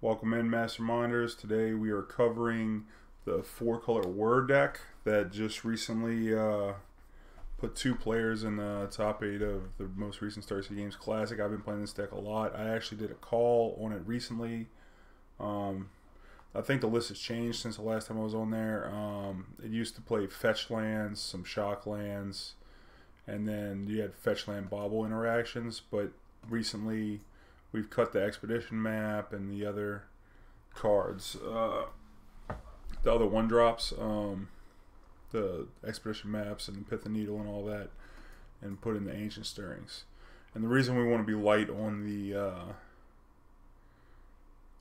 Welcome in, Masterminders. Today we are covering the 4-color Whir deck that just recently put 2 players in the top 8 of the most recent Star City Games Classic. I've been playing this deck a lot. I actually did a call on it recently. I think the list has changed since the last time I was on there. It used to play fetch lands, some shock lands, and then you had fetch land Bauble interactions, but recently we've cut the expedition map and the other cards, the other 1-drops, the expedition maps and the Pith and Needle and all that, and put in the ancient stirrings. And the reason we want to be light on the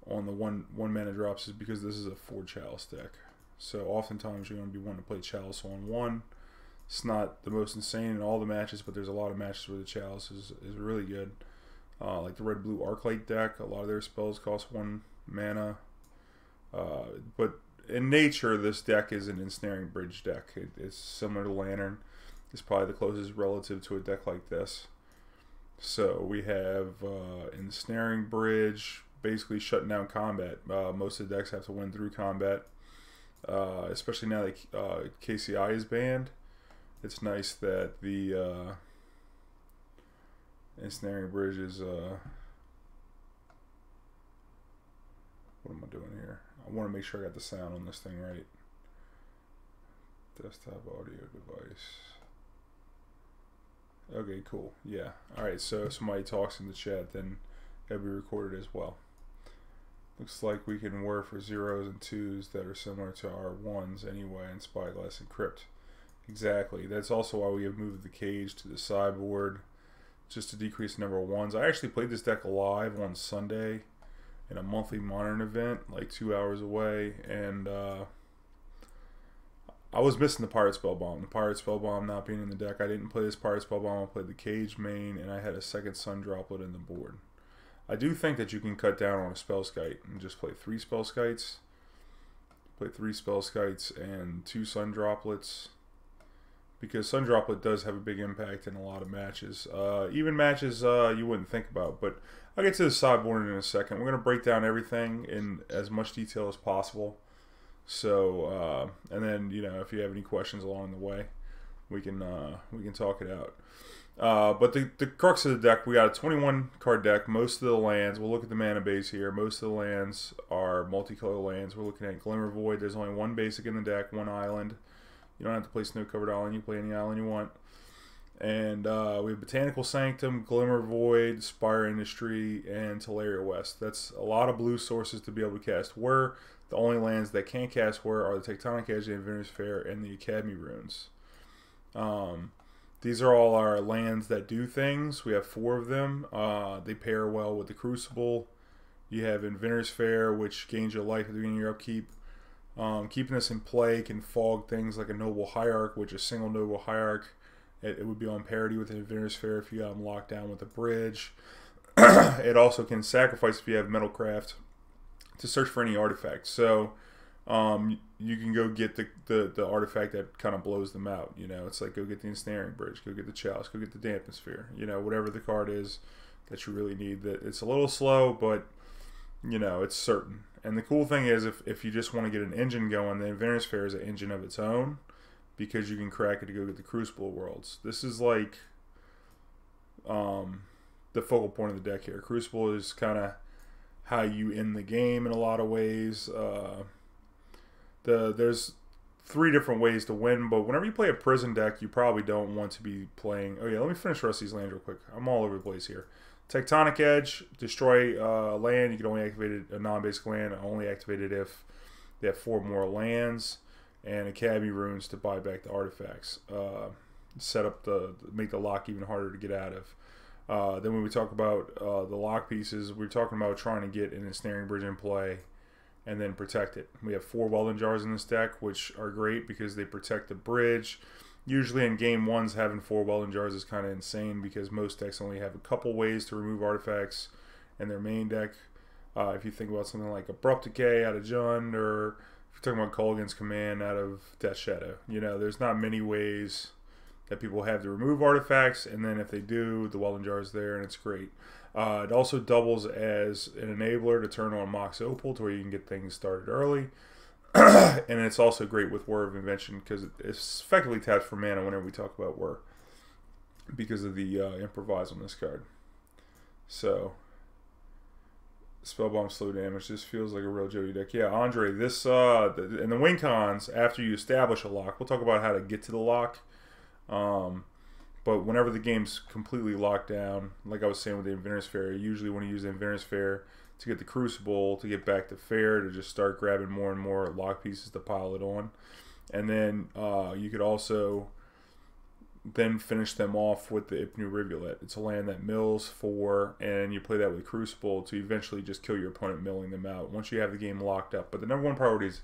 one mana drops is because this is a 4 Chalice deck. So oftentimes you're going to be wanting to play Chalice on 1. It's not the most insane in all the matches, but there's a lot of matches where the Chalice is really good. Like the red-blue Arclight deck, a lot of their spells cost 1 mana. But in nature, this deck is an Ensnaring Bridge deck. It's similar to Lantern. It's probably the closest relative to a deck like this. So we have Ensnaring Bridge, basically shutting down combat. Most of the decks have to win through combat, especially now that KCI is banned. It's nice that the Ensnaring Bridge is what am I doing here? I want to make sure I got the sound on this thing right. Desktop audio device. Okay, cool. Yeah. Alright, so if somebody talks in the chat, then it'll be recorded as well. Looks like we can work for 0s and 2s that are similar to our 1s anyway in Spyglass and Crypt. Exactly. That's also why we have moved the cage to the sideboard, just to decrease the number of 1s. I actually played this deck live on Sunday in a monthly Modern event, like 2 hours away, and I was missing the Pyrite Spellbomb. The Pyrite Spellbomb not being in the deck, I didn't play this Pyrite Spellbomb. I played the cage main, and I had a second Sun Droplet in the board. I do think that you can cut down on a Spellskite and just play 3 Spellskites. Play 3 Spellskites and 2 Sun Droplets, because Sun Droplet does have a big impact in a lot of matches. Even matches you wouldn't think about. But I'll get to the sideboard in a second. We're going to break down everything in as much detail as possible. So, and then, you know, if you have any questions along the way, we can talk it out. But the crux of the deck, we got a 21 card deck. Most of the lands, we'll look at the mana base here. Most of the lands are multicolor lands. We're looking at Glimmervoid. There's only 1 basic in the deck, 1 island. You don't have to play Snow-Covered Island. You play any island you want. And we have Botanical Sanctum, Glimmervoid, Spire of Industry, and Tolaria West. That's a lot of blue sources to be able to cast Whir. The only lands that can't cast Whir are the Tectonic Edge, the Inventors Fair, and the Academy Runes. These are all our lands that do things. We have 4 of them. They pair well with the Crucible. You have Inventors Fair, which gains your life at the beginning of your upkeep. Keeping this in play can fog things like a Noble Hierarch, which a single Noble Hierarch, it would be on parity with an Inventors Fair if you got them locked down with a bridge. It also can sacrifice if you have Metalcraft to search for any artifact. So you can go get the artifact that kind of blows them out. You know, it's like go get the Ensnaring Bridge, go get the Chalice, go get the Damping Sphere. You know, whatever the card is that you really need. That it's a little slow, but you know, it's certain. And the cool thing is, if you just want to get an engine going, the Inventors Fair is an engine of its own, because you can crack it to go get the Crucible of Worlds. This is like the focal point of the deck here. Crucible is kind of how you end the game in a lot of ways. There's 3 different ways to win, but whenever you play a prison deck, you probably don't want to be playing... Oh yeah, let me finish the rest of these lands real quick. I'm all over the place here. Tectonic Edge, destroy land. You can only activate a non-basic land. Only activate it if they have 4 more lands. And Academy Runes to buy back the artifacts. Set up make the lock even harder to get out of. Then when we talk about the lock pieces, we're talking about trying to get an Ensnaring Bridge in play and then protect it. We have 4 Welding Jars in this deck, which are great because they protect the bridge. Usually in game 1s, having 4 Welding Jars is kind of insane because most decks only have a couple ways to remove artifacts in their main deck. If you think about something like Abrupt Decay out of Jund, or if you're talking about Kolaghan's Command out of Death Shadow, you know, there's not many ways that people have to remove artifacts, and then if they do, the Welding Jar is there, and it's great. It also doubles as an enabler to turn on Mox Opal to where you can get things started early. And it's also great with Whir of Invention because it's effectively tapped for mana whenever we talk about Whir because of the improvise on this card. So, Spellbomb slow damage. This feels like a real Jody deck. Yeah, Andre, this, and the win cons, after you establish a lock, we'll talk about how to get to the lock. But whenever the game's completely locked down, like I was saying with the Inventors Fair, you usually want to use the Inventors Fair to get the Crucible, to get back to Fair, to just start grabbing more and more lock pieces to pile it on. And then you could also then finish them off with the Ipnu Rivulet. It's a land that mills 4, and you play that with Crucible to eventually just kill your opponent milling them out once you have the game locked up. But the number one priority is,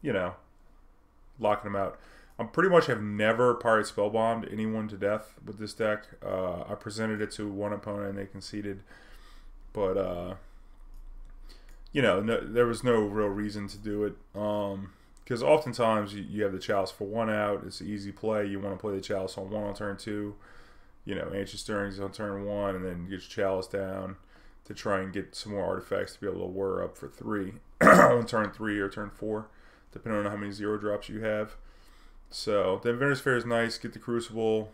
you know, locking them out. I pretty much have never Pyrite Spellbombed anyone to death with this deck. I presented it to one opponent and they conceded. But, you know, there was no real reason to do it. Because oftentimes you have the Chalice for 1 out. It's an easy play. You want to play the Chalice on 1 on turn 2. You know, Ancient Stirrings on turn 1. And then get your Chalice down to try and get some more artifacts to be able to whir up for 3 on turn 3 or turn 4. Depending on how many 0-drops you have. So, the Inventors Fair is nice. Get the Crucible,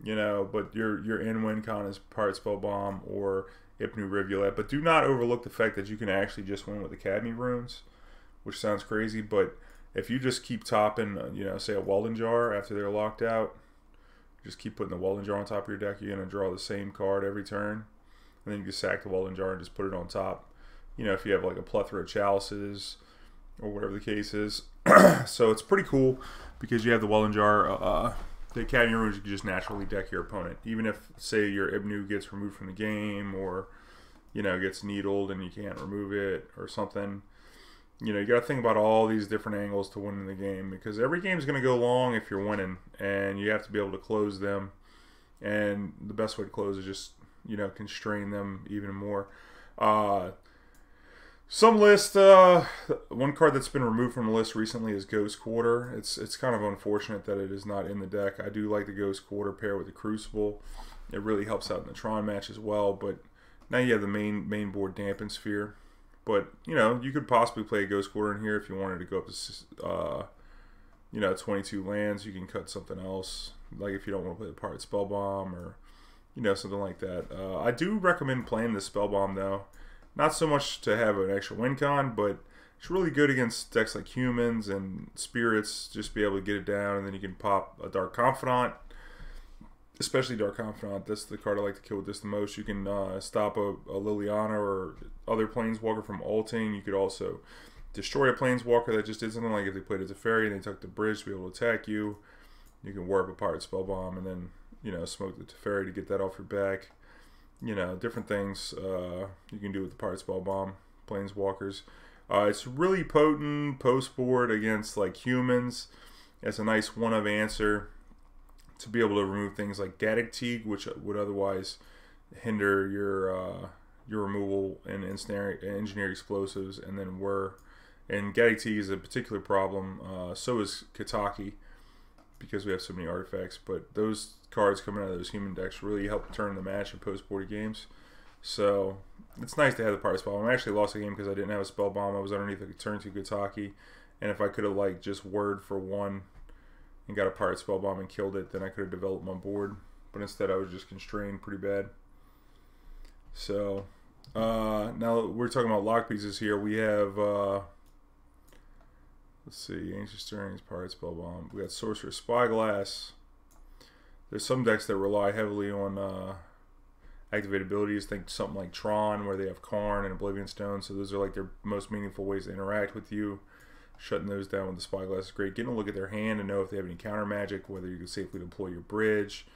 you know, but your in-win con is Pyrite Spellbomb or Ipnu Rivulet. But do not overlook the fact that you can actually just win with Academy Runes, which sounds crazy, but if you just keep topping, you know, say a Welding Jar after they're locked out, just keep putting the Welding Jar on top of your deck, you're going to draw the same card every turn. And then you can sack the Welding Jar and just put it on top. You know, if you have like a plethora of Chalices or whatever the case is. So it's pretty cool because you have the Welding Jar. The Academy Runes, you can just naturally deck your opponent. Even if, say, your Ipnu gets removed from the game or, you know, gets needled and you can't remove it or something. You know, you got to think about all these different angles to win the game because every game is going to go long if you're winning, and you have to be able to close them. And the best way to close is just, you know, constrain them even more. Some list, one card that's been removed from the list recently is Ghost Quarter. It's kind of unfortunate that it is not in the deck. I do like the Ghost Quarter pair with the Crucible. It really helps out in the Tron match as well. But now you have the main board Dampen Sphere. But, you know, you could possibly play a Ghost Quarter in here if you wanted to go up to, you know, 22 lands. You can cut something else. Like if you don't want to play the Pyrite Spellbomb or, you know, something like that. I do recommend playing the Spellbomb, though. Not so much to have an extra win con, but it's really good against decks like Humans and Spirits. Just be able to get it down, and then you can pop a Dark Confidant. Especially Dark Confidant. That's the card I like to kill with this the most. You can stop a Liliana or other Planeswalker from ulting. You could also destroy a Planeswalker that just did something like if they played as a fairy and they took the bridge to be able to attack you. You can warp a Pyrite Spellbomb and then, you know, smoke the Teferi to get that off your back. You know, different things you can do with the Pyrite Spellbomb, Planeswalkers. It's really potent post-board against, like, Humans. It's a nice one-of answer to be able to remove things like Gaddock Teague, which would otherwise hinder your removal and engineered explosives, and then Whir. And Gaddock Teague is a particular problem. So is Kataki, because we have so many artifacts. But those cards coming out of those human decks really help turn the match in post-board games. So it's nice to have the Pyrite Spellbomb. I actually lost a game because I didn't have a Spellbomb. I was underneath a turn 2 Kataki, and if I could have like just whirred for 1 and got a Pyrite Spellbomb and killed it, then I could have developed my board. But instead I was just constrained pretty bad. So now we're talking about lock pieces here. We have let's see, Ancient Stirrings, Pyrite Spellbomb. We got Sorcerous Spyglass. There's some decks that rely heavily on activated abilities. Think something like Tron, where they have Karn and Oblivion Stone. So those are like their most meaningful ways to interact with you. Shutting those down with the Spyglass is great. Getting a look at their hand and know if they have any counter magic, whether you can safely deploy your bridge,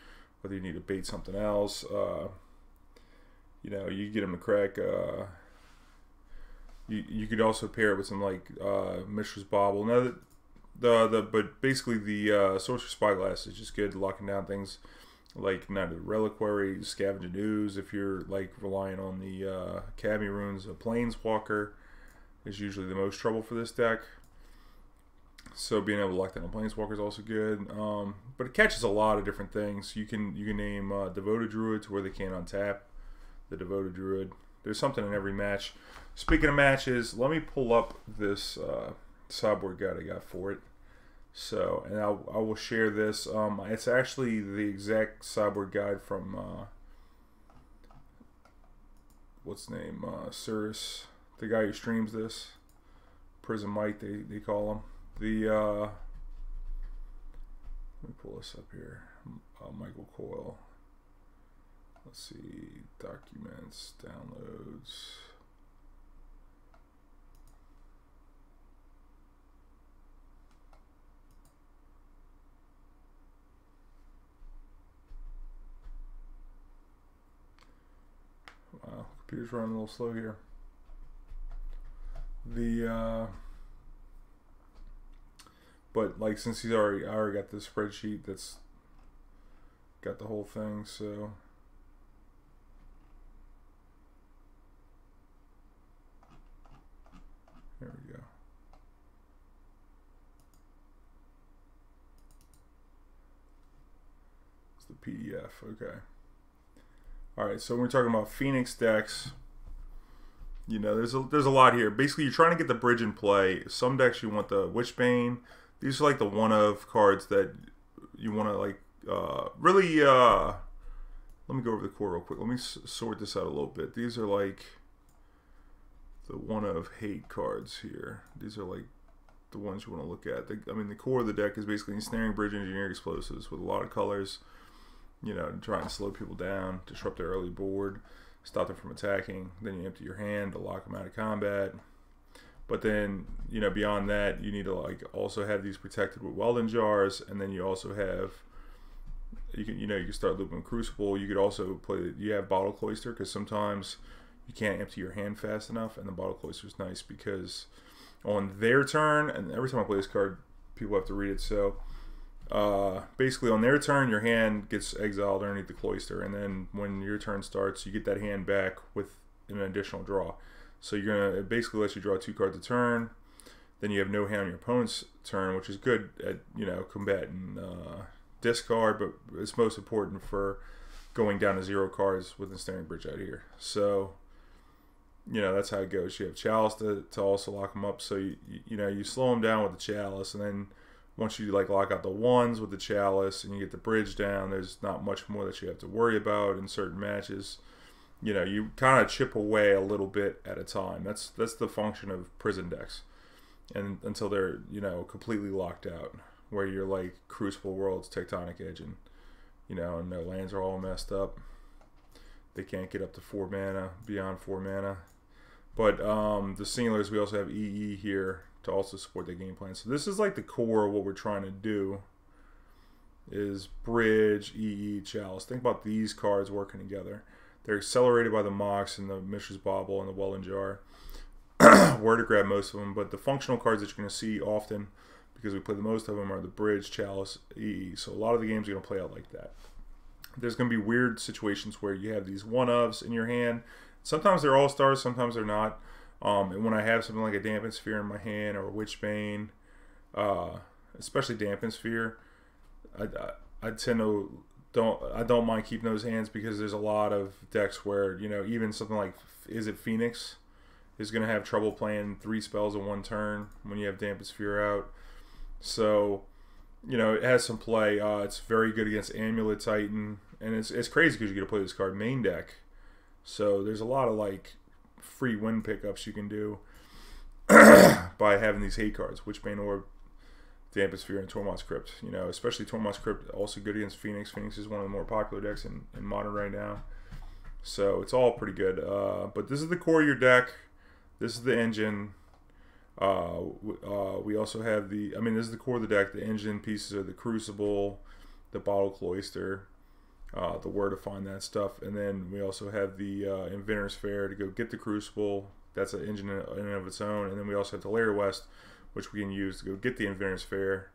whether you need to bait something else. You know, you get them to crack. You could also pair it with some like Mishra's Bauble. Now but basically the Sorcerous Spyglass is just good at locking down things like Night of the Reliquary, Scavenging Ooze. If you're like relying on the Academy Runes, a Planeswalker is usually the most trouble for this deck. So being able to lock down a Planeswalker is also good. But it catches a lot of different things. You can name Devoted Druid to where they can't untap the Devoted Druid. There's something in every match. Speaking of matches, let me pull up this sideboard guide I got for it. So, and I will share this. It's actually the exact sideboard guide from what's his name? Cirrus, the guy who streams this. Prism Mike, they call him. The let me pull this up here. Michael Coyle. Let's see, documents, downloads. Wow, computer's running a little slow here. But like, since I already got the spreadsheet that's got the whole thing, so there we go. It's the PDF, okay. Alright, so we're talking about Phoenix decks. You know, there's a lot here. Basically, you're trying to get the bridge in play. Some decks you want the Witchbane. These are like the one-of cards that you want to like really. Let me go over the core real quick. Let me sort this out a little bit. These are like the one-of hate cards here. These are like the ones you want to look at. I mean, the core of the deck is basically Ensnaring Bridge, Engineering Explosives with a lot of colors. You know, trying to slow people down, disrupt their early board, stop them from attacking. Then you empty your hand to lock them out of combat. But then, you know, beyond that, you need to like also have these protected with Welding Jars, and then you also have, you can start looping Crucible. You could also play, you have Bottled Cloister, because sometimes you can't empty your hand fast enough, and the Bottled Cloister is nice because on their turn, and every time I play this card, people have to read it. So basically, on their turn, your hand gets exiled underneath the Cloister, and then when your turn starts, you get that hand back with an additional draw. So it basically lets you draw 2 cards a turn. Then you have no hand on your opponent's turn, which is good at, you know, combating discard, but it's most important for going down to 0 cards with Ensnaring Bridge out here. So, you know, that's how it goes. You have Chalice to also lock them up. So you slow them down with the Chalice, and then once you like lock out the ones with the Chalice and you get the bridge down, there's not much more that you have to worry about in certain matches. You know, you kind of chip away a little bit at a time. That's the function of prison decks, and until they're, you know, completely locked out, where you're like Crucible of Worlds, Tectonic Edge, and you know, and their lands are all messed up. They can't get up to 4 mana, beyond 4 mana. But the Singlers, we also have EE here to also support the game plan. So this is like the core of what we're trying to do, is Bridge, EE, Chalice. Think about these cards working together. They're accelerated by the Mox and the Mishra's Bauble and the Welding Jar. Where to grab most of them, but the functional cards that you're going to see often, because we play the most of them, are the Bridge, Chalice, EE. So a lot of the games are going to play out like that. There's going to be weird situations where you have these one-ofs in your hand. Sometimes they're all-stars, sometimes they're not. And when I have something like a Dampen Sphere in my hand, or a Witchbane, especially Dampen Sphere, I tend to don't mind keeping those hands, because there's a lot of decks where, you know, even something like, is it Phoenix, is going to have trouble playing 3 spells in 1 turn when you have Dampen Sphere out. So, you know, it has some play. It's very good against Amulet Titan, and it's crazy because you get to play this card main deck. So there's a lot of like free win pickups you can do by having these hate cards, Witchbane Orb, Dampen Sphere, and Tormod's Crypt. You know, especially Tormod's Crypt, also good against Phoenix. Phoenix is one of the more popular decks in Modern right now. So it's all pretty good. But this is the core of your deck. This is the engine. We also have this is the core of the deck. The engine pieces are the Crucible, the Bottled Cloister, the Whir to find that stuff, and then we also have the Inventors Fair to go get the Crucible. That's an engine in and of its own, and then we also have Tolaria West, which we can use to go get the Inventors Fair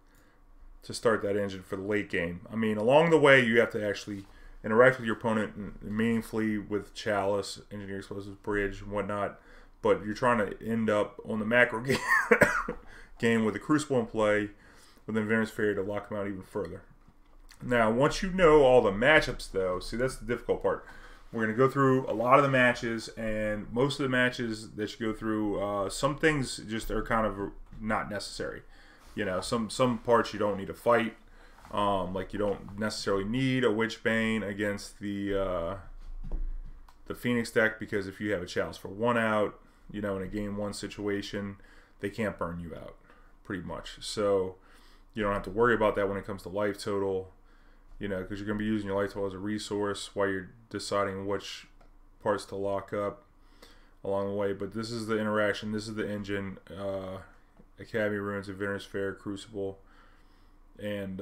to start that engine for the late game. I mean, along the way, you have to actually interact with your opponent meaningfully with Chalice, Engineering Explosives, Bridge, and whatnot, but you're trying to end up on the macro game with the Crucible in play, with the Inventors Fair to lock them out even further. Now, once you know all the matchups, though, see, that's the difficult part. We're going to go through a lot of the matches, and most of the matches that you go through, some things just are kind of not necessary. You know, some parts you don't need to fight. Like you don't necessarily need a Witchbane against the Phoenix deck, because if you have a Chalice for 1 out, you know, in a game 1 situation, they can't burn you out, pretty much. So you don't have to worry about that when it comes to life total, you know, because you're going to be using your life total as a resource while you're deciding which parts to lock up along the way. But this is the interaction, this is the engine, Academy Ruins, Inventors Fair, Crucible, and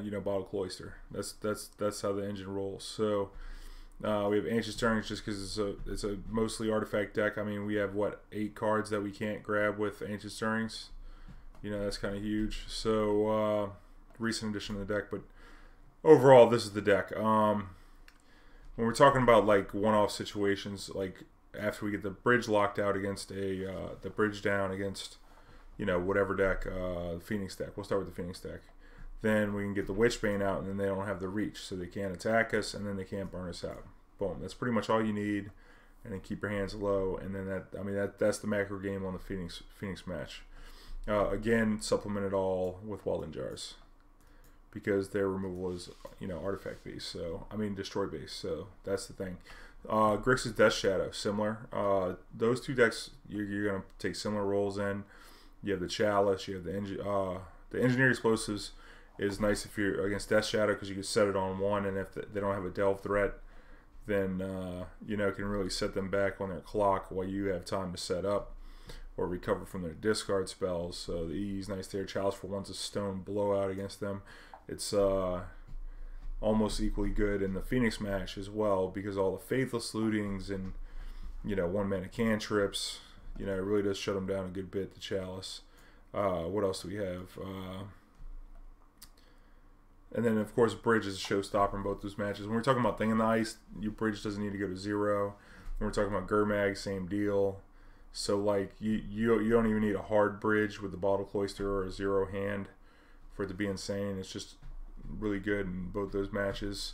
you know, Bottled Cloister. That's how the engine rolls. So we have Ancient Stirrings just because it's a mostly artifact deck. I mean, we have what, 8 cards that we can't grab with Ancient Stirrings. You know, that's kind of huge. So recent addition to the deck, but overall, this is the deck. When we're talking about like one-off situations, like after we get the bridge locked out against the bridge down against, you know, whatever deck, the Phoenix deck. We'll start with the Phoenix deck. Then we can get the Witchbane out, and then they don't have the reach, so they can't attack us, and then they can't burn us out. Boom. That's pretty much all you need. And then keep your hands low, and then that's the macro game on the Phoenix match. Again, supplement it all with Welding Jars, because their removal is, you know, artifact based. So I mean, destroy based. So that's the thing. Grixis Death Shadow, similar. Those 2 decks you're gonna take similar roles in. You have the Chalice. You have the Engineered Explosives is nice if you're against Death Shadow, because you can set it on 1, and if they don't have a delve threat, then you know, it can really set them back on their clock while you have time to set up or recover from their discard spells. So the E is nice there. Chalice for 1's a stone blowout against them. It's almost equally good in the Phoenix match as well, because all the Faithless Lootings and, you know, 1-mana cantrips, you know, it really does shut them down a good bit, the Chalice. What else do we have? And then, of course, Bridge is a showstopper in both those matches. When we're talking about Thing in the Ice, your Bridge doesn't need to go to 0. When we're talking about Gurmag, same deal. So, like, you don't even need a hard Bridge with the Bottled Cloister or a 0 hand for it to be insane. It's just really good in both those matches.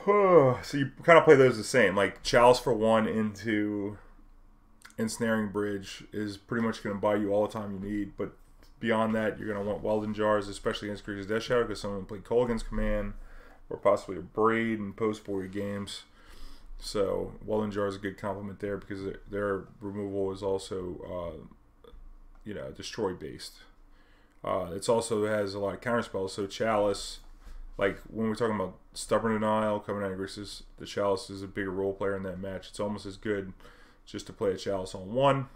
So you kind of play those the same. Like, Chalice for 1 into Ensnaring Bridge is pretty much going to buy you all the time you need, but beyond that, you're going to want Welding Jars, especially against Grixis Death Shadow, because someone played Kolaghan's Command, or possibly a Braid in post-board games. So Welding Jar is a good complement there, because their removal is also, you know, destroy based. It also has a lot of counter spells. So Chalice, like when we're talking about Stubborn Denial coming out of Grixis, the Chalice is a bigger role player in that match. It's almost as good just to play a Chalice on 1,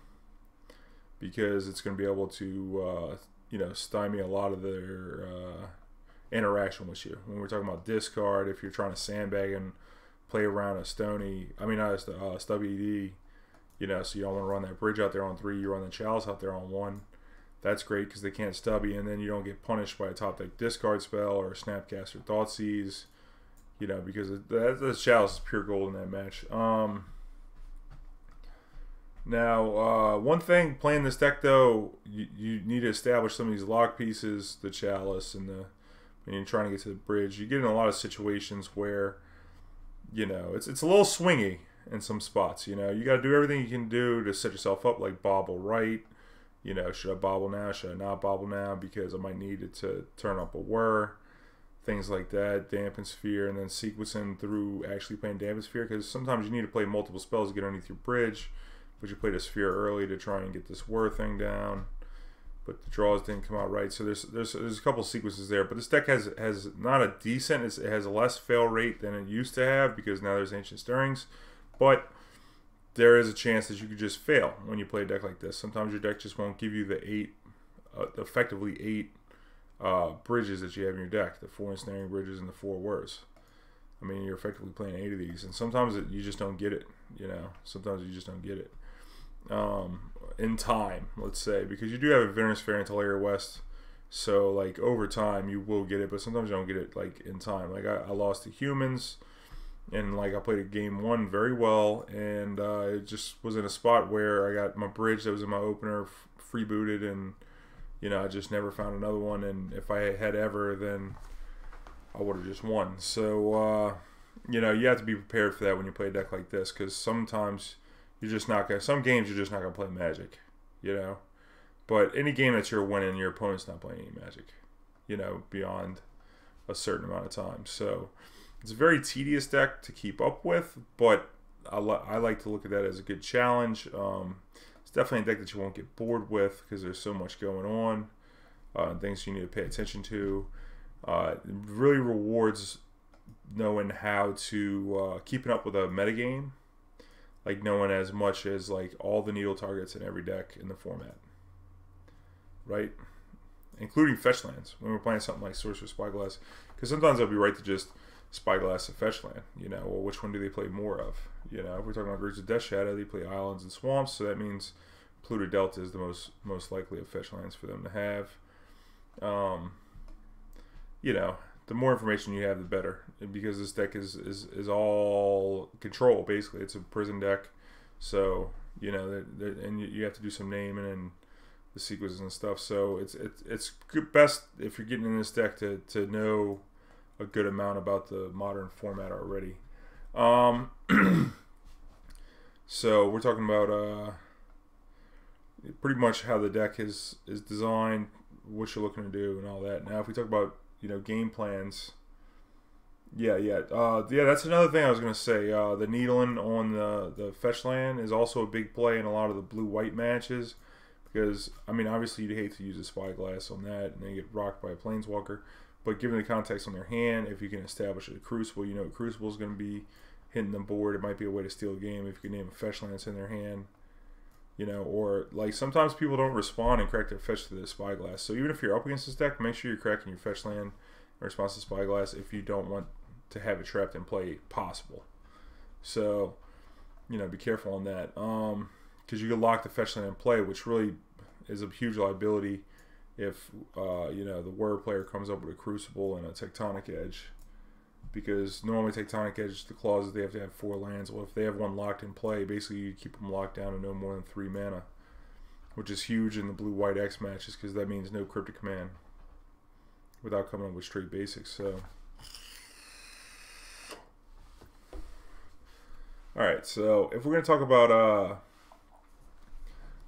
because it's going to be able to, you know, stymie a lot of their interaction with you. When we're talking about discard, if you're trying to sandbag and play around a stubby ED, you know, so you don't want to run that Bridge out there on 3, you run the Chalice out there on 1. That's great because they can't stubby, and then you don't get punished by a top deck discard spell or a Snapcast or Thoughtseize, you know, because the Chalice is pure gold in that match. Now, one thing playing this deck though, you need to establish some of these lock pieces, the Chalice and you're trying to get to the Bridge. You get in a lot of situations where, you know, it's a little swingy in some spots. You know, you got to do everything you can do to set yourself up, like Bauble right. You know, should I Bauble now? Should I not Bauble now? Because I might need it to turn up a Whir. Things like that, Dampen Sphere, and then sequencing through actually playing Dampen Sphere, because sometimes you need to play multiple spells to get underneath your Bridge. But you played a Sphere early to try and get this Whir thing down, but the draws didn't come out right. So there's a couple sequences there. But this deck has not a decent, it has a less fail rate than it used to have, because now there's Ancient Stirrings. But there is a chance that you could just fail when you play a deck like this. Sometimes your deck just won't give you the effectively 8 bridges that you have in your deck, the 4 Ensnaring Bridges and the 4 Whirs. I mean, you're effectively playing 8 of these, and sometimes you just don't get it. You know, sometimes you just don't get it. In time, let's say, because you do have Inventors Fair and Tolaria West, so like over time you will get it, but sometimes you don't get it like in time. Like I lost to Humans, and like I played a game 1 very well, and it just was in a spot where I got my Bridge that was in my opener freebooted, and you know, I just never found another one, and if I had ever, then I would have just won. So you know, you have to be prepared for that when you play a deck like this, because sometimes you're just not gonna. Some games you're just not gonna play Magic, you know. But any game that you're winning, your opponent's not playing any Magic, you know, beyond a certain amount of time. So it's a very tedious deck to keep up with, but I like to look at that as a good challenge. It's definitely a deck that you won't get bored with because there's so much going on, things you need to pay attention to. It really rewards knowing how to keeping up with a metagame, like knowing as much as like all the needle targets in every deck in the format, right? Including fetch lands when we're playing something like Sorcerous Spyglass, because sometimes they'll be right to just Spyglass a fetch land, you know. Well, which one do they play more of? You know, if we're talking about Roots of Death Shadow, they play islands and swamps, so that means Pluto Delta is the most likely of fetch lands for them to have. You know, the more information you have, the better, because this deck is all control basically. It's a prison deck, so you know, and you have to do some naming and the sequences and stuff. So it's best if you're getting in this deck to know a good amount about the modern format already. So we're talking about pretty much how the deck is designed, what you're looking to do, and all that. Now, if we talk about, you know, game plans, yeah, that's another thing I was gonna say. The needling on the fetch land is also a big play in a lot of the blue-white matches, because I mean, obviously you'd hate to use a Spyglass on that and then get rocked by a Planeswalker. But given the context on their hand, if you can establish a Crucible, you know Crucible is going to be hitting the board. It might be a way to steal a game if you can name a fetch land that's in their hand. You know, or like sometimes people don't respond and crack their fetch to the Spyglass. So even if you're up against this deck, make sure you're cracking your fetch land in response to Spyglass if you don't want to have it trapped in play possible. So, you know, be careful on that. Because you can lock the fetch land in play, which really is a huge liability if you know, the Whir player comes up with a Crucible and a Tectonic Edge, because normally Tectonic Edge, the clause is they have to have 4 lands. Well, if they have one locked in play, basically you keep them locked down to no more than 3 mana, which is huge in the blue-white X matches, because that means no Cryptic Command without coming up with straight basics. So, all right. So if we're gonna talk about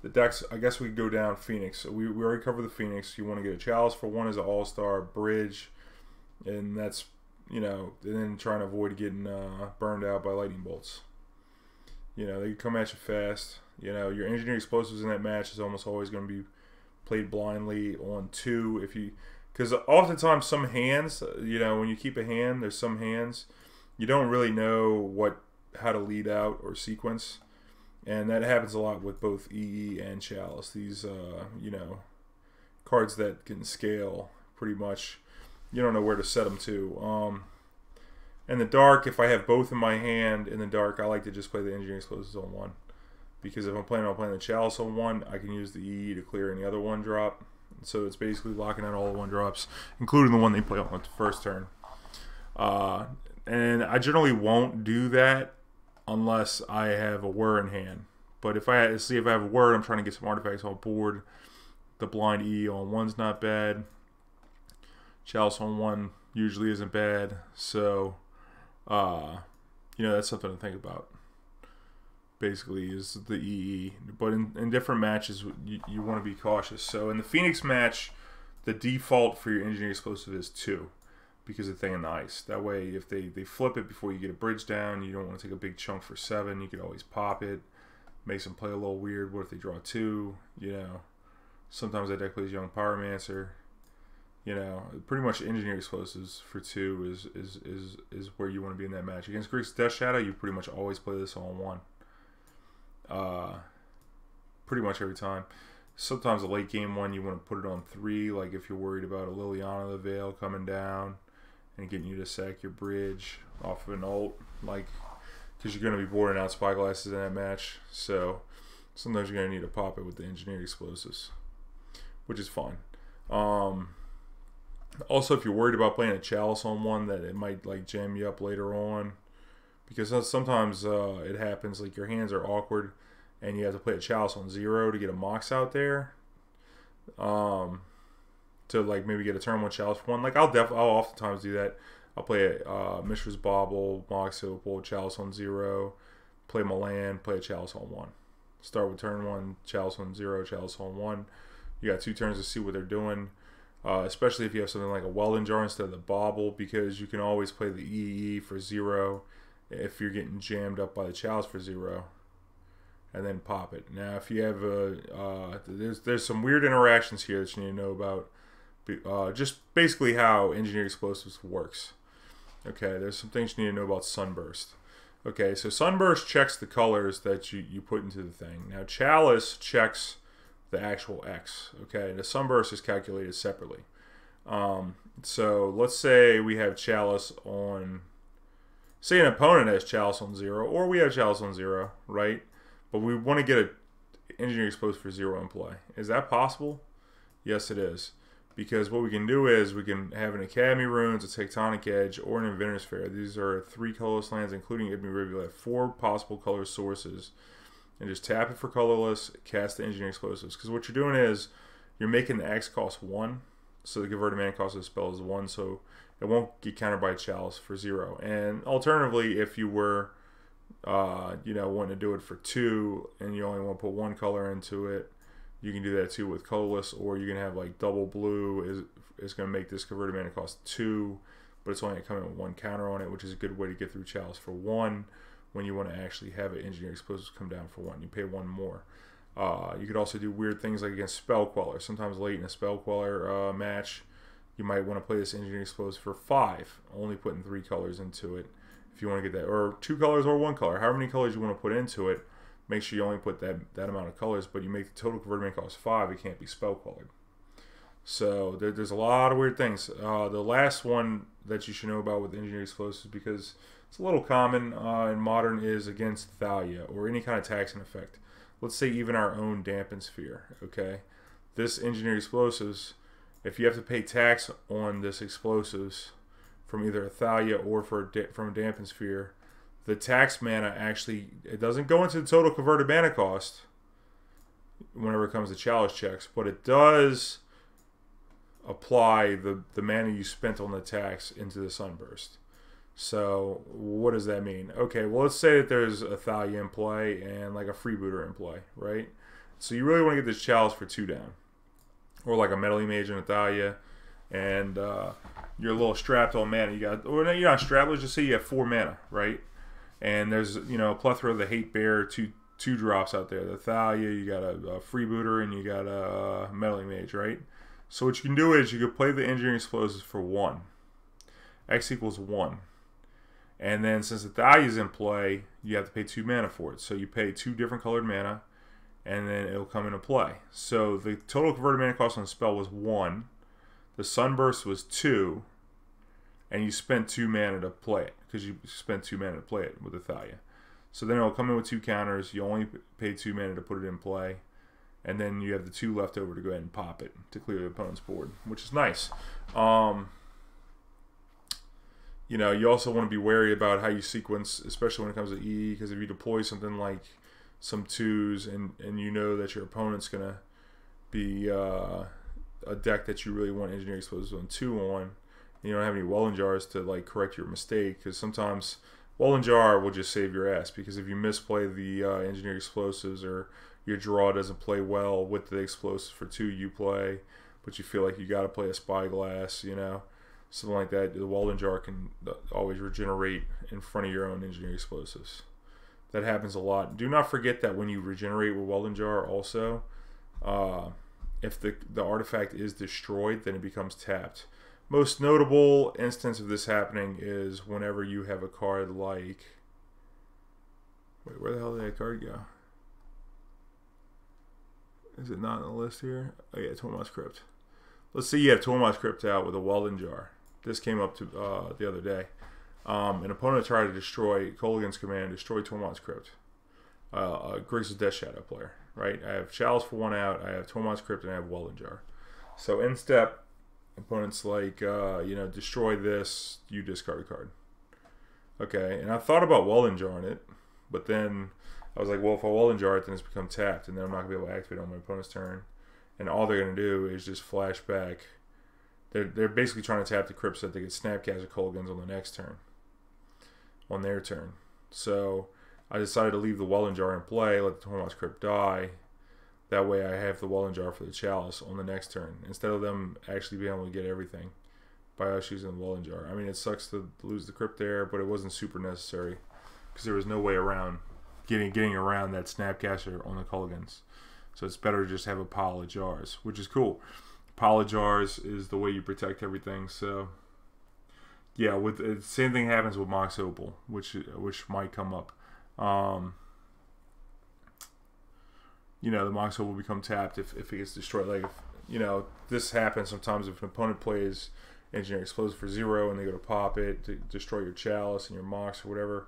the decks, I guess we could go down Phoenix. So we already covered the Phoenix. You want to get a Chalice for 1 as an all-star, bridge, and that's, you know, and then trying to avoid getting burned out by lightning bolts. You know, they can come at you fast. You know, your engineering explosives in that match is almost always going to be played blindly on 2. If you, because oftentimes some hands, you know, when you keep a hand, there's some hands you don't really know how to lead out or sequence. And that happens a lot with both EE and Chalice. These, you know, cards that can scale pretty much. You don't know where to set them to. In the dark, if I have both in my hand in the dark, I like to just play the Engineering Explosives on 1. Because if I'm planning on playing the Chalice on 1, I can use the EE to clear any other 1-drop. So it's basically locking out all the 1-drops, including the one they play on the first turn. And I generally won't do that unless I have a Whir in hand. But if I have a Whir, I'm trying to get some artifacts on board. The blind E on 1's not bad. Chalice on 1 usually isn't bad. So, you know, that's something to think about. Basically, is the EE. But in different matches, you want to be cautious. So in the Phoenix match, the default for your Engineering Explosive is 2. Because of the thing in the ice. That way, if they flip it before you get a bridge down, you don't want to take a big chunk for 7. You could always pop it. Makes them play a little weird. What if they draw 2? You know, sometimes that deck plays Young Pyromancer. You know, pretty much Engineering Explosives for 2 is where you want to be in that match. Against Greek's Death Shadow, you pretty much always play this on 1. Pretty much every time. Sometimes a late game one, you want to put it on 3, like if you're worried about a Liliana the Veil coming down and getting you to sack your bridge off of an ult, like, because you're going to be boarding out Spyglasses in that match. So sometimes you're going to need to pop it with the Engineered Explosives, which is fine. Also, if you're worried about playing a Chalice on 1, that it might like jam you up later on, because sometimes it happens, like your hands are awkward and you have to play a Chalice on 0 to get a Mox out there. To like maybe get a turn 1 Chalice for 1. Like I'll oftentimes do that. I'll play Mishra's Bauble, Mox Opal, Chalice on 0, play my land, play a Chalice on 1. Start with turn 1, Chalice on 0, Chalice on 1. You got 2 turns to see what they're doing, especially if you have something like a Welding Jar instead of the Bauble, because you can always play the EE for 0 if you're getting jammed up by the Chalice for 0, and then pop it. Now, if you have there's some weird interactions here that you need to know about, just basically how Engineered Explosives works. Okay, there's some things you need to know about Sunburst. Okay, so Sunburst checks the colors that you put into the thing. Now, Chalice checks the actual X. Okay, the Sunburst is calculated separately. So let's say we have Chalice on, say an opponent has Chalice on 0, or we have Chalice on 0, right? But we want to get an Engineered Explosive for 0 in play. Is that possible? Yes, it is. Because what we can do is we can have an Academy Runes, a Tectonic Edge, or an Inventors Fair. These are 3 colorless lands, including Ipnu Rivulet, 4 possible color sources. And just tap it for colorless, cast the Engineering Explosives. Because what you're doing is you're making the X cost 1, so the converted mana cost of the spell is 1, so it won't get countered by a Chalice for 0. And alternatively, if you were, you know, wanting to do it for 2 and you only want to put 1 color into it, you can do that too with colorless, or you can have like double blue is going to make this converted mana cost 2, but it's only going to come in with 1 counter on it, which is a good way to get through Chalice for 1 when you want to actually have an Engineered Explosives come down for 1. You pay 1 more. You could also do weird things like against Spell Queller. Sometimes late in a Spell Queller match, you might want to play this Engineered Explosive for 5, only putting 3 colors into it if you want to get that, or 2 colors or 1 color. However many colors you want to put into it, make sure you only put that amount of colors, but you make the total converted mana cost 5, it can't be Spell Quellered. So there's a lot of weird things. The last one that you should know about with Engineered Explosives, because it's a little common in Modern, is against Thalia or any kind of taxing effect. Let's say even our own Dampen Sphere, okay? This Engineered Explosives, if you have to pay tax on this Explosives from either a Thalia or from a Dampen Sphere, the tax mana actually, it doesn't go into the total converted mana cost whenever it comes to Chalice checks, but it does apply the mana you spent on the tax into the Sunburst. So what does that mean? Okay, well, let's say that there's a Thalia in play and like a Freebooter in play, right? So you really want to get this Chalice for 2 down, or like a Meddling Mage and a Thalia, and you're a little strapped on mana. You got, or you're not strapped. Let's just say you have 4 mana, right? And there's, you know, a plethora of the Hate Bear two drops out there. The Thalia, you got a Freebooter, and you got a Meddling Mage, right? So what you can do is you can play the Engineering Explosives for 1. X equals 1. And then since the Thalia is in play, you have to pay 2 mana for it. So you pay 2 different colored mana, and then it'll come into play. So the total converted mana cost on the spell was 1. The Sunburst was 2. And you spent 2 mana to play it, because you spent 2 mana to play it with the Thalia. So then it'll come in with 2 counters. You only pay 2 mana to put it in play. And then you have the 2 left over to go ahead and pop it to clear the opponent's board, which is nice. You know, you also want to be wary about how you sequence, especially when it comes to EE, because if you deploy something like some 2s and you know that your opponent's going to be a deck that you really want Engineering Explosives on 2 on, you don't have any Welding Jars to like correct your mistake, because sometimes Welding Jar will just save your ass, because if you misplay the Engineering Explosives, or your draw doesn't play well with the Explosives for 2 you play, but you feel like you got to play a Spyglass, you know, something like that, the Welding Jar can always regenerate in front of your own Engineering Explosives. That happens a lot. Do not forget that when you regenerate with Welding Jar also, if the artifact is destroyed, then it becomes tapped. Most notable instance of this happening is whenever you have a card like... Wait, where the hell did that card go? Is it not on the list here? Oh yeah, Tormod's Crypt. Let's say you have Tormod's Crypt out with a Welding Jar. This came up to the other day. An opponent tried to destroy Kolaghan's command, destroy Tormod's Crypt. Griggs' Death Shadow player, right? I have Chalice for 1 out, I have Tormod's Crypt, and I have Welding Jar. So in step, opponents like, you know, destroy this, you discard a card. Okay, and I thought about Welding Jar in it, but then I was like, well, if I Welding Jar it, then it's become tapped, and then I'm not going to be able to activate on my opponent's turn. And all they're going to do is just flash back they're basically trying to tap the Crypt so that they get Snapcaster Kolaghan's on the next turn. On their turn. So I decided to leave the Welding Jar in play, let the Tormod's Crypt die. That way I have the Welding Jar for the Chalice on the next turn, instead of them actually being able to get everything by us using the Welding Jar. I mean, it sucks to lose the Crypt there, but it wasn't super necessary because there was no way around getting around that Snapcaster on the Kolaghan's. So it's better to just have a pile of jars, which is cool. Pile of jars is the way you protect everything. So yeah, with same thing happens with Mox Opal, which might come up. You know, the Mox Opal will become tapped if it gets destroyed. Like, if, you know, this happens sometimes if an opponent plays Engineering Explosive for 0 and they go to pop it to destroy your Chalice and your Mox or whatever.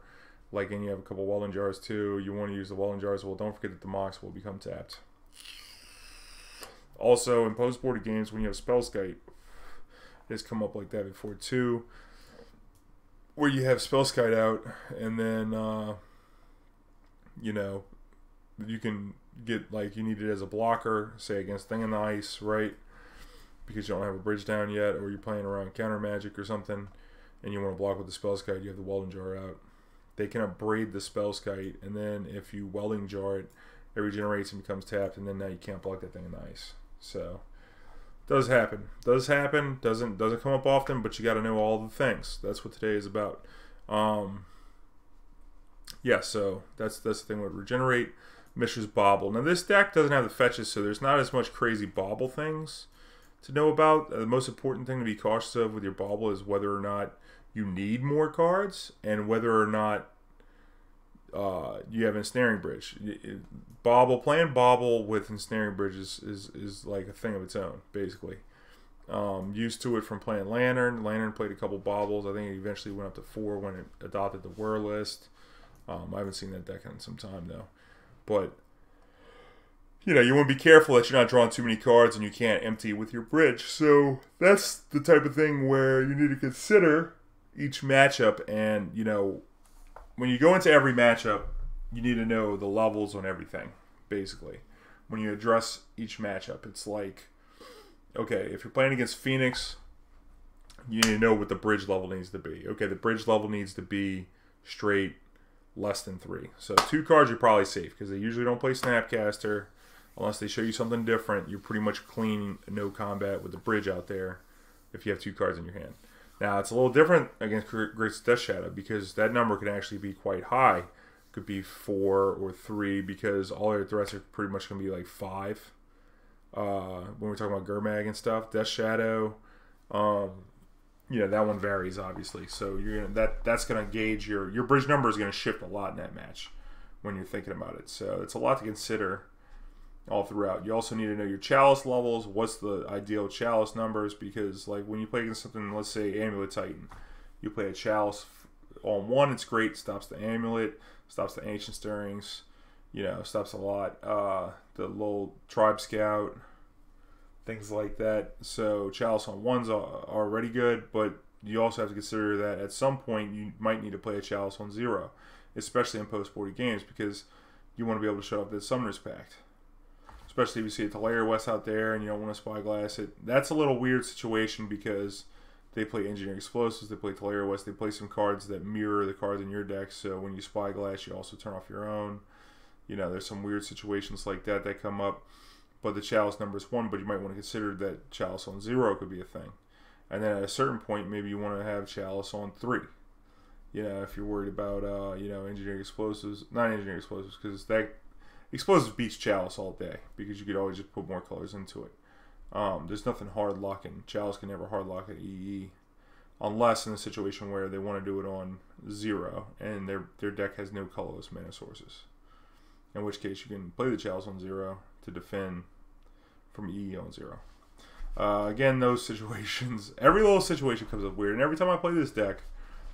Like, and you have a couple Welding Jars too. You want to use the Welding Jars. Well, don't forget that the Mox will become tapped. Also, in post-boarded games, when you have Spellskite, it's come up like that before too, where you have Spellskite out, and then, you know, you can get, like, you need it as a blocker, say against Thing in the Ice, right? Because you don't have a bridge down yet, or you're playing around counter magic or something, and you want to block with the Spellskite, you have the Welding Jar out. They can upbraid the Spellskite, and then if you Welding Jar it, it regenerates and becomes tapped, and then now you can't block that Thing in the Ice. So, does happen. Does happen. Doesn't come up often, but you got to know all the things. That's what today is about. Yeah, so that's the thing with Regenerate. Mishra's Bauble. Now, this deck doesn't have the fetches, so there's not as much crazy Bauble things to know about. The most important thing to be cautious of with your Bauble is whether or not you need more cards, and whether or not you have Ensnaring Bridge. Bauble, playing Bauble with Ensnaring Bridge is like a thing of its own, basically. Used to it from playing Lantern. Lantern played a couple Baubles. I think it eventually went up to 4 when it adopted the Whir list. I haven't seen that deck in some time, though. But, you know, you want to be careful that you're not drawing too many cards and you can't empty with your bridge. So that's the type of thing where you need to consider each matchup. And, you know, when you go into every matchup, you need to know the levels on everything, basically. When you address each matchup, it's like, okay, if you're playing against Phoenix, you need to know what the bridge level needs to be. Okay, the bridge level needs to be straight less than 3. So 2 cards you're probably safe, because they usually don't play Snapcaster. Unless they show you something different, you're pretty much clean, no combat with the bridge out there if you have 2 cards in your hand. Now, it's a little different against Great Death Shadow, because that number can actually be quite high. It could be 4 or 3, because all their threats are pretty much going to be like 5. When we're talking about Gurmag and stuff, Death Shadow, you know, that one varies, obviously. So you're gonna, that's going to gauge your bridge number is going to shift a lot in that match when you're thinking about it. So it's a lot to consider all throughout. You also need to know your Chalice levels. What's the ideal Chalice numbers? Because, like, when you play against something, let's say Amulet Titan, you play a Chalice on 1, it's great. Stops the Amulet, stops the Ancient Stirrings, you know, stops a lot. The little Tribe Scout, things like that. So Chalice on 1's already good, but you also have to consider that at some point you might need to play a Chalice on 0, especially in post-boarded games, because you want to be able to show up the Summoner's Pact. Especially if you see a Tolaria West out there and you don't want to Spyglass it. That's a little weird situation, because they play Engineering Explosives, they play Tolaria West, they play some cards that mirror the cards in your deck, so when you Spyglass, you also turn off your own. You know, there's some weird situations like that that come up. But the Chalice number is 1, but you might want to consider that Chalice on 0 could be a thing. And then at a certain point, maybe you want to have Chalice on 3. You know, if you're worried about, you know, Engineering Explosives. Not Engineering Explosives, because that Explosives beats Chalice all day, because you could always just put more colors into it. There's nothing hard locking. Chalice can never hard lock at EE. Unless in a situation where they want to do it on 0, and their deck has no colorless mana sources. In which case, you can play the Chalice on 0 to defend from EE on 0. Again, those situations, every little situation comes up weird, and every time I play this deck,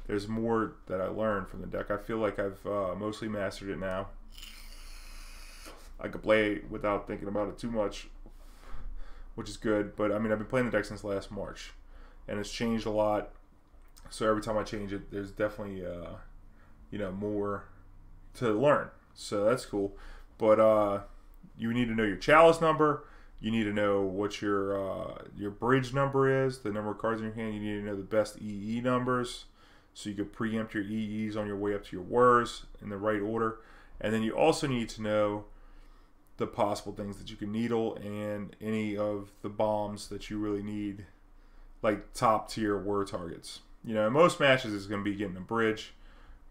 there's more that I learn from the deck. I feel like I've mostly mastered it now. I could play it without thinking about it too much, which is good. But I mean, I've been playing the deck since last March, and it's changed a lot. So every time I change it, there's definitely you know, more to learn. So that's cool. But you need to know your Chalice number. You need to know what your bridge number is, the number of cards in your hand. You need to know the best EE numbers, so you can preempt your EEs on your way up to your Whirs in the right order. And then you also need to know the possible things that you can needle and any of the bombs that you really need, like top tier Whir targets. You know, in most matches it's going to be getting a bridge,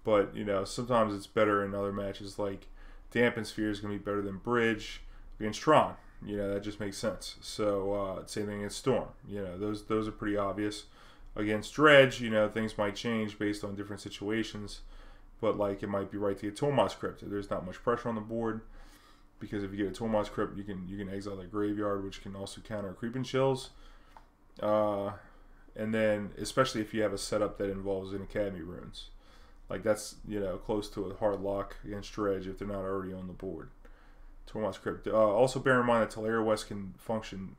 but you know, sometimes it's better in other matches, like Dampen Sphere is going to be better than bridge against Tron. You know, that just makes sense. So same thing against Storm. You know, those are pretty obvious. Against Dredge, you know, things might change based on different situations, but like it might be right to get Tormod's Crypt. There's not much pressure on the board, because if you get a Tormod's Crypt, you can exile their graveyard, which can also counter Creeping Chills. And then, especially if you have a setup that involves an Academy runes, like that's, you know, close to a hard lock against Dredge if they're not already on the board. Tormod's Crypt. Also bear in mind that Tolaria West can function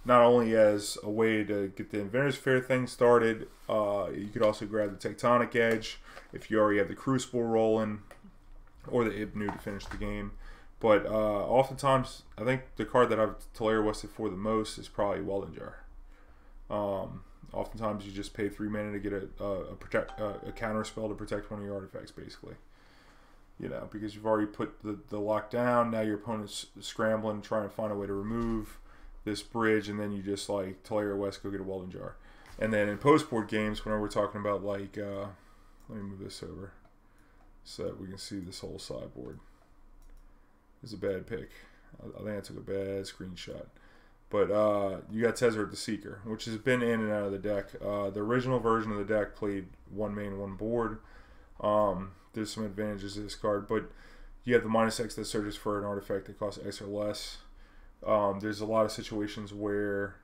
not only as a way to get the Inventors Fair thing started, you could also grab the Tectonic Edge if you already have the Crucible rolling, or the Ipnu to finish the game. But oftentimes, I think the card that I've Tolaria Wested for the most is probably Welding Jar. Oftentimes you just pay 3 mana to get a counter spell to protect one of your artifacts, basically. You know, because you've already put the lock down, now your opponent's scrambling, trying to find a way to remove this bridge, and then you just like Tolaria West, go get a Welding Jar. And then in post-board games, whenever we're talking about like, let me move this over so that we can see this whole sideboard. It's a bad pick. I think I took a bad screenshot. But you got Tezzeret the Seeker, which has been in and out of the deck. The original version of the deck played 1 main, 1 board. There's some advantages to this card, but you have the -X that searches for an artifact that costs X or less. There's a lot of situations where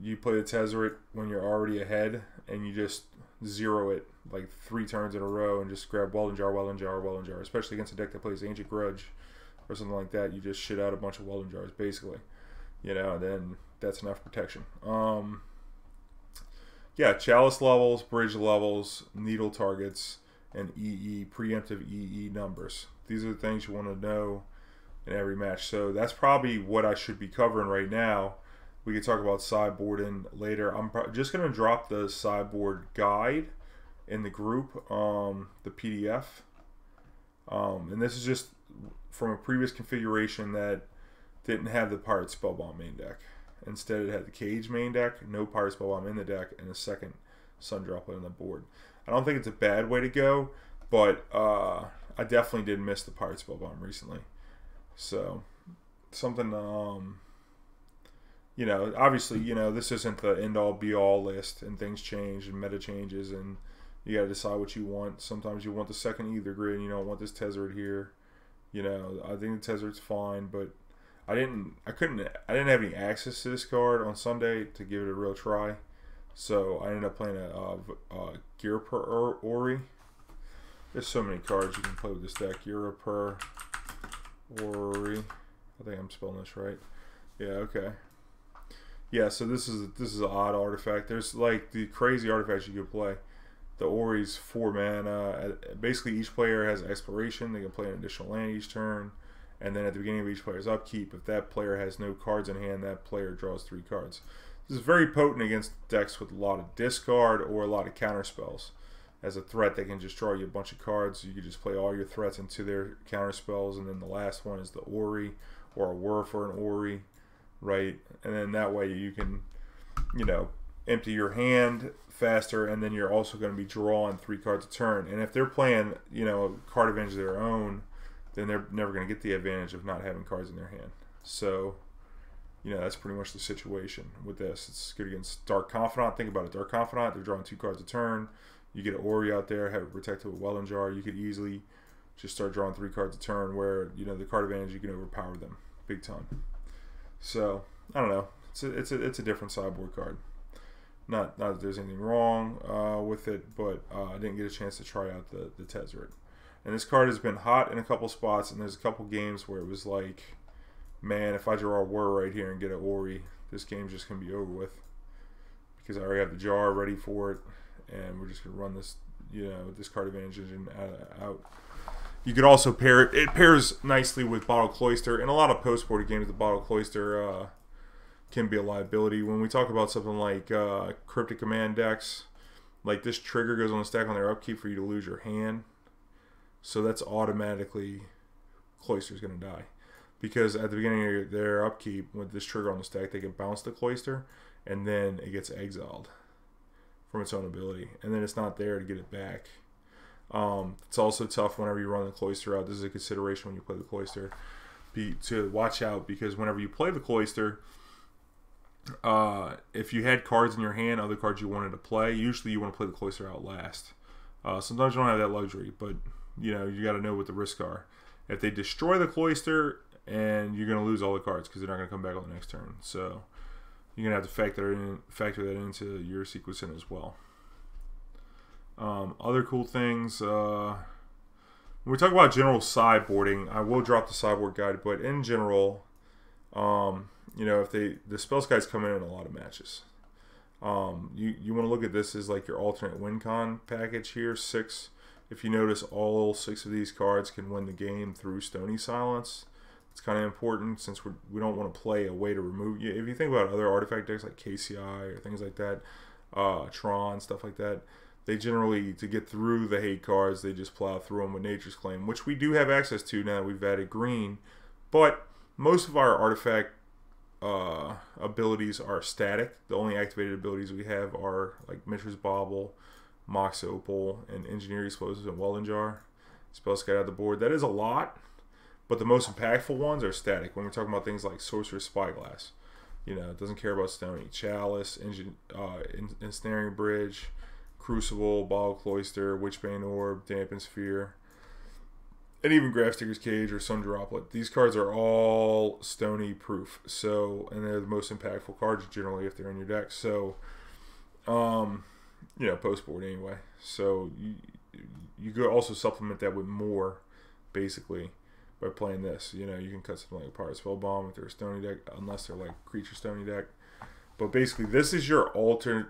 you play the Tezzeret when you're already ahead, and you just zero it like 3 turns in a row and just grab Welding Jar, Welding Jar, Welding Jar. Especially against a deck that plays Ancient Grudge or something like that, you just shit out a bunch of Welding Jars, basically. You know, then that's enough protection. Yeah, Chalice levels, bridge levels, needle targets, and EE, preemptive EE numbers. These are the things you want to know in every match. So that's probably what I should be covering right now. We can talk about sideboarding later. I'm just going to drop the sideboard guide in the group, the PDF. And this is just from a previous configuration that didn't have the Pyrite Spellbomb main deck. Instead, it had the Cage main deck, no Pyrite Spellbomb in the deck, and a second Sun Droplet on the board. I don't think it's a bad way to go, but I definitely did miss the Pyrite Spellbomb recently. So, something, you know, obviously, you know, this isn't the end-all, be-all list, and things change, and meta changes, and you gotta decide what you want. Sometimes you want the second Aether grid, and you don't want this Tezzeret here. You know, I think the Tezzeret's fine, but I didn't have any access to this card on Sunday to give it a real try, so I ended up playing a Ghirapur Ori. There's so many cards you can play with this deck. Ghirapur Ori. I think I'm spelling this right. Yeah, okay. Yeah, so this is an odd artifact. There's like the crazy artifacts you could play. The Ori's 4 mana. Basically, each player has exploration. They can play an additional land each turn. And then at the beginning of each player's upkeep, if that player has no cards in hand, that player draws 3 cards. This is very potent against decks with a lot of discard or a lot of counter spells. As a threat, they can just draw you a bunch of cards. You can just play all your threats into their counter spells, and then the last one is the Ori, or a Whir for an Ori, right? And then that way you can, you know, empty your hand faster, and then you're also going to be drawing 3 cards a turn. And if they're playing, you know, card advantage of their own, then they're never going to get the advantage of not having cards in their hand. So, you know, that's pretty much the situation with this. It's good against Dark Confidant. Think about it. Dark Confidant, they're drawing 2 cards a turn. You get an Ori out there, have it protected with Welding Jar. You could easily just start drawing 3 cards a turn where, you know, the card advantage, you can overpower them big time. So, I don't know. It's a different sideboard card. Not that there's anything wrong with it, but I didn't get a chance to try out the Tezzeret. And this card has been hot in a couple spots, and there's a couple games where it was like, man, if I draw a Whir right here and get an Ori, this game's just going to be over with. Because I already have the jar ready for it, and we're just going to run this, you know, this card advantage engine out. You could also pair it. It pairs nicely with Bottled Cloister. In a lot of post-board games, the Bottled Cloister can be a liability. When we talk about something like Cryptic Command decks, like this trigger goes on the stack on their upkeep for you to lose your hand. So that's automatically Cloister's going to die. Because at the beginning of their upkeep, with this trigger on the stack, they can bounce the Cloister, and then it gets exiled from its own ability. And then it's not there to get it back. It's also tough whenever you run the Cloister out. This is a consideration when you play the Cloister. To watch out, because whenever you play the Cloister, if you had cards in your hand, other cards you wanted to play, usually you want to play the Cloister out last. Sometimes you don't have that luxury, but you know, you got to know what the risks are. If they destroy the Cloister, and you're going to lose all the cards because they're not going to come back on the next turn. So you're going to have to factor that into your sequencing as well. Other cool things, when we talk about general sideboarding, I will drop the sideboard guide, but in general, you know, if the Spellskites come in a lot of matches. You want to look at this as like your alternate win con package here, 6. If you notice, all 6 of these cards can win the game through Stony Silence. It's kind of important since we don't want to play a way to remove you. If you think about other artifact decks like KCI or things like that, Tron, stuff like that, they generally, to get through the hate cards, they just plow through them with Nature's Claim, which we do have access to now that we've added green. But most of our artifact abilities are static. The only activated abilities we have are like Mishra's Bauble, Mox Opal, and Engineering Explosives and Welding Jar. Spellskite out the board. That is a lot. But the most impactful ones are static. When we're talking about things like Sorcerous Spyglass, you know, it doesn't care about Stony. Chalice, Ensnaring Bridge, Crucible, Bottled Cloister, Witchbane Orb, Dampen Sphere, and even Grafdigger's Cage or Sun Droplet. These cards are all Stony proof. So, and they're the most impactful cards generally if they're in your deck. So, you know, post board anyway. So you could also supplement that with more, basically, by playing this. You know, you can cut something like a Pyrite Spellbomb if they're a Stony deck, unless they're like creature Stony deck. But basically, this is your alternate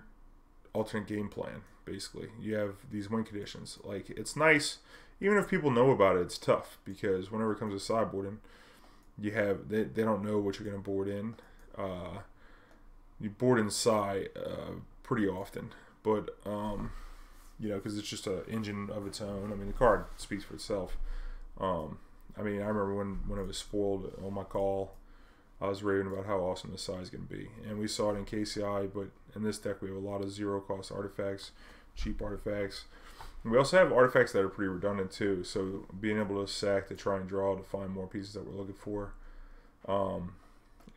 game plan. Basically, you have these win conditions. Like, it's nice, even if people know about it, it's tough because whenever it comes to sideboarding, you have they don't know what you're going to board in. You board in Psy pretty often, but you know, because it's just an engine of its own. I mean, the card speaks for itself. I mean, I remember when it was spoiled on my call, I was raving about how awesome the Psy is going to be. And we saw it in KCI, but in this deck we have a lot of zero-cost artifacts, cheap artifacts. And we also have artifacts that are pretty redundant too, so being able to sack to try and draw to find more pieces that we're looking for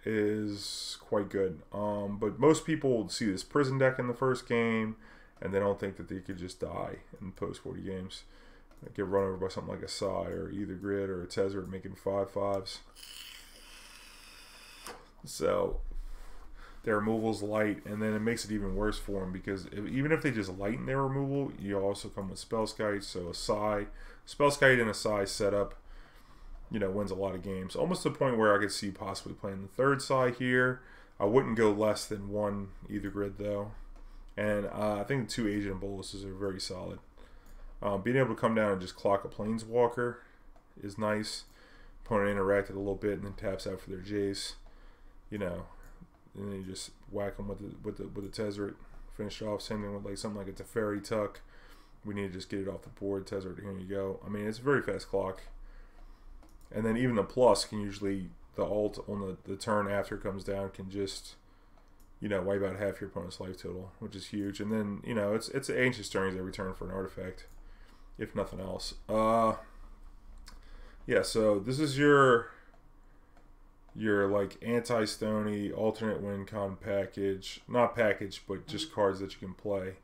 is quite good. But most people see this prison deck in the first game, and they don't think that they could just die in post-40 games. Get run over by something like a Psy or either Grid or a Tezzeret making 5/5s. So their removal's light, and then it makes it even worse for them because even if they just lighten their removal, you also come with Spellskite. So a Spellskite and a Psy setup, you know, wins a lot of games. Almost to the point where I could see possibly playing the third Psy here. I wouldn't go less than 1 either Grid though, and I think the 2 Agent Boluses are very solid. Being able to come down and just clock a Planeswalker is nice. Opponent interacted a little bit and then taps out for their Jace, you know, and then you just whack them with the Tezzeret. Finish off. Same thing with like something like a Teferi Tuck. We need to just get it off the board. Tezzeret, here you go. I mean, it's a very fast clock. And then even the plus can usually, the alt on the turn after it comes down can just, you know, wipe out half your opponent's life total, which is huge. And then, you know, it's Ancient Stirrings every turn for an artifact, if nothing else. Yeah, so this is your like anti-Stony alternate win con package. Not package, but just cards that you can play.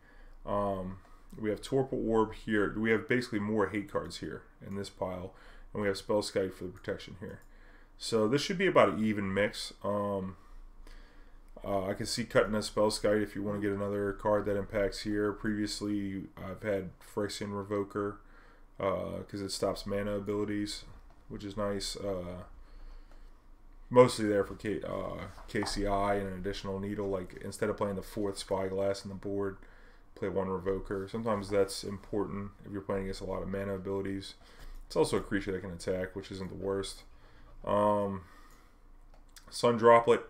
We have Torpor Orb here. We have basically more hate cards here in this pile. And we have Spellskite for the protection here. So this should be about an even mix. I can see cutting a Spellskite if you want to get another card that impacts here. Previously, I've had Phyrexian Revoker because it stops mana abilities, which is nice. Mostly there for KCI and an additional needle. Like instead of playing the 4th Spyglass on the board, play 1 Revoker. Sometimes that's important if you're playing against a lot of mana abilities. It's also a creature that can attack, which isn't the worst. Sun Droplet.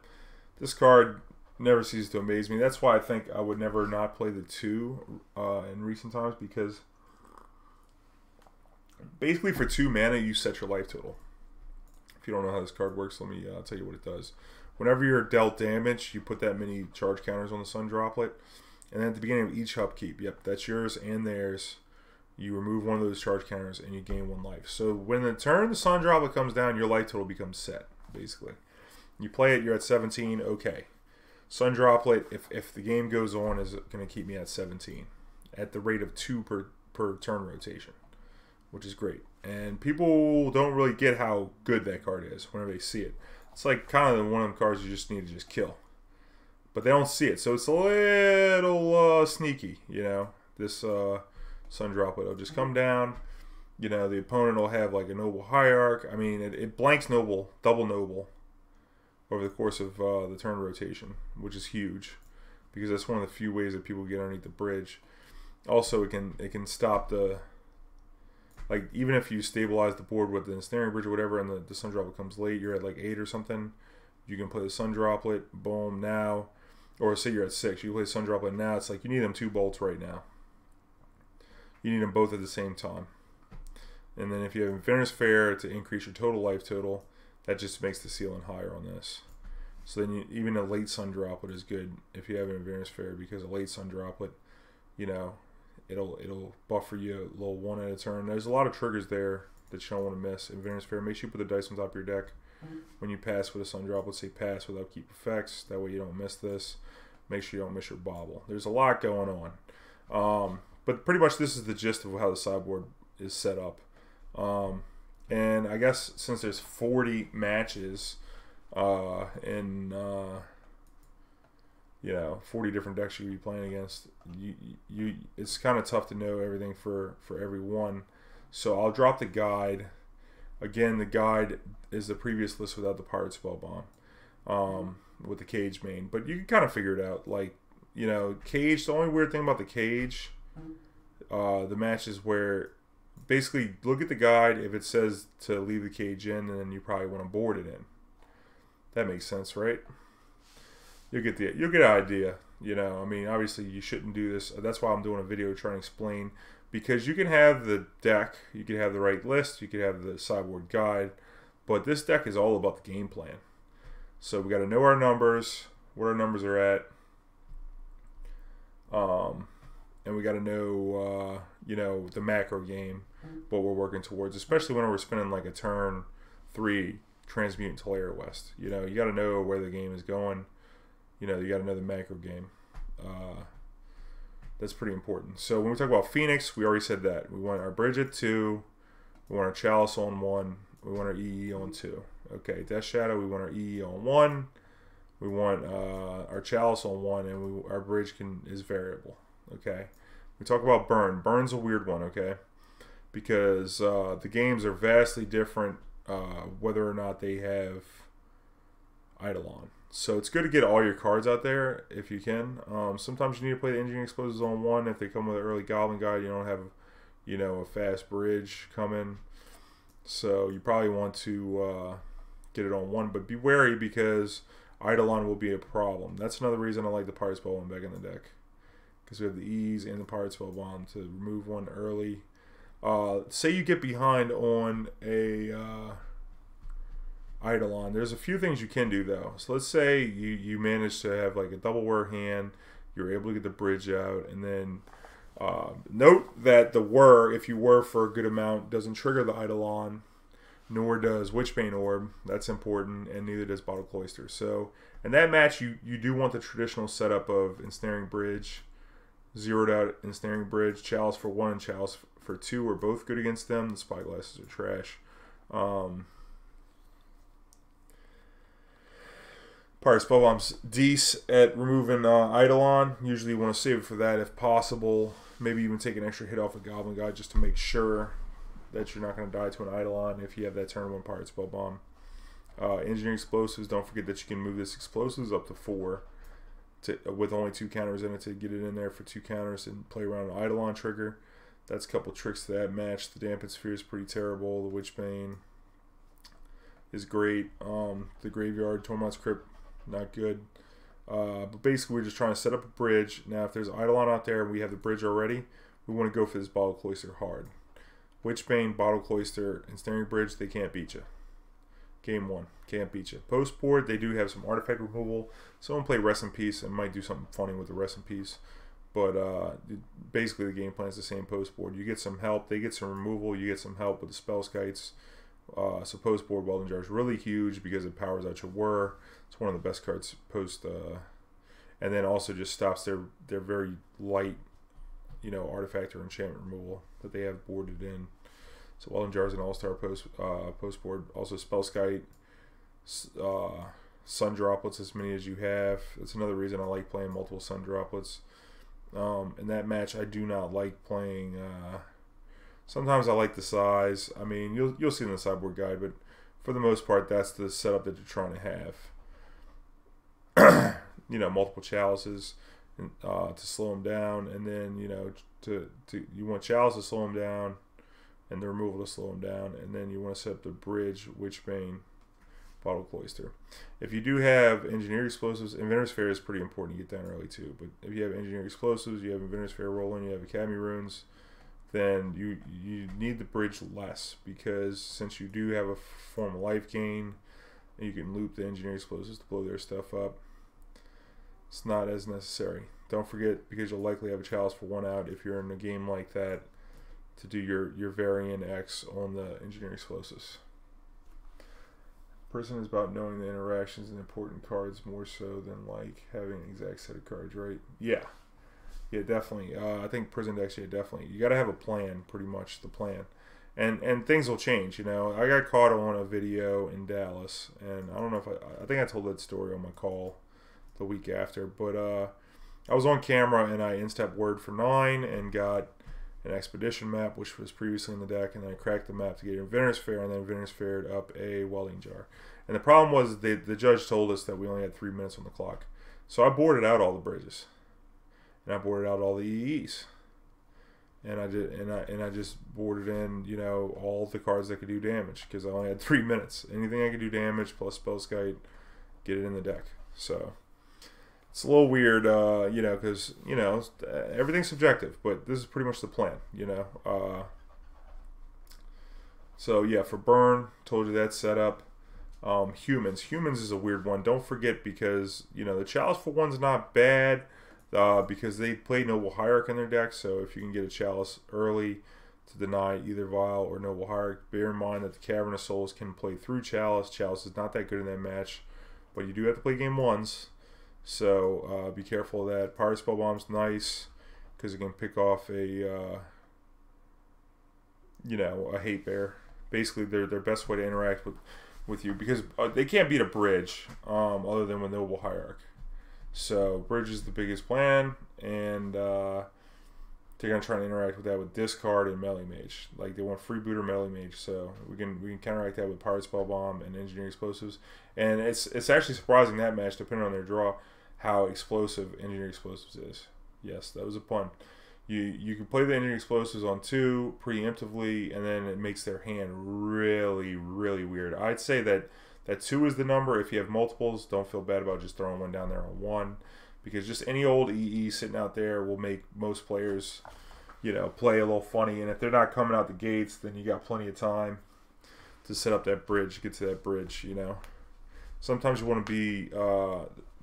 This card never ceases to amaze me. That's why I think I would never not play the 2 in recent times, because basically for 2 mana you set your life total. If you don't know how this card works, let me tell you what it does. Whenever you're dealt damage, you put that many charge counters on the Sun Droplet, and then at the beginning of each upkeep, yep, that's yours and theirs, you remove one of those charge counters and you gain 1 life. So when the turn the Sun Droplet comes down, your life total becomes set, basically. You play it, you're at 17, okay. Sun Droplet, if the game goes on, is going to keep me at 17 at the rate of 2 per turn rotation, which is great. And people don't really get how good that card is whenever they see it. It's like kind of one of them cards you just need to just kill. But they don't see it, so it's a little sneaky, you know. This Sun Droplet will just come down. You know, the opponent will have like a Noble Hierarch. I mean, it blanks Noble, double Noble, over the course of the turn rotation, which is huge, because that's one of the few ways that people get underneath the bridge. Also, it can stop the, like, even if you stabilize the board with the Ensnaring Bridge or whatever, and the Sun Droplet comes late, you're at like 8 or something, you can play the Sun Droplet, boom, now, or say you're at 6, you play Sun Droplet now, it's like you need them 2 bolts right now. You need them both at the same time. And then if you have Inventors Fair to increase your total life total, that just makes the ceiling higher on this. So then even a late Sun Droplet is good if you have an Inventors Fair, because a late Sun Droplet, you know, it'll buffer you a little 1 at a turn. There's a lot of triggers there that you don't want to miss. Inventors Fair, make sure you put the dice on top of your deck. When you pass with a Sun Droplet, say pass with upkeep effects. That way you don't miss this. Make sure you don't miss your Bauble. There's a lot going on. But pretty much this is the gist of how the sideboard is set up. And I guess since there's 40 matches in you know, 40 different decks you could be playing against, it's kind of tough to know everything for every one. So I'll drop the guide. Again, the guide is the previous list without the Pyrite Spellbomb, with the cage main. But you can kind of figure it out. Like, you know, cage, the only weird thing about the cage, the matches where basically look at the guide. If it says to leave the cage in, then you probably want to board it in. That makes sense, right? You'll get an idea. You know, I mean, obviously you shouldn't do this. That's why I'm doing a video trying to explain. Because you can have the deck, you can have the right list, you can have the sideboard guide, but this deck is all about the game plan. So we got to know our numbers, where our numbers are at, and we got to know, you know, the macro game, what we're working towards, especially when we're spending like a turn 3 transmuting Tolaria West. You know, you got to know where the game is going. You know, you got to know the macro game. That's pretty important. So when we talk about Phoenix, we already said that. We want our bridge at 2. We want our Chalice on 1. We want our EE on 2. Okay, Death Shadow, we want our EE on 1. We want our Chalice on 1, and our bridge is variable. Okay. We talk about Burn. Burn's a weird one, okay? Because the games are vastly different whether or not they have Eidolon. So it's good to get all your cards out there if you can. Sometimes you need to play the Engineering Explosives on 1. If they come with an early Goblin Guide, you don't have, you know, a fast bridge coming. So you probably want to get it on 1. But be wary, because Eidolon will be a problem. That's another reason I like the Pyrite Spellbomb back in the deck. Because we have the E's and the Pyrite Spellbomb to remove one early. Say you get behind on a Eidolon. There's a few things you can do though. So let's say you manage to have like a double Whir hand, you're able to get the bridge out, and then note that the Whir, if you Whir for a good amount, doesn't trigger the Eidolon, nor does Witchbane Orb. That's important, and neither does Bottled Cloister. So in that match, you do want the traditional setup of Ensnaring Bridge, zeroed out Ensnaring Bridge, Chalice for 1 and Chalice for 2 are both good against them. The Spyglasses are trash. Pyrite Spellbomb's decent at removing Eidolon. Usually you want to save it for that if possible. Maybe even take an extra hit off a Goblin Guide just to make sure that you're not going to die to an Eidolon if you have that turn 1 Pyrite Spellbomb. Engineering Explosives, don't forget that you can move this Explosives up to 4 with only 2 counters in it to get it in there for 2 counters and play around an Eidolon trigger. That's a couple tricks to that match. The Dampened Sphere is pretty terrible. The Witchbane is great. The Graveyard, Tormod's Crypt, not good. But basically, we're just trying to set up a bridge. Now, if there's Eidolon out there and we have the bridge already, we want to go for this Bottled Cloister hard. Witchbane, Bottled Cloister, Ensnaring Bridge, they can't beat you. Game 1, can't beat you. Post board, they do have some artifact removal. Someone play Rest in Peace and might do something funny with the Rest in Peace. But basically, the game plan is the same post board. You get some help, they get some removal, you get some help with the Spellskites. So post board Welding Jar is really huge because it powers out your Whir. It's one of the best cards post, and then also just stops their very light, you know, artifact or enchantment removal that they have boarded in. So Welding Jar is an all-star post board. Also Spellskite, Sun Droplets, as many as you have. That's another reason I like playing multiple Sun Droplets. In that match, I do not like playing. Sometimes I like the size. I mean, you'll see in the sideboard guide, but for the most part, that's the setup that you're trying to have. You know, multiple chalices to slow them down, and then you know you want chalice to slow them down, and the removal to slow them down, and then you want to set up the bridge, Witchbane, Bottled Cloister. If you do have Engineered Explosives, Inventors Fair is pretty important to get down early too. But if you have Engineered Explosives, you have Inventors Fair rolling, you have Academy Runes, then you need the bridge less, because since you do have a form of life gain, and you can loop the Engineered Explosives to blow their stuff up, it's not as necessary. Don't forget, because you'll likely have a Chalice for 1 out if you're in a game like that, to do your Variant X on the Engineering Explosives. Person is about knowing the interactions and important cards more so than like having an exact set of cards, right? Yeah, definitely. I think Prison Decks, yeah, definitely. You got to have a plan, pretty much the plan, and things will change. You know, I got caught on a video in Dallas, and I don't know if I think I told that story on my call the week after, but I was on camera and I instep Word for 9 and got an Expedition map, which was previously in the deck, and then I cracked the map to get Inventors Fair, and then Inventors Faired up a Welding Jar. And the problem was the judge told us that we only had 3 minutes on the clock. So I boarded out all the bridges. And I boarded out all the EEs. And I just boarded in, you know, all the cards that could do damage, because I only had 3 minutes. Anything I could do damage plus Spellskite, get it in the deck. So it's a little weird, you know, because, you know, everything's subjective, but this is pretty much the plan, you know. So yeah, for burn, told you that setup. Humans is a weird one. Don't forget, because, you know, the Chalice for 1's not bad, because they play Noble Hierarch in their deck, so if you can get a Chalice early to deny either Vial or Noble Hierarch, bear in mind that the Cavern of Souls can play through Chalice. Chalice is not that good in that match, but you do have to play game 1s. So be careful of that. Pyrite Spellbomb's nice because it can pick off a you know, a hate bear. Basically, they're their best way to interact with you, because they can't beat a bridge other than with Noble Hierarch. So bridge is the biggest plan, and they're gonna try to interact with that with discard and melee mage. Like, they want freebooter melee mage, so we can counteract that with Pyrite Spellbomb and Engineering Explosives. And it's actually surprising, that match, depending on their draw, how explosive Engineering Explosives is. Yes, that was a pun. You can play the Engineering Explosives on 2 preemptively, and then it makes their hand really, really weird. I'd say that 2 is the number. If you have multiples, don't feel bad about just throwing one down there on 1, because just any old EE sitting out there will make most players, you know, play a little funny. And if they're not coming out the gates, then you got plenty of time to set up that bridge, get to that bridge, you know. Sometimes you want to be,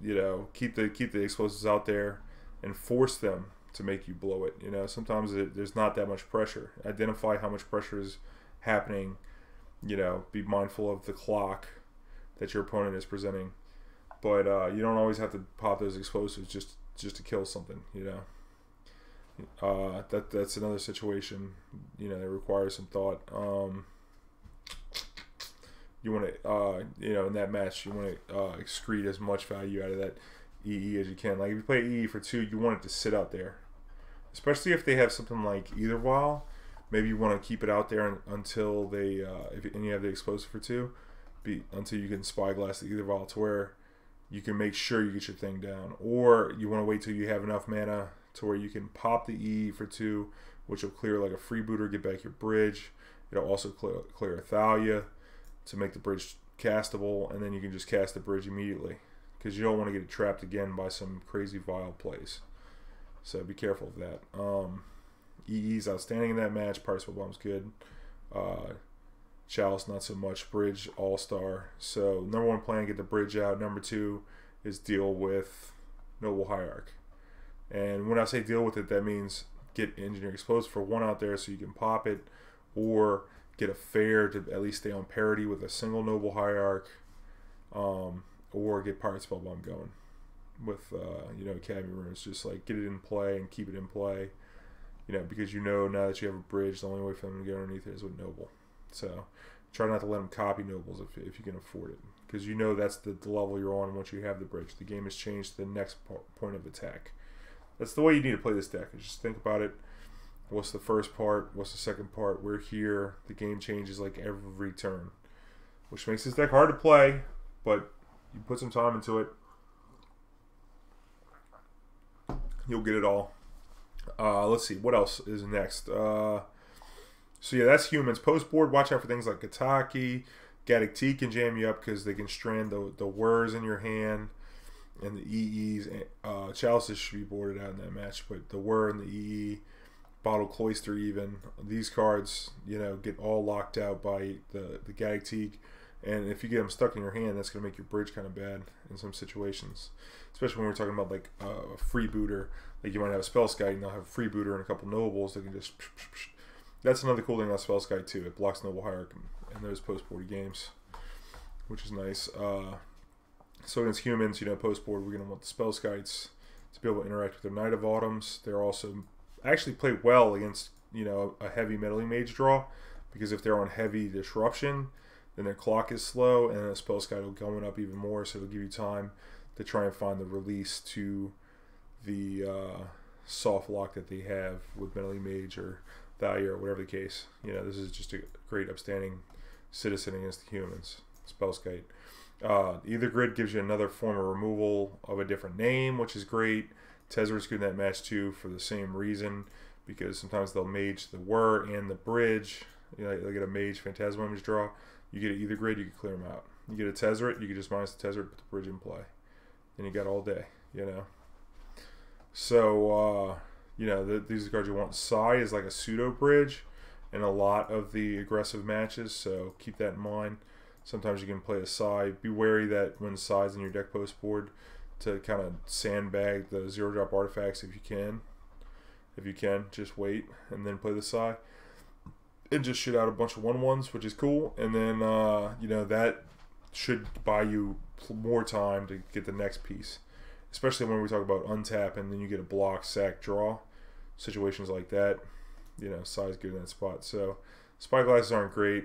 you know, keep the explosives out there and force them to make you blow it. You know, sometimes there's not that much pressure. Identify how much pressure is happening. You know, be mindful of the clock that your opponent is presenting. But you don't always have to pop those explosives just to kill something. You know, that's another situation, you know, that requires some thought. You want to, you know, in that match, you want to excrete as much value out of that EE as you can. Like, if you play EE for 2, you want it to sit out there. Especially if they have something like Either While. Maybe you want to keep it out there until they, and you have the explosive for 2, until you can Spyglass the Either While, to where you can make sure you get your thing down. Or you want to wait till you have enough mana to where you can pop the E for 2, which will clear like a freebooter, get back your bridge. It'll also clear a Thalia to make the bridge castable, and then you can just cast the bridge immediately because you don't want to get trapped again by some crazy vile plays. So be careful of that. EE's outstanding in that match. Pyrite Spellbomb's good. Chalice not so much. Bridge all-star. So number 1 plan, get the bridge out. Number 2 is deal with Noble Hierarch. And when I say deal with it, that means get Engineering Explosive for 1 out there so you can pop it, or get a fair to at least stay on parity with a single Noble Hierarch, or get Pyrite Spellbomb going with you know, Academy Runes. Just like get it in play and keep it in play, you know, because you know now that you have a bridge, the only way for them to get underneath it is with Noble. So try not to let them copy Nobles if you can afford it, because you know that's the level you're on once you have the bridge. The game has changed to the next point of attack. That's the way you need to play this deck. Just think about it. What's the first part? What's the second part? We're here. The game changes like every turn, which makes this deck hard to play, but you put some time into it, you'll get it all. Let's see. What else is next? So yeah, that's humans. Post-board, watch out for things like Kataki. Gaddock T can jam you up because they can strand the Whirs in your hand, and the EEs. Chalices should be boarded out in that match, but the Whir and the EE, Bottled Cloister even, these cards, you know, get all locked out by the Gaddock T. And if you get them stuck in your hand, that's going to make your bridge kind of bad in some situations. Especially when we're talking about like a freebooter. Like you might have a Spellskite and they'll have a freebooter and a couple Nobles that can just... That's another cool thing about Spellskite too. It blocks Noble Hierarch in those post-board games, which is nice. So against humans, you know, post-board, we're going to want the Spellskites to be able to interact with their Knight of Autumns. They're also actually play well against, you know, a heavy Meddling Mage draw, because if they're on heavy disruption, then their clock is slow, and a Spellskite will go up even more, so it'll give you time to try and find the release to the soft lock that they have with Meddling Mage or Thalia or whatever the case. You know, this is just a great upstanding citizen against the humans. Spellskite. Either grid gives you another form of removal of a different name, which is great. Tezzeret's good in that match too for the same reason, because sometimes they'll mage the Whir and the bridge. You know, they'll get a mage Phantasmal Image draw. You get an either grid, you can clear them out. You get a Tezzeret, you can just minus the Tezzeret, put the bridge in play. And you got all day, you know. So, you know, these cards you want. Sai is like a pseudo bridge in a lot of the aggressive matches, so keep that in mind. Sometimes you can play a Sai. Be wary that when Sai's in your deck post board, to kind of sandbag the 0-drop artifacts if you can. If you can, just wait and then play the Sai. And just shoot out a bunch of 1/1s, which is cool. And then, you know, that should buy you more time to get the next piece. Especially when we talk about untap and then you get a block, sack, draw. Situations like that. You know, Sai's good in that spot. So, Spyglasses aren't great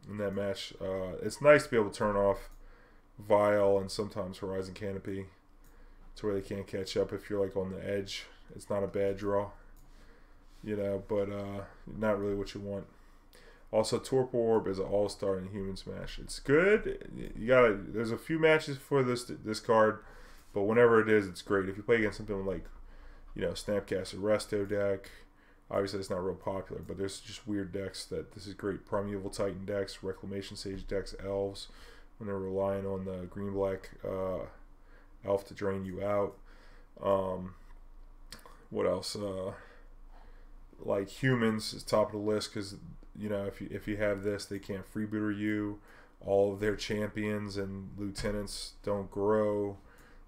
in that match. It's nice to be able to turn off Vial and sometimes Horizon Canopy to where they can't catch up if you're like on the edge. It's not a bad draw. You know, but not really what you want. Also, Torpor Orb is an all-star in Human Smash. It's good. You gotta. There's a few matches for this card, but whenever it is, it's great. If you play against something like, you know, Snapcaster Resto deck, obviously it's not real popular, but there's just weird decks that this is great. Primeval Titan decks, Reclamation Sage decks, Elves, when they're relying on the green-black elf to drain you out. What else? Like Humans is top of the list because, you know, if you have this, they can't freebooter you. All of their champions and lieutenants don't grow.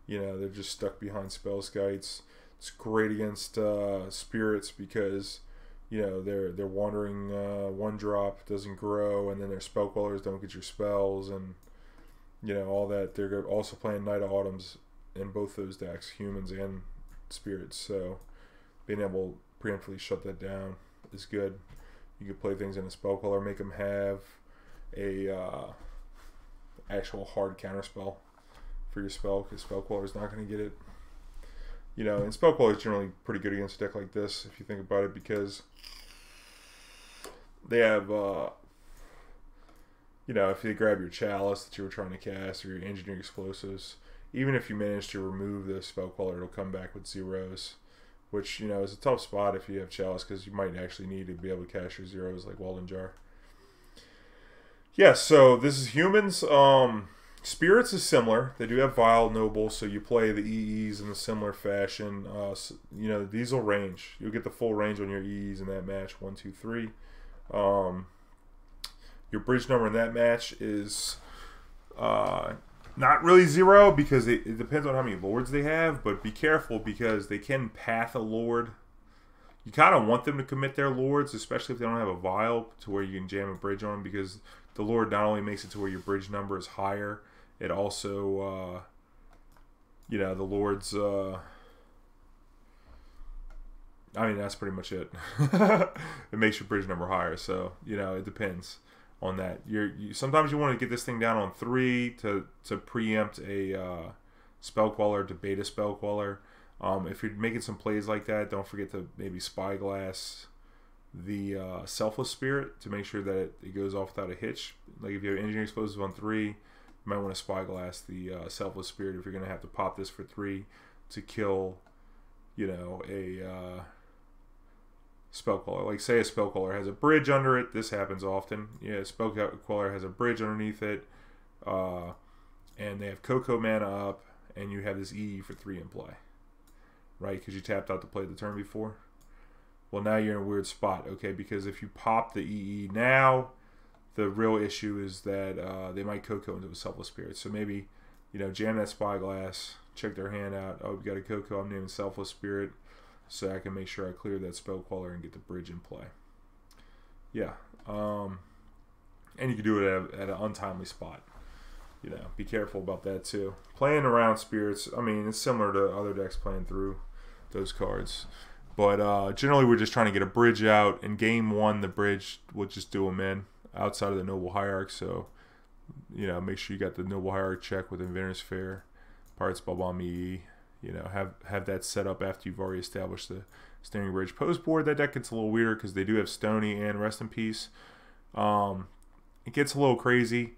You know, they're just stuck behind Spellskites. It's great against spirits because, you know, they're wandering 1-drop, doesn't grow, and then their spell callers don't get your spells, and, you know, all that. They're also playing Knight of Autumns in both those decks, humans and spirits. So being able to preemptively shut that down is good. You can play things in a spell caller, make them have a actual hard counterspell for your spell, because spell caller is not going to get it. You know, and spell caller is generally pretty good against a deck like this, if you think about it, because they have, you know, if they grab your Chalice that you were trying to cast, or your Engineering Explosives, even if you manage to remove the spell caller, it'll come back with zeros. which, you know, is a tough spot if you have Chalice, because you might actually need to be able to cast your zeros like Welding Jar. Yeah, so this is humans. Spirits is similar. They do have Vile, Noble, so you play the EEs in a similar fashion. You know, these will range. You'll get the full range on your EEs in that match, 1, 2, 3. Your bridge number in that match is not really 0, because it depends on how many lords they have, but be careful because they can path a lord. You kind of want them to commit their lords, especially if they don't have a Vial, to where you can jam a bridge on them, because the lord not only makes it to where your bridge number is higher, it also, you know, the lords, I mean, that's pretty much it. It makes your bridge number higher, so, you know, it depends on that. Sometimes you want to get this thing down on 3 to preempt a spell queller, to beta spell queller. If you're making some plays like that, don't forget to maybe Spyglass the Selfless Spirit to make sure that it goes off without a hitch. Like if you have Engineering Explosives on 3, you might want to Spyglass the Selfless Spirit if you're going to have to pop this for 3 to kill, you know, a spell queller. Like say a spell queller has a bridge under it. This happens often. Yeah, a spell queller has a bridge underneath it, and they have Cocoa mana up, and you have this EE for 3 in play, right? Because you tapped out to play the turn before. Well, now you're in a weird spot, okay? Because if you pop the EE now, the real issue is that they might Cocoa into a Selfless Spirit. So maybe, you know, jam that Spyglass, check their hand out. Oh, we got a Cocoa. I'm naming Selfless Spirit, so I can make sure I clear that spell queller and get the bridge in play. Yeah, and you can do it at an untimely spot. You know, be careful about that too. Playing around spirits, I mean, it's similar to other decks playing through those cards. But generally, we're just trying to get a bridge out. In game 1, the bridge, we'll just do them in outside of the Noble Hierarch. So, you know, make sure you got the Noble Hierarch check with Inventors Fair, Pyrite Spellbomb EE. You know, have that set up after you've already established the Ensnaring Bridge post board. That deck gets a little weirder because they do have Stony and Rest in Peace. It gets a little crazy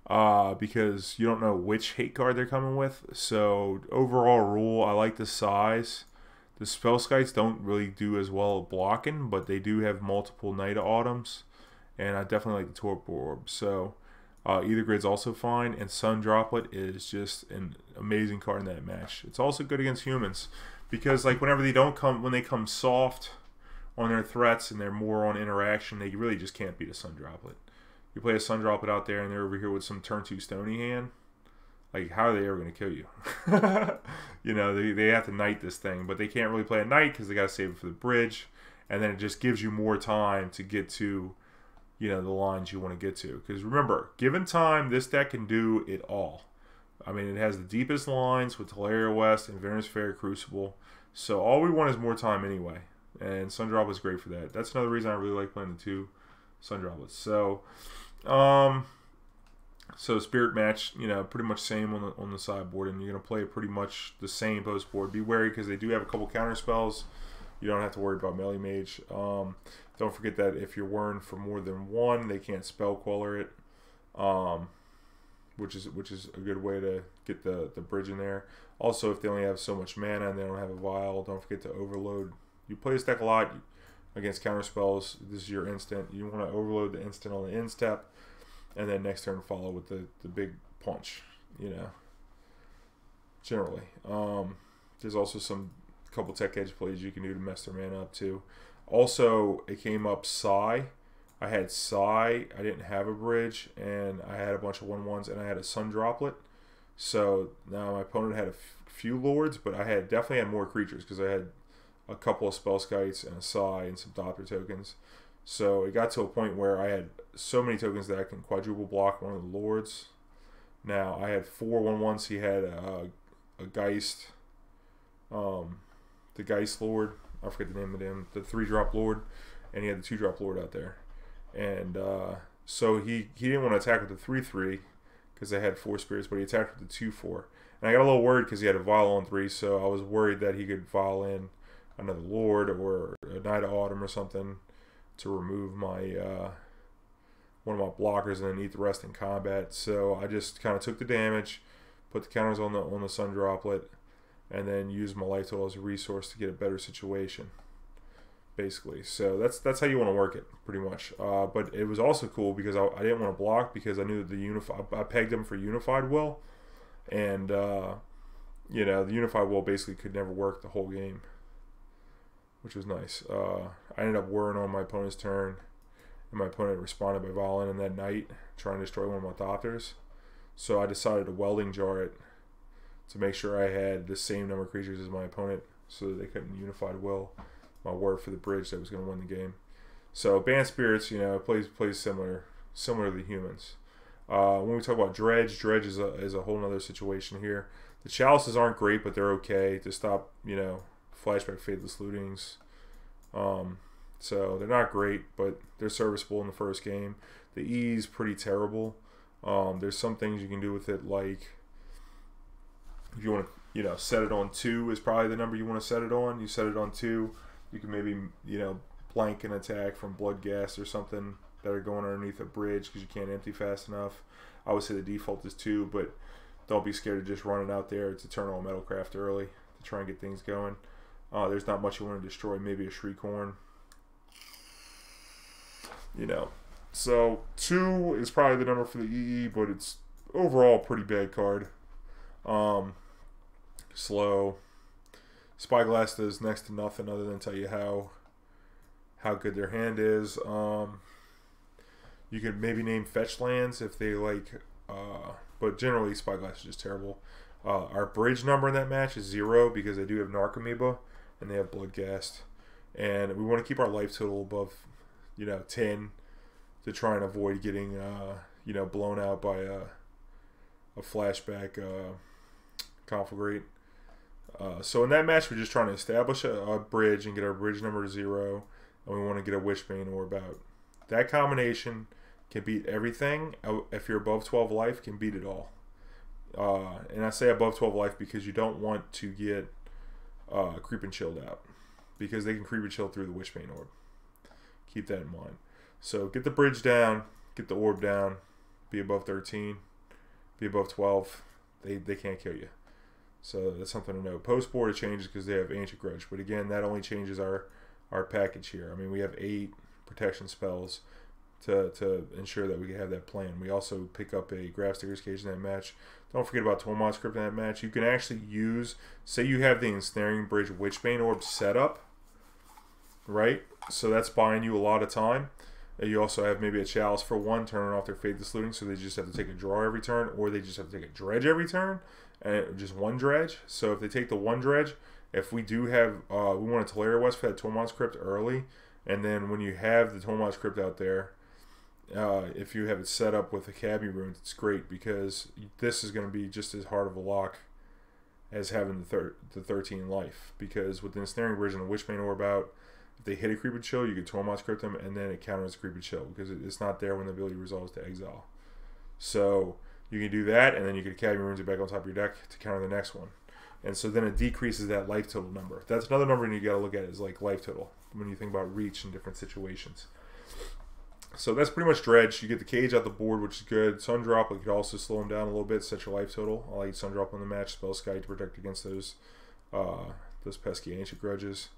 because you don't know which hate card they're coming with. So, overall rule, I like the size. The Spellskites don't really do as well at blocking, but they do have multiple Night of Autumns, and I definitely like the Torpor Orb. So either grid's also fine, and Sun Droplet is just an amazing card in that match. It's also good against humans because, like, when they come soft on their threats and they're more on interaction, they really just can't beat a Sun Droplet. You play a Sun Droplet out there, and they're over here with some turn 2 Stony hand. Like, how are they ever going to kill you? You know, they have to knight this thing, but they can't really play a knight because they got to save it for the bridge, and then it just gives you more time to get to, you know, the lines you want to get to. Because remember, given time, this deck can do it all. I mean, it has the deepest lines with Tolaria West, Inventors Fair, Crucible. So all we want is more time anyway, and Sun Droplet is great for that. That's another reason I really like playing the 2 Sun Droplets. So, so Spirit match, you know, pretty much same on the sideboard, and you're going to play pretty much the same post board. Be wary because they do have a couple counter spells. You don't have to worry about Melee Mage. Don't forget that if you're whirring for more than 1, they can't spell queller it, which is a good way to get the bridge in there. Also, if they only have so much mana and they don't have a Vial, don't forget to overload. You play this deck a lot against counter spells. This is your instant. You want to overload the instant on the end step, and then next turn follow with the big punch, you know, generally. There's also a couple tech edge plays you can do to mess their mana up too. Also, it came up Psy. I had Psy, I didn't have a bridge, and I had a bunch of 1/1s, and I had a Sun Droplet. So now my opponent had a few Lords, but I definitely had more creatures because I had a couple of Spellskites and a Psy and some Thopter tokens. So it got to a point where I had so many tokens that I can quadruple block one of the Lords. Now, I had 4 1/1s. He had a Geist, the Geist Lord. I forget the name of him. The 3-drop Lord. And he had the 2-drop Lord out there. And so he didn't want to attack with the 3/3 because they had 4 spirits, but he attacked with the 2/4. And I got a little worried because he had a Vial on 3, so I was worried that he could Vial in another Lord or a Night of Autumn or something to remove my one of my blockers and then eat the rest in combat. So I just kind of took the damage, put the counters on the Sun Droplet, and then use my life total as a resource to get a better situation, basically. So that's how you want to work it, pretty much. But it was also cool because I didn't want to block, because I knew that I pegged them for Unified Will, and you know, the Unified Will basically could never work the whole game, which was nice. I ended up whirring on my opponent's turn, and my opponent responded by volleying in that night, trying to destroy one of my Thopters. So I decided to Welding Jar it to make sure I had the same number of creatures as my opponent, so that they couldn't Unified Will my word for the bridge that was going to win the game. So Banned Spirits, you know, plays similar to the humans. When we talk about Dredge is a whole other situation here. The Chalices aren't great, but they're okay to stop, you know, flashback Faithless Lootings. So they're not great, but they're serviceable in the first game. The E is pretty terrible. There's some things you can do with it, like if you want to, you know, set it on 2 is probably the number you want to set it on. You set it on 2, you can maybe, you know, blank an attack from Blood Gas or something that are going underneath a bridge because you can't empty fast enough. I would say the default is 2, but don't be scared of just running out there to turn on Metalcraft early to try and get things going. There's not much you want to destroy, maybe a Shriekhorn. You know, so 2 is probably the number for the EE, but it's overall a pretty bad card. Slow. Spyglass does next to nothing other than tell you how good their hand is. You could maybe name fetch lands if they like, but generally Spyglass is just terrible. Our bridge number in that match is 0 because they do have Narcomoeba and they have Bloodghast, and we want to keep our life total above, you know, 10 to try and avoid getting you know, blown out by a flashback Conflagrate. So in that match, we're just trying to establish a bridge and get our bridge number to 0, and we want to get a Witchbane Orb out. That combination can beat everything. If you're above 12 life, can beat it all. And I say above 12 life because you don't want to get Creep and Chilled out, because they can Creep and Chill through the Witchbane Orb. Keep that in mind. So get the bridge down, get the orb down, be above 13, be above 12. They can't kill you. So that's something to know. Post board it changes because they have Ancient Grudge, but again, that only changes our package here. I mean, we have 8 protection spells to ensure that we can have that plan. We also pick up a Grafdigger's Cage in that match. Don't forget about Tormod's Crypt in that match. You can actually use, say you have the Ensnaring Bridge Witchbane Orb set up, right? So that's buying you a lot of time. You also have maybe a Chalice for 1, turning off their Faithless Looting, so they just have to take a draw every turn, or they just have to take a dredge every turn, and just 1 dredge. So if they take the 1 dredge, if we do have, we want a Tolaria West for that Tormod's Crypt early, and then when you have the Tormod's Crypt out there, if you have it set up with a Cabby Rune, it's great, because this is going to be just as hard of a lock as having the 13 life, because with the Ensnaring Bridge and the Witchbane Orb out, if they hit a Creep and Chill, you can Tormod's Crypt them, and then it counters Creep and Chill, because it's not there when the ability resolves to exile. So you can do that, and then you can Cabby Runes it back on top of your deck to counter the next one. And so then it decreases that life total number. That's another number you got to look at, is like life total when you think about reach in different situations. So that's pretty much Dredge. You get the cage out the board, which is good. Sun Droplet could also slow him down a little bit, set your life total. I'll eat Sun Droplet in the match. Spellskite to protect against those pesky Ancient Grudges.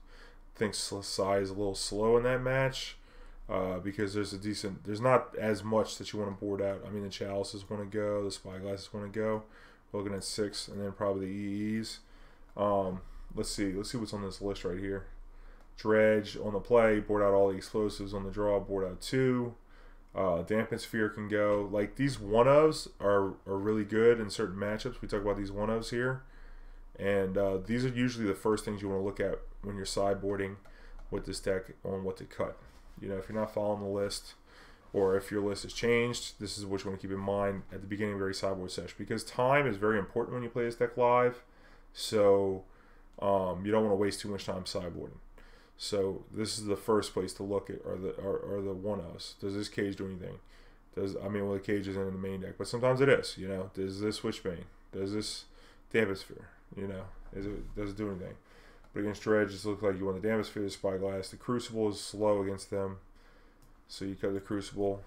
I think Sai is a little slow in that match because there's not as much that you want to board out. I mean, the Chalices want to go, the Spyglasses want to go. We're looking at 6, and then probably the EEs. Let's see what's on this list right here. Dredge on the play, board out all the explosives. On the draw, board out 2. Dampen Sphere can go. Like, these 1-ofs are really good in certain matchups. We talk about these 1-ofs here. And these are usually the first things you want to look at when you're sideboarding with this deck on what to cut. You know, if you're not following the list, or if your list has changed, this is what you want to keep in mind at the beginning of every sideboard session, because time is very important when you play this deck live. So you don't want to waste too much time sideboarding. So this is the first place to look at, are the 1-ofs. Does this cage do anything? Well, the cage isn't in the main deck, but sometimes it is. You know, does this Witchbane? Does this Dampen Sphere? You know, does it do anything? But against Dredge, it looks like you want the Dampen Sphere, the Spyglass. The Crucible is slow against them, so you cut the Crucible.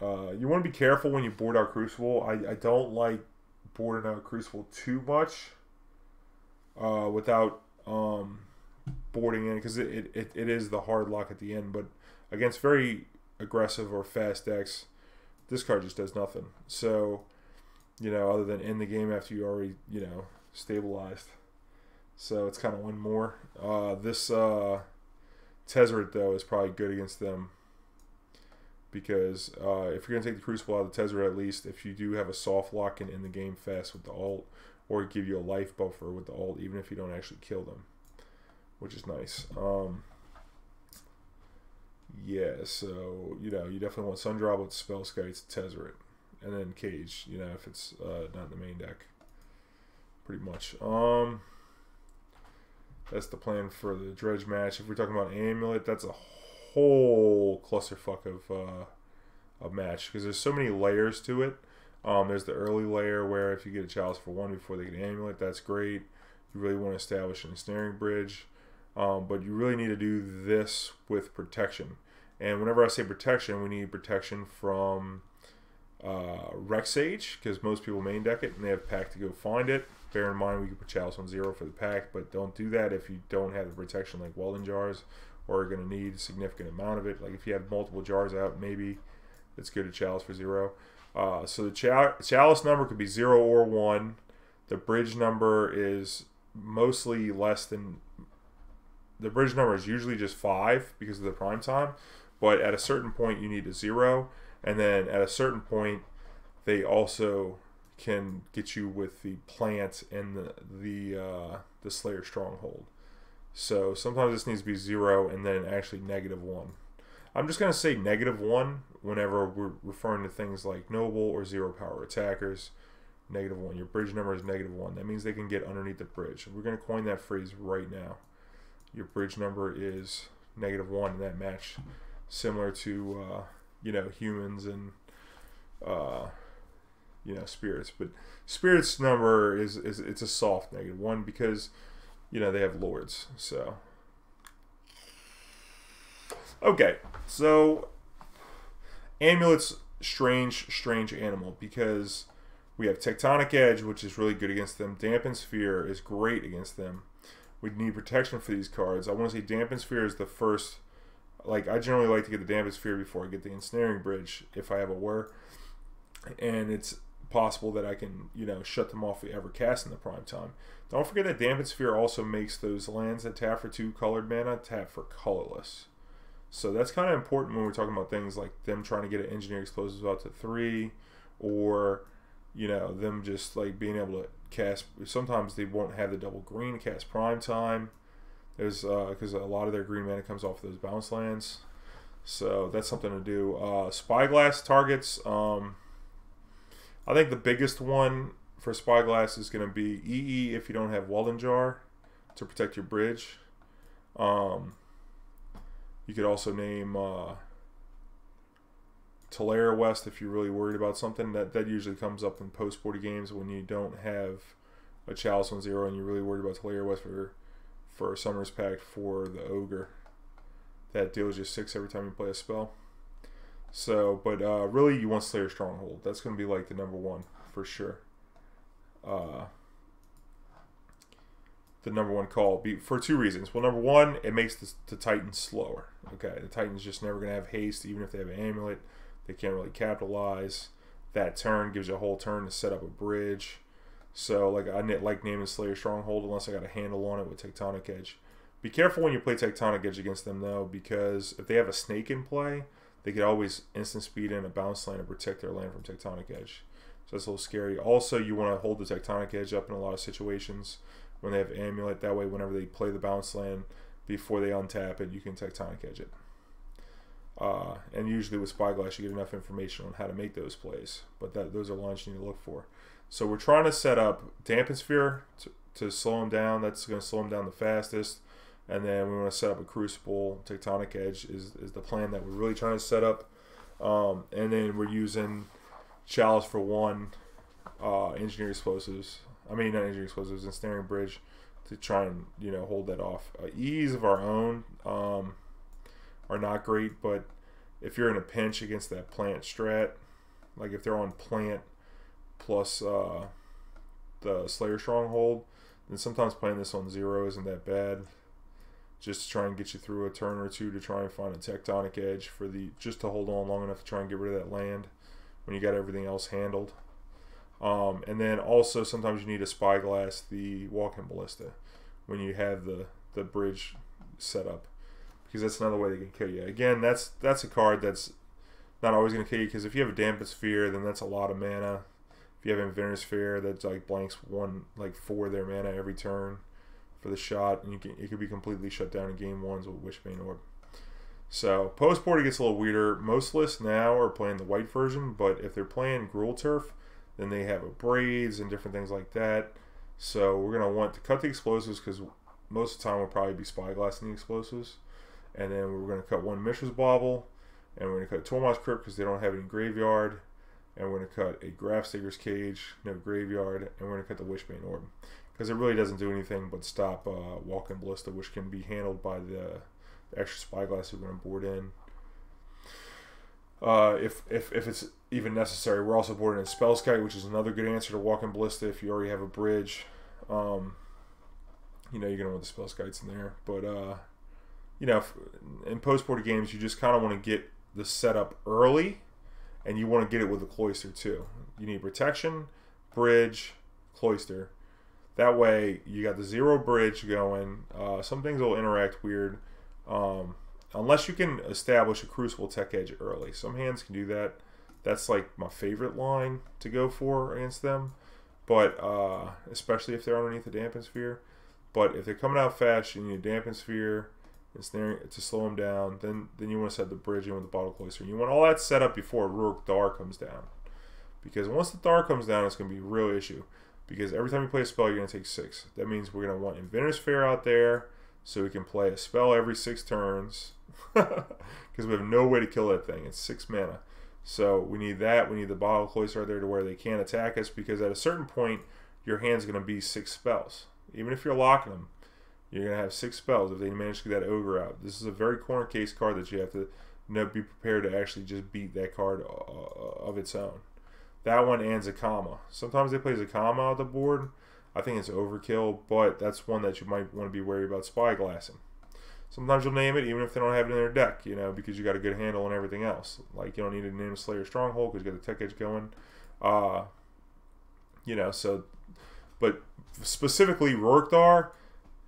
You want to be careful when you board out Crucible. I don't like boarding out Crucible too much without boarding in, because it is the hard lock at the end. But against very aggressive or fast decks, this card just does nothing. So, you know, other than end the game after you already, you know, stabilized. So it's kind of one more. This Tezzeret, though, is probably good against them, because if you're going to take the Crucible out of the Tezzeret, at least, if you do have a soft lock, can end the game fast with the ult, or give you a life buffer with the ult, even if you don't actually kill them, which is nice. Yeah, so, you know, you definitely want Sun Droplet, Spellskite, Tezzeret, and then Cage, you know, if it's not in the main deck. Pretty much. That's the plan for the Dredge match. If we're talking about Amulet, that's a whole clusterfuck of a match, because there's so many layers to it. There's the early layer where if you get a Chalice for 1 before they get an Amulet, that's great. You really want to establish an Ensnaring Bridge. But you really need to do this with protection. And whenever I say protection, we need protection from Rexage, because most people main deck it and they have pack to go find it. Bear in mind, we can put Chalice on 0 for the pack, but don't do that if you don't have the protection like Welding Jars, or are going to need a significant amount of it. Like if you have multiple jars out, maybe it's good to Chalice for 0. So the Chalice number could be 0 or 1. The bridge number is mostly less than... The bridge number is usually just 5 because of the prime time, but at a certain point you need a 0, and then at a certain point they also can get you with the plant and the Slayer Stronghold. So sometimes this needs to be 0 and then actually -1. I'm just going to say -1 whenever we're referring to things like Noble or 0 power attackers. -1. Your bridge number is -1. That means they can get underneath the bridge. We're going to coin that phrase right now. Your bridge number is -1 in that match, similar to you know, humans and you know, spirits. But spirits number is it's a soft -1 because, you know, they have lords. So okay, so Amulet's strange animal, because we have Tectonic Edge, which is really good against them. Dampen Sphere is great against them. We need protection for these cards. I want to say Dampen Sphere is the first. Like, I generally like to get the Dampen Sphere before I get the Ensnaring Bridge if I have a Whir. And it's possible that I can, you know, shut them off if we ever cast in the prime time. Don't forget that Dampen Sphere also makes those lands that tap for 2 colored mana tap for colorless. So that's kind of important when we're talking about things like them trying to get an Engineer Explosives out to 3, or, you know, them just like being able to cast. Sometimes they won't have the double green to cast prime time. There's because a lot of their green mana comes off those bounce lands, so that's something to do. Spyglass targets. I think the biggest one for Spyglass is going to be EE if you don't have Welding Jar to protect your bridge. You could also name Tolaria West if you're really worried about something. That usually comes up in post-40 games when you don't have a Chalice on 0 and you're really worried about Tolaria West for a Summer's Pact for the Ogre. That deals you 6 every time you play a spell. So, but really you want Slayer Stronghold. That's going to be like the #1 for sure. The #1 call for 2 reasons. Well, #1, it makes the Titan slower. Okay, the Titan's just never going to have haste, even if they have an amulet. They can't really capitalize. That turn gives you a whole turn to set up a bridge. So, like, I like naming Slayer Stronghold unless I got a handle on it with Tectonic Edge. Be careful when you play Tectonic Edge against them, though, because if they have a snake in play, they could always instant speed in a bounce land and protect their land from Tectonic Edge. So that's a little scary. Also, you want to hold the Tectonic Edge up in a lot of situations when they have amulet. That way, whenever they play the bounce land, before they untap it, you can Tectonic Edge it. And usually with Spyglass, you get enough information on how to make those plays. But those are lines you need to look for. So we're trying to set up Dampen Sphere to slow them down. That's going to slow them down the fastest. And then we want to set up a Crucible. Tectonic Edge is the plan that we're really trying to set up. And then we're using Chalice for 1, Engineer Explosives. I mean, not Engineer Explosives, Ensnaring Bridge to try and, you know, hold that off. E's of our own are not great, but if you're in a pinch against that plant strat, like if they're on plant plus the Slayer Stronghold, then sometimes playing this on 0 isn't that bad. Just to try and get you through a turn or two to try and find a Tectonic Edge for just to hold on long enough to try and get rid of that land when you got everything else handled. And then also sometimes you need a Spyglass, the Walking Ballista, when you have the bridge set up, because that's another way they can kill you. Again, that's a card that's not always going to kill you, because if you have a Dampened Sphere, then that's a lot of mana. If you have Inventors Fair, that like blanks 4 of their mana every turn for the shot, and it could be completely shut down in game 1s with Witchbane Orb. So post-board it gets a little weirder. Most lists now are playing the white version, but if they're playing Gruul Turf, then they have Braids and different things like that. So we're going to want to cut the explosives, because most of the time we'll probably be Spyglassing the explosives. And then we're going to cut one Mishra's Bauble, and we're going to cut Tormod's Crypt because they don't have any graveyard. And we're going to cut a Grafdigger's Cage, no graveyard, and we're going to cut the Witchbane Orb, because it really doesn't do anything but stop Walking Ballista, which can be handled by the extra Spyglass we're going to board in. If it's even necessary, we're also boarding in Spellskite, which is another good answer to Walking Ballista if you already have a bridge. You know, you're going to want the Spellskites in there. But, you know, in post-board games, you just kind of want to get the setup early, and you want to get it with the Cloister too. You need protection, bridge, Cloister. That way, you got the 0 bridge going. Some things will interact weird. Unless you can establish a Crucible Tech Edge early. Some hands can do that. That's like my favorite line to go for against them. But especially if they're underneath the Dampened Sphere. But if they're coming out fast, you need a Dampened Sphere to slow them down. Then you want to set the bridge in with the Bottled Cloister. You want all that set up before Rourke Dar comes down. Because once the Dar comes down, it's going to be a real issue. Because every time you play a spell, you're going to take 6. That means we're going to want Inventors Fair out there, so we can play a spell every 6 turns. Because we have no way to kill that thing. It's 6 mana. So we need that. We need the Bottled Cloister out there to where they can't attack us, because at a certain point, your hand's going to be 6 spells. Even if you're locking them, you're going to have 6 spells if they manage to get that Ogre out. This is a very corner case card that you have to be prepared to actually just beat that card of its own. That one and Zakama. Sometimes they play Zakama on the board. I think it's overkill, but that's one that you might want to be wary about Spyglassing. Sometimes you'll name it even if they don't have it in their deck, you know, because you got a good handle on everything else. Like, you don't need to name Slayer Stronghold because you got the Tech Edge going. You know, so, but specifically Rorkdar,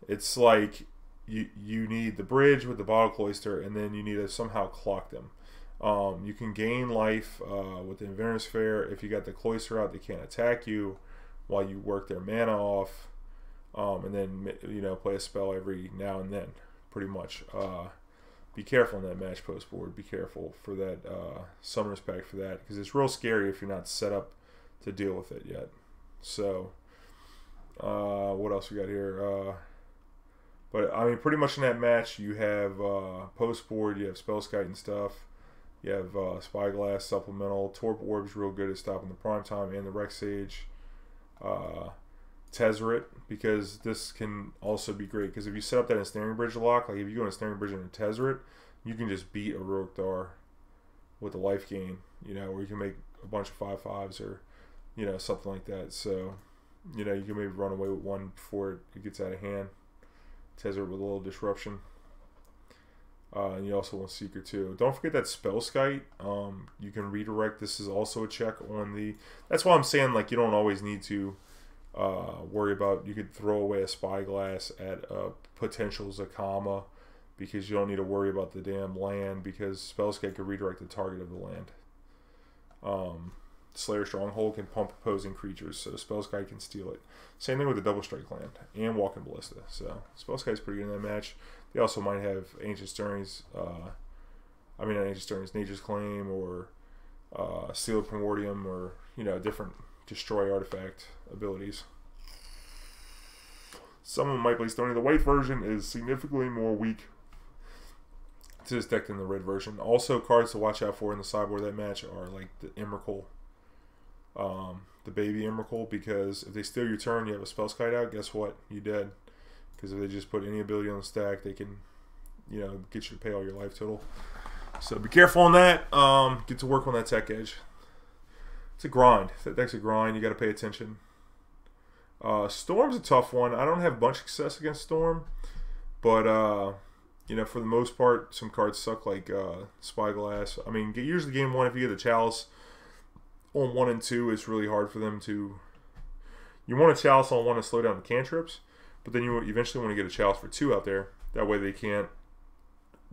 it's like you need the bridge with the Bottled Cloister, and then you need to somehow clock them. You can gain life with the Inventors Fair. If you got the Cloister out, they can't attack you while you work their mana off, and then, you know, play a spell every now and then, pretty much. Be careful in that match post board. Be careful for that Summoner's Pact for that, because it's real scary if you're not set up to deal with it yet. So, what else we got here? But, I mean, pretty much in that match, you have post board, you have Spellskite and stuff. You have Spyglass, Supplemental. Torpor Orb's real good at stopping the Prime Time and the Rex Sage. Tezzeret, because this can also be great. Because if you set up that Ensnaring Bridge lock, like if you go Ensnaring Bridge into Tezzeret, you can just beat a Rorkdar with the life gain, you know, or you can make a bunch of 5/5s or, you know, something like that. So, you know, you can maybe run away with one before it gets out of hand. Tezzeret with a little disruption. And you also want Seeker too. Don't forget that Spellskite. You can redirect. This is also a check on the... That's why I'm saying, like, you don't always need to worry about... You could throw away a Spyglass at a potential Zakama, because you don't need to worry about the damn land, because Spellskite can redirect the target of the land. Slayer Stronghold can pump opposing creatures, so Spellskite can steal it. Same thing with the Double Strike land and Walking Ballista. So Spellskite's pretty good in that match. They also might have Ancient Stirrings, not Ancient Stirrings, Nature's Claim, or Seal of Primordium, or, you know, different destroy artifact abilities. Some of them might play Stony. The white version is significantly more weak to this deck than the red version. Also, cards to watch out for in the sideboard of that match are like the Emrakul, the baby Emrakul, because if they steal your turn, you have a Spellskite out, guess what? You dead. Because if they just put any ability on the stack, they can, you know, get you to pay all your life total. So be careful on that. Get to work on that Tech Edge. It's a grind. That deck's a grind. You got to pay attention. Storm's a tough one. I don't have much success against Storm, but you know, for the most part, some cards suck like Spyglass. I mean, usually game 1, if you get the Chalice on 1 and 2, it's really hard for them to. You want a Chalice on 1 to slow down the cantrips, but then you eventually want to get a Chalice for 2 out there. That way they can't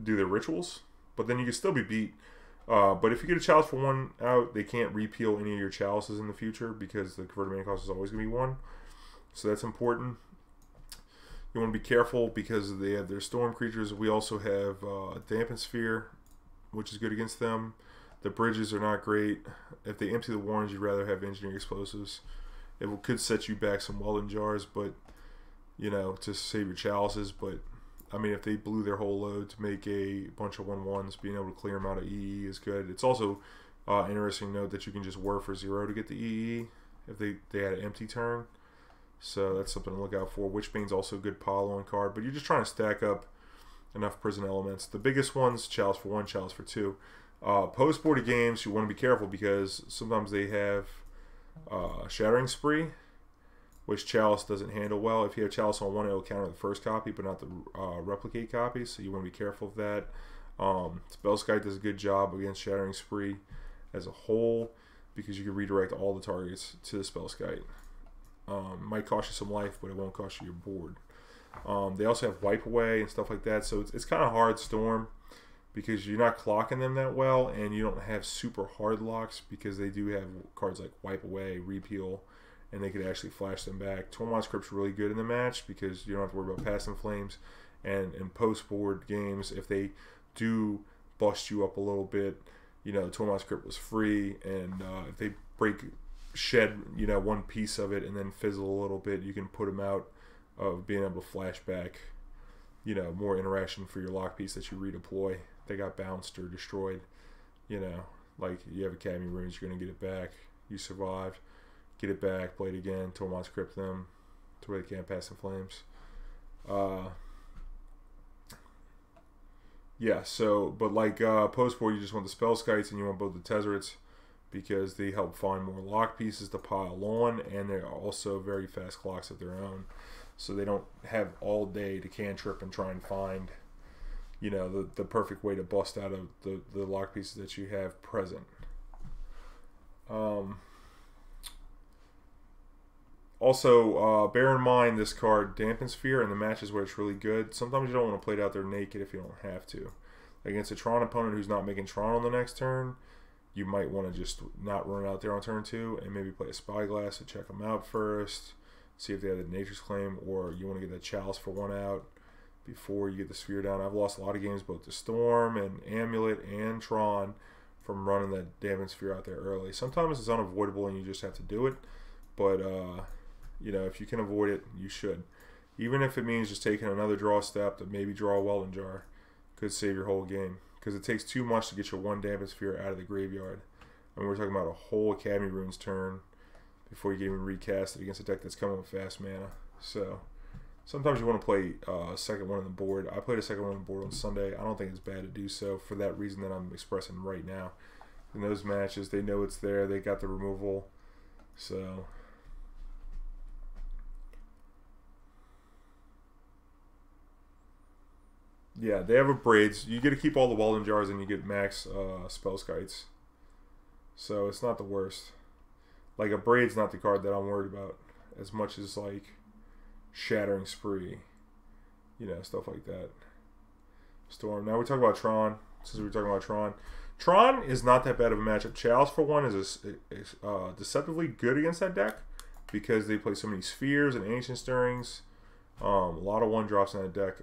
do their rituals, but then you can still be beat. But if you get a Chalice for 1 out, they can't repeal any of your Chalices in the future because the converted mana cost is always going to be 1. So that's important. You want to be careful because they have their storm creatures. We also have Dampen Sphere, which is good against them. The bridges are not great. If they empty the warrens, you'd rather have engineering explosives. It could set you back some Welding Jars, but you know, to save your Chalices. But I mean, if they blew their whole load to make a bunch of 1/1s, being able to clear them out of EE is good. It's also interesting to note that you can just Whir for 0 to get the EE if they had an empty turn. So that's something to look out for. Witchbane's also a good pile-on card, but you're just trying to stack up enough prison elements. The biggest ones, Chalice for 1, Chalice for 2. Post-boarded games, you want to be careful because sometimes they have Shattering Spree, which Chalice doesn't handle well. If you have Chalice on 1, it'll counter the first copy, but not the replicate copy, so you want to be careful of that. Spellskite does a good job against Shattering Spree as a whole because you can redirect all the targets to the Spellskite. Might cost you some life, but it won't cost you your board. They also have Wipe Away and stuff like that, so it's kind of hard Storm because you're not clocking them that well, and you don't have super hard locks because they do have cards like Wipe Away, Repeal, and they could actually flash them back. Tormod's Crypt's really good in the match because you don't have to worry about passing flames, and in post-board games, if they do bust you up a little bit, you know, Tormod's Crypt was free, and if they shed, you know, one piece of it and then fizzle a little bit, you can put them out of being able to flash back, you know, more interaction for your lock piece that you redeploy. They got bounced or destroyed, you know, like you have Academy Runes, you're going to get it back, you survived, get it back, play it again, Tormod's Crypt them to where they can't pass in flames. Yeah, so, but like post-board, you just want the Spellskites and you want both the Tezzerets because they help find more lock pieces to pile on, and they're also very fast clocks of their own. So they don't have all day to cantrip and try and find, you know, the perfect way to bust out of the lock pieces that you have present. Also, bear in mind this card, Dampen Sphere, in the matches where it's really good. Sometimes you don't want to play it out there naked if you don't have to. Against a Tron opponent who's not making Tron on the next turn, you might want to just not run out there on turn 2 and maybe play a Spyglass to check them out first, see if they have the Nature's Claim, or you want to get that Chalice for 1 out before you get the Sphere down. I've lost a lot of games both to Storm and Amulet and Tron from running that Dampen Sphere out there early. Sometimes it's unavoidable and you just have to do it, but you know, if you can avoid it, you should. Even if it means just taking another draw step to maybe draw a Welding Jar, could save your whole game. Because it takes too much to get your 1 Dampen Sphere out of the graveyard. I mean, we're talking about a whole Academy Runes turn before you can even recast it against a deck that's coming with fast mana. So, sometimes you want to play a second one on the board. I played a second one on the board on Sunday. I don't think it's bad to do so for that reason that I'm expressing right now. In those matches, they know it's there. They got the removal. So... yeah, they have a Braids. You get to keep all the Welding Jars and you get max Spellskites. So it's not the worst. Like a Braid's not the card that I'm worried about as much as like Shattering Spree. You know, stuff like that. Storm. Now we're talking about Tron. Since we're talking about Tron. Tron is not that bad of a matchup. Chalice for 1 is deceptively good against that deck because they play so many Spheres and Ancient Stirrings. A lot of 1-drops in that deck.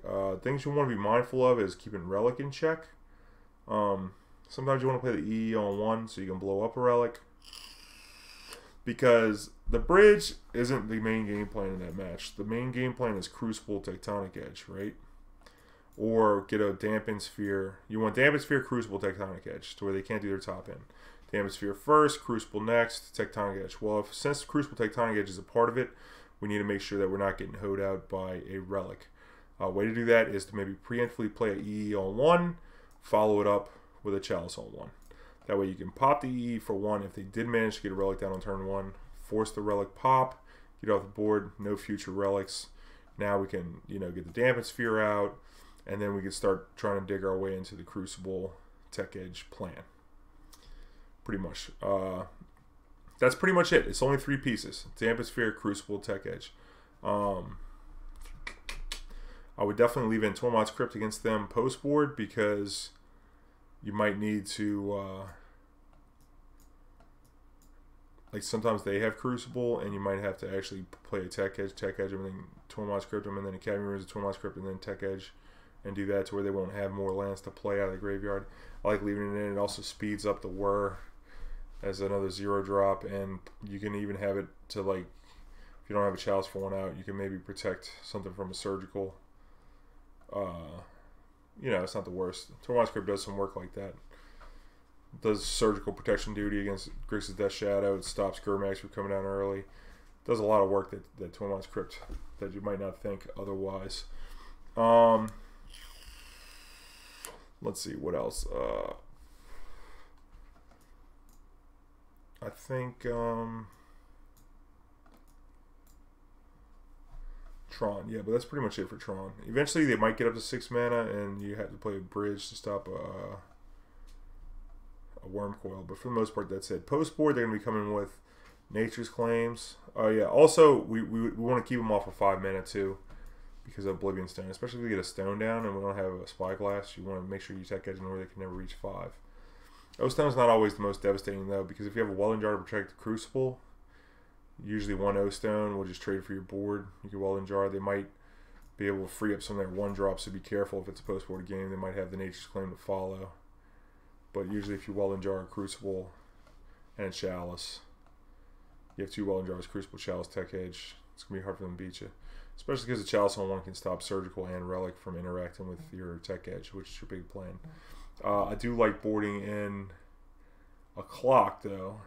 Things you want to be mindful of is keeping Relic in check. Sometimes you want to play the EE on 1 so you can blow up a Relic. Because the bridge isn't the main game plan in that match. The main game plan is Crucible, Tectonic Edge, right? Or get a Dampen Sphere. You want Dampen Sphere, Crucible, Tectonic Edge to where they can't do their top end. Dampen Sphere first, Crucible next, Tectonic Edge. Well, since Crucible, Tectonic Edge is a part of it, we need to make sure that we're not getting hoed out by a Relic. Way to do that is to maybe preemptively play an EE on 1, follow it up with a Chalice on 1. That way you can pop the EE for 1 if they did manage to get a Relic down on turn 1, force the Relic pop, get off the board, no future relics. Now we can, you know, get the Dampened Sphere out, and then we can start trying to dig our way into the Crucible Tech Edge plan. Pretty much. That's pretty much it. It's only 3 pieces. Dampened Sphere, Crucible, Tech Edge. I would definitely leave in Tormod's Crypt against them post-board, because you might need to... like sometimes they have Crucible, and you might have to actually play a Tech Edge, and then Tormod's Crypt, and then Academy Ruins of Tormod's Crypt, and then Tech Edge, and do that to where they won't have more lands to play out of the graveyard. I like leaving it in. It also speeds up the Whir as another 0-drop, and you can even have it to, like, if you don't have a Chalice for 1 out, you can maybe protect something from a Surgical. You know, it's not the worst. Tormod's Crypt does some work like that. Does surgical protection duty against Grixis Death Shadow. It stops Gurmax from coming down early. Does a lot of work that Tormod's Crypt that you might not think otherwise. Let's see, what else? I think Tron, yeah, but that's pretty much it for Tron. Eventually they might get up to 6 mana, and you have to play a bridge to stop a Worm Coil, but for the most part that's it. Post board, they're going to be coming with Nature's Claims. Oh yeah, also we want to keep them off of 5 mana too, because of Oblivion Stone. Especially if we get a stone down and we don't have a Spyglass, you want to make sure you Tech Edge in order they can never reach 5. O-Stone's not always the most devastating though, because if you have a Welding Jar to protect the Crucible, usually 1 O-Stone will just trade for your board. You can Welding Jar. They might be able to free up some of their 1-drops, so be careful if it's a post-board game. They might have the Nature's Claim to follow. But usually if you Welding Jar, Crucible, and Chalice, you have 2 Welding Jars, Crucible, Chalice, Tech Edge, it's going to be hard for them to beat you. Especially because the Chalice on 1 can stop Surgical and Relic from interacting with your Tech Edge, which is your big plan. I do like boarding in a clock, though,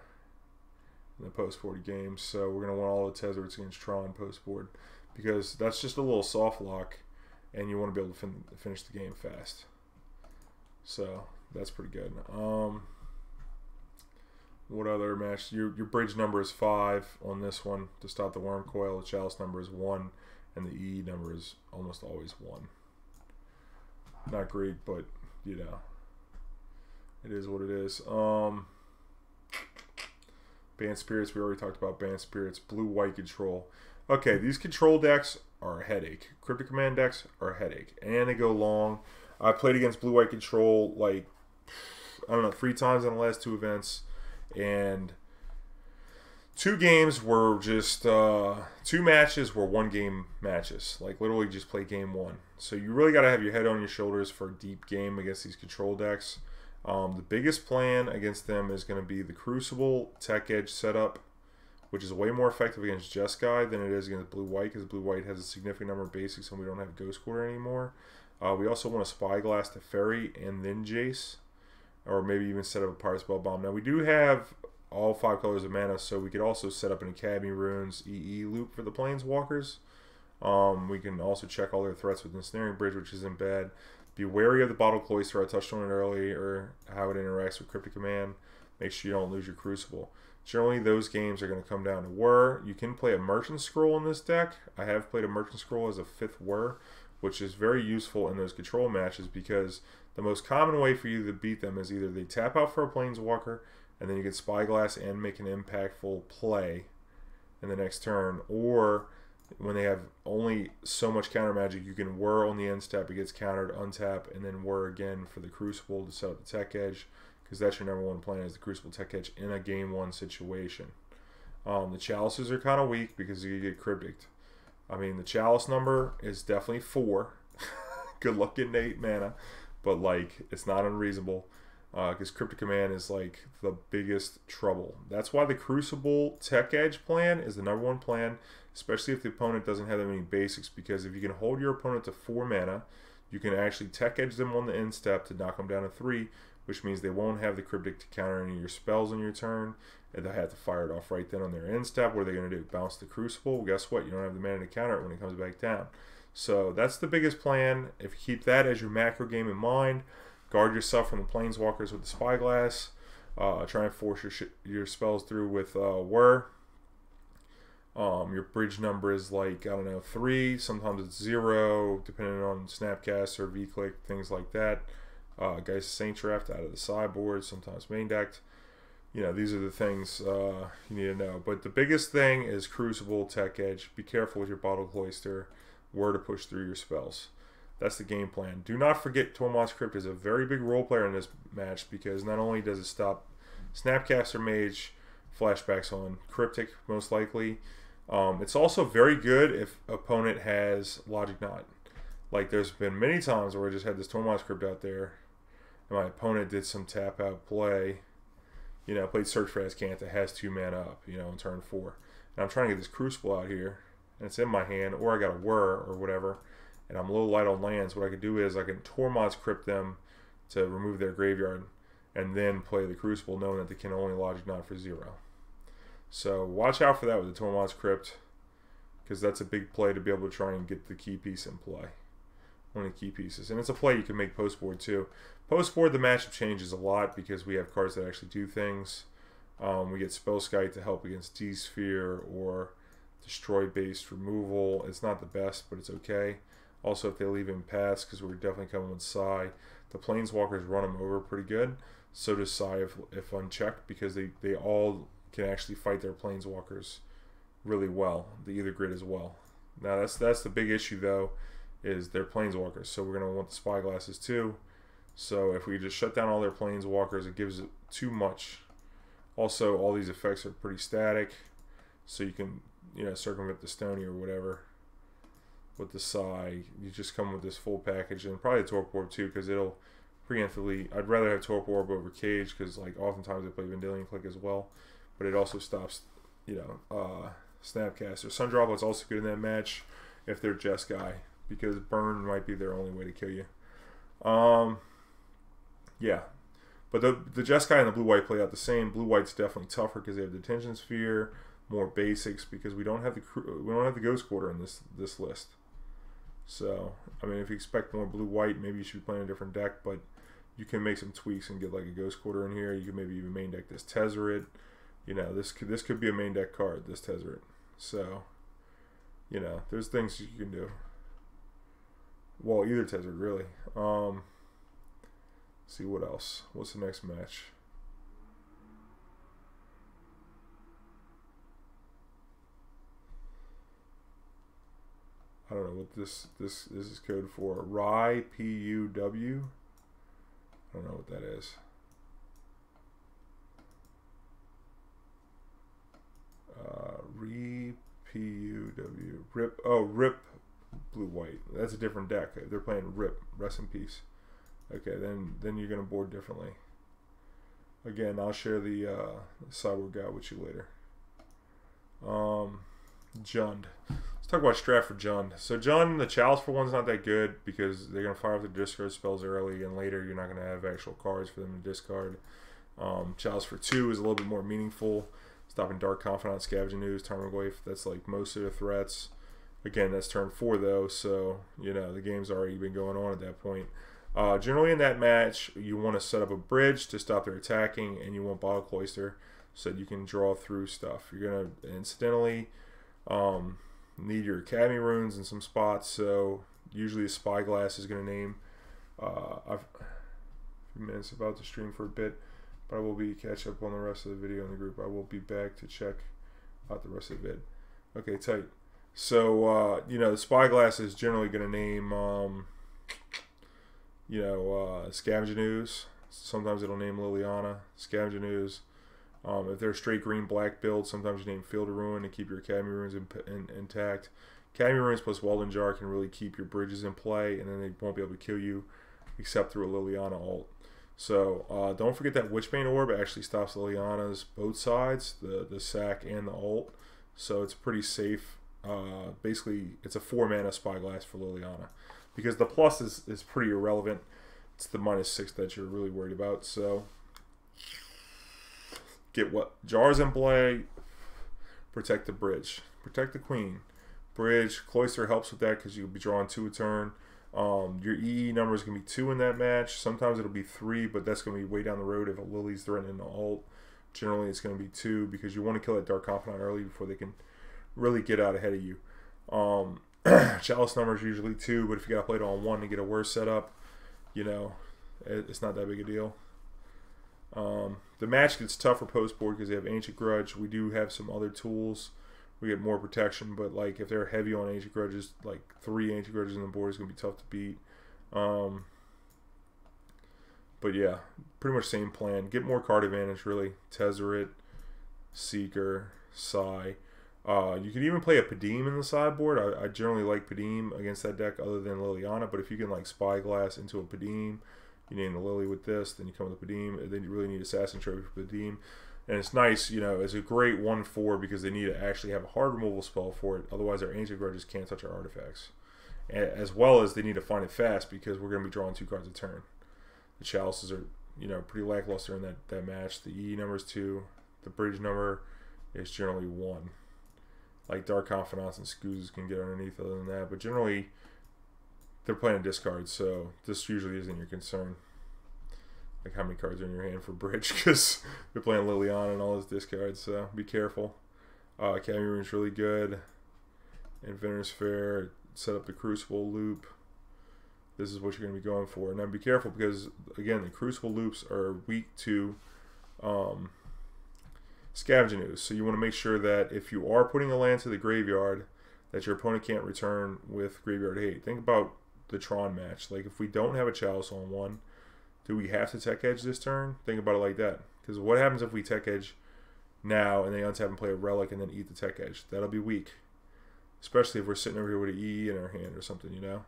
in the post-board games. So we're going to want all the Tezzerets against Tron post-board, because that's just a little soft lock, and you want to be able to finish the game fast. So that's pretty good. What other match? Your bridge number is 5 on this one to stop the Worm Coil. The Chalice number is 1, and the E number is almost always 1. Not great, but you know, it is what it is. Banned Spirits, we already talked about Banned Spirits. Blue-white control. Okay, these control decks are a headache. Cryptic Command decks are a headache, and they go long. I played against blue-white control like, I don't know, 3 times in the last 2 events, and 2 games were just 2 matches were 1-game matches. Like literally just play game 1. So you really got to have your head on your shoulders for a deep game against these control decks. The biggest plan against them is going to be the Crucible Tech Edge setup, which is way more effective against Jeskai than it is against blue-white, because blue-white has a significant number of basics and we don't have Ghost Quarter anymore. We also want a Spyglass to Ferry and then Jace, or maybe even set up a Pyrite Spellbomb. Now we do have all 5 colors of mana, so we could also set up an Academy Ruins EE loop for the Planeswalkers. We can also check all their threats with Ensnaring Bridge, which isn't bad. Be wary of the Bottled Cloister. I touched on it earlier, how it interacts with Cryptic Command. Make sure you don't lose your Crucible. Generally, those games are going to come down to Whir. You can play a Merchant Scroll in this deck. I have played a Merchant Scroll as a 5th Whir, which is very useful in those control matches, because the most common way for you to beat them is either they tap out for a Planeswalker, and then you get Spyglass and make an impactful play in the next turn, or when they have only so much counter magic, you can Whir on the end step, it gets countered, untap, and then Whir again for the Crucible to set up the Tech Edge, because that's your number 1 plan, is the Crucible Tech Edge in a game 1 situation. The Chalices are kind of weak because you get Cryptic. I mean, the Chalice number is definitely 4. Good luck getting 8 mana, but like, it's not unreasonable, because Cryptic Command is like the biggest trouble. That's why the Crucible Tech Edge plan is the number 1 plan, especially if the opponent doesn't have that many basics, because if you can hold your opponent to 4 mana, you can actually Tech Edge them on the end step to knock them down to 3, which means they won't have the Cryptic to counter any of your spells on your turn, and they'll have to fire it off right then on their end step. What are they going to do? Bounce the Crucible? Well, guess what? You don't have the mana to counter it when it comes back down. So that's the biggest plan. If you keep that as your macro game in mind, guard yourself from the Planeswalkers with the Spyglass. Try and force your spells through with Whir. Your bridge number is like, I don't know, 3. Sometimes it's 0, depending on Snapcaster, V-Click, things like that. Guys, Saint Draft out of the sideboard, sometimes main decked. You know, these are the things you need to know. But the biggest thing is Crucible, Tech Edge. Be careful with your Bottled Cloister, where to push through your spells. That's the game plan. Do not forget Tormod's Crypt is a very big role player in this match, because not only does it stop Snapcaster Mage flashbacks on Cryptic, most likely, it's also very good if opponent has Logic Knot. Like, there's been many times where I just had this Tormod's Crypt out there, and my opponent did some tap out play. You know, played Search for Azcanta, has 2 mana up, you know, in turn 4. And I'm trying to get this Crucible out here, and it's in my hand, or I got a Whir or whatever, and I'm a little light on lands. What I could do is I can Tormod's Crypt them to remove their graveyard, and then play the Crucible, knowing that they can only Logic Knot for 0. So watch out for that with the Tormod's Crypt, because that's a big play to be able to try and get the key piece in play. One of the key pieces. And it's a play you can make post-board too. Post-board, the matchup changes a lot because we have cards that actually do things. We get Spellskite to help against D-Sphere or Destroy-based removal. It's not the best, but it's okay. Also, if they leave him pass, because we're definitely coming with Sai, the Planeswalkers run him over pretty good. So does Sai if unchecked, because they all can actually fight their Planeswalkers really well. The Aether grid as well. Now, that's the big issue, though, is their Planeswalkers. So we're going to want the Spyglasses too. So if we just shut down all their Planeswalkers, it gives it too much. Also, all these effects are pretty static, so you can, you know, circumvent the Stony or whatever with the Sai. You just come with this full package, and probably the Torpor Orb too, because it'll preemptively. I'd rather have Torpor Orb over Cage, because like oftentimes they play Vendilion Click as well, but it also stops, you know, Snapcaster. Sun Droplet's also good in that match if they're Jeskai, because burn might be their only way to kill you. Yeah, but the Jeskai and the blue-white play out the same. Blue-white's definitely tougher because they have Detention Sphere, more basics, because we don't have the Ghost Quarter in this list. So I mean, if you expect more blue-white, maybe you should be playing a different deck, but you can make some tweaks and get like a Ghost Quarter in here. You can maybe even main deck this Tezzeret. You know, this could be a main deck card, this Tezzeret. So, you know, there's things you can do. Well, either Tezzeret, really. See what else. What's the next match? I don't know what this is code for. Rye PUW. I don't know what that is. PUW. Rip. Oh, Rip blue white. That's a different deck. They're playing Rip. Rest in peace. Okay, then you're gonna board differently. Again, I'll share the sideboard guide with you later. Jund. Let's talk about strat for Jund. So Jund, the Chalice for one's not that good because they're gonna fire off the discard spells early, and later you're not gonna have actual cards for them to discard. Chalice for 2 is a little bit more meaningful. Stopping Dark Confidant, Scavenging Ooze, Tarmogoyf, that's like most of the threats. Again, that's turn 4 though, so you know the game's already been going on at that point. Generally in that match, you want to set up a bridge to stop their attacking, and you want Bottled Cloister so that you can draw through stuff. You're going to incidentally need your Academy runes in some spots, so usually a Spyglass is going to name. I've a few minutes about to stream for a bit, but I will be catch up on the rest of the video in the group. I will be back to check out the rest of the vid. Okay, tight. So, you know, the Spyglass is generally going to name... Scavenging Ooze. Sometimes it'll name Liliana. Scavenging Ooze. If they're a straight green-black build, sometimes you name Field of Ruin to keep your Academy Runes intact. Academy Runes plus Welding Jar can really keep your bridges in play, and then they won't be able to kill you except through a Liliana ult. So don't forget that Witchbane Orb actually stops Liliana's both sides, the sack and the ult. So it's pretty safe. Basically, it's a 4-mana Spyglass for Liliana. Because the plus is pretty irrelevant. It's the -6 that you're really worried about. So get what Jars in play. Protect the bridge. Protect the queen. Bridge. Cloister helps with that because you'll be drawing 2 a turn. Your EE number is going to be 2 in that match. Sometimes it'll be 3, but that's going to be way down the road if a Lily's threatening the ult. Generally, it's going to be 2 because you want to kill that Dark Confidant early before they can really get out ahead of you. Chalice number is usually 2, but if you got to play it on 1 to get a worse setup, you know, it's not that big a deal. The match gets tougher post board because they have Ancient Grudge. We do have some other tools. We get more protection, but like if they're heavy on Ancient Grudges, like 3 Ancient Grudges on the board is going to be tough to beat. But yeah, pretty much same plan. Get more card advantage, really. Tezzeret, Seeker, Sai. You can even play a Padim in the sideboard. I generally like Padim against that deck other than Liliana, but if you can like Spyglass into a Padim, you name the Lily with this, then you come with a Padim, and then you really need Assassin Trophy for Padim. And it's nice, you know, it's a great 1/4 because they need to actually have a hard removal spell for it. Otherwise, our Ancient Grudges can't touch our artifacts. As well as they need to find it fast because we're going to be drawing 2 cards a turn. The Chalices are, you know, pretty lackluster in that match. The E number is 2. The bridge number is generally 1. Like Dark Confidants and Scoozes can get underneath other than that. But generally, they're playing a discard, so this usually isn't your concern. Like how many cards are in your hand for bridge, because they're playing Liliana and all those discards, so be careful. Academy is really good. Inventors Fair, set up the Crucible loop. This is what you're going to be going for. Now be careful because, again, the Crucible loops are weak to Scavenging Ooze. So you want to make sure that if you are putting a land to the graveyard, that your opponent can't return with Graveyard Hate. Think about the Tron match. Like if we don't have a Chalice on 1, do we have to Tech Edge this turn? Think about it like that. Because what happens if we Tech Edge now and they untap and play a Relic and then eat the Tech Edge? That'll be weak. Especially if we're sitting over here with an E in our hand or something, you know?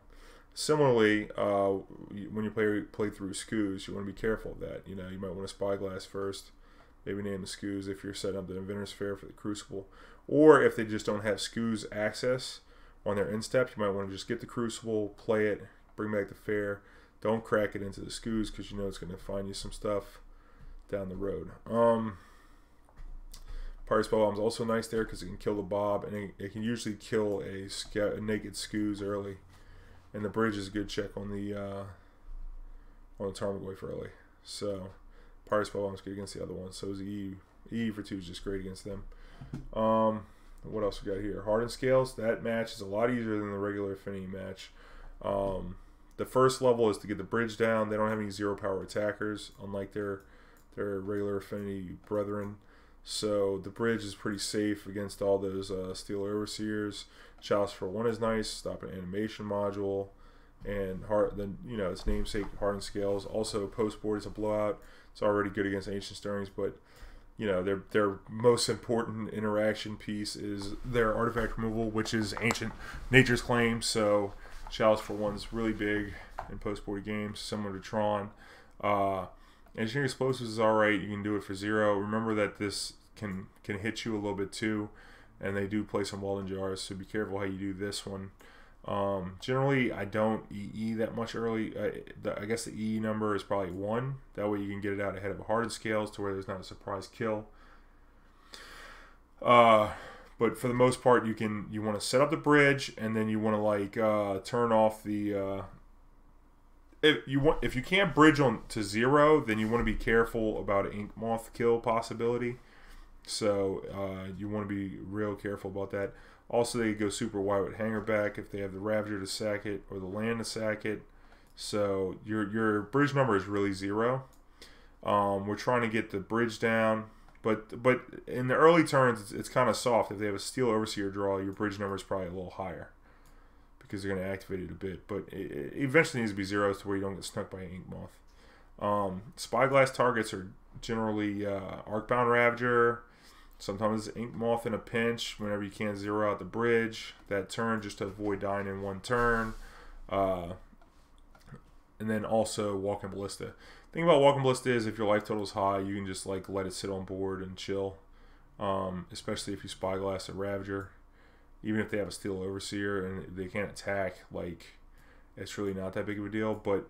Similarly, when you play through Scoos, you want to be careful of that. You know, you might want to Spyglass first. Maybe name the Scoos if you're setting up the Inventors Fair for the Crucible. Or if they just don't have Scoos access on their end step, you might want to just get the Crucible, play it, bring back the Fair. Don't crack it into the Scoos because you know it's going to find you some stuff down the road. Pyrite Spellbomb is also nice there because it can kill the Bob, and it can usually kill a naked Scoos early. And the bridge is a good check on the Tarmogoyf early. So Pyrite Spellbomb is good against the other ones. So is the E for 2 is just great against them. What else we got here? Hardened Scales. That match is a lot easier than the regular Affinity match. The first level is to get the bridge down. They don't have any 0 power attackers, unlike their regular Affinity brethren. So the bridge is pretty safe against all those Steel Overseers. Chalice for 1 is nice, stop an animation module, and its namesake Hardened Scales. Also, post board is a blowout. It's already good against Ancient Stirrings, but you know their most important interaction piece is their artifact removal, which is Ancient Nature's Claim. So Chalice for 1 is really big in post board games, similar to Tron. Engineering Explosives is alright. You can do it for 0. Remember that this can hit you a little bit too. And they do play some Welding Jars, so be careful how you do this one. Generally, I don't EE that much early. I guess the EE number is probably 1. That way you can get it out ahead of a Hardened Scales to where there's not a surprise kill. But for the most part, you want to set up the bridge, and then you want to like turn off the. If you can't bridge on to 0, then you want to be careful about an Ink Moth kill possibility. So you want to be real careful about that. Also, they go super wide with Hangerback if they have the Ravager to sack it or the land to sack it. So your bridge number is really 0. We're trying to get the bridge down, but in the early turns it's kind of soft. If they have a Steel Overseer draw, your bridge number is probably a little higher because they're going to activate it a bit. But it eventually needs to be 0 to where you don't get snuck by an Ink Moth. Spyglass targets are generally Arcbound Ravager. Sometimes it's Ink Moth in a pinch whenever you can't 0 out the bridge that turn just to avoid dying in 1 turn. And then also Walking Ballista. The thing about Walking Ballista is if your life total is high, you can just like let it sit on board and chill. Especially if you Spyglass a Ravager. Even if they have a Steel Overseer and they can't attack, like it's really not that big of a deal. But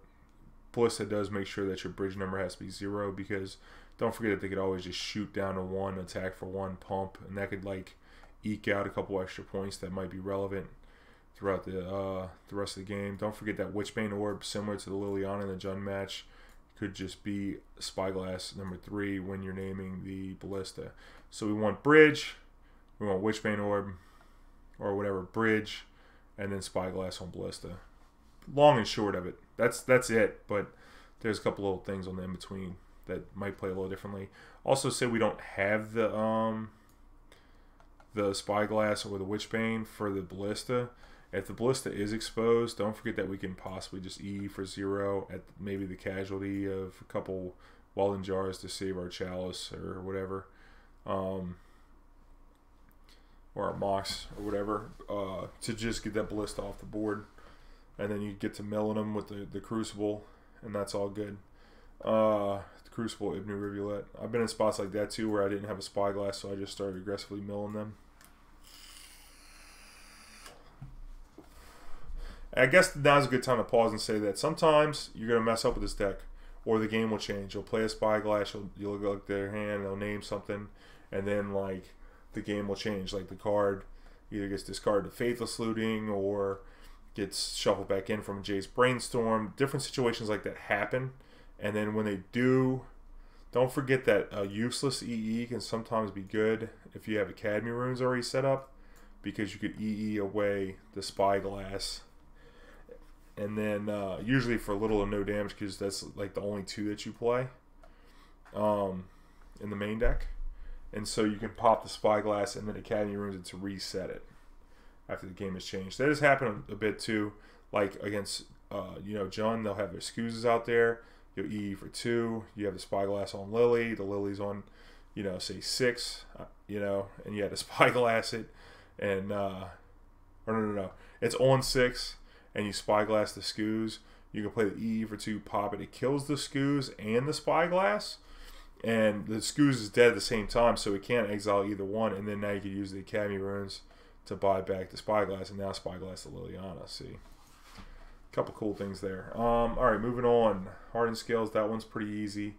Ballista does make sure that your bridge number has to be 0 because don't forget that they could always just shoot down to 1, attack for 1, pump, and that could like eke out a couple extra points that might be relevant throughout the rest of the game. Don't forget that Witchbane Orb, similar to the Liliana and the Jund match, could just be Spyglass number 3 when you're naming the Ballista. So we want bridge, we want Witchbane Orb, or whatever, Bridge, and then Spyglass on Ballista. Long and short of it, that's it. But there's a couple little things on the in between that might play a little differently. Also, say we don't have the Spyglass or the Witchbane for the Ballista. If the Ballista is exposed, don't forget that we can possibly just E for 0 at maybe the casualty of a couple Welding Jars to save our Chalice or whatever. Or our Mox or whatever, to just get that Ballista off the board. And then you get to milling them with the Crucible, and that's all good. The Crucible, Ipnu Rivulet. I've been in spots like that too where I didn't have a Spyglass, so I just started aggressively milling them. I guess now's a good time to pause and say that sometimes you're going to mess up with this deck, or the game will change. You'll play a Spyglass, you'll look at their hand, they'll name something, and then like the game will change. Like the card either gets discarded to Faithless Looting or gets shuffled back in from Jay's Brainstorm. Different situations like that happen, and then when they do, don't forget that a useless EE can sometimes be good if you have Academy runes already set up, because you could EE away the Spyglass. And then usually for little or no damage, because that's like the only 2 that you play in the main deck. And so you can pop the Spyglass and then Academy runes to reset it after the game has changed. That has happened a bit too, like against Jund. They'll have their Scoozes out there. You'll EE for 2. You have the Spyglass on Lily. The Lily's on, say 6. And you had to Spyglass it, and no, it's on 6. And you Spyglass the Scooz. You can play the E for 2, pop it. It kills the Scooz and the Spyglass. And the Scooz is dead at the same time, so it can't exile either one. And then now you can use the Academy runes to buy back the Spyglass. And now Spyglass the Liliana. See? A couple cool things there. Alright, moving on. Hardened Scales, that one's pretty easy.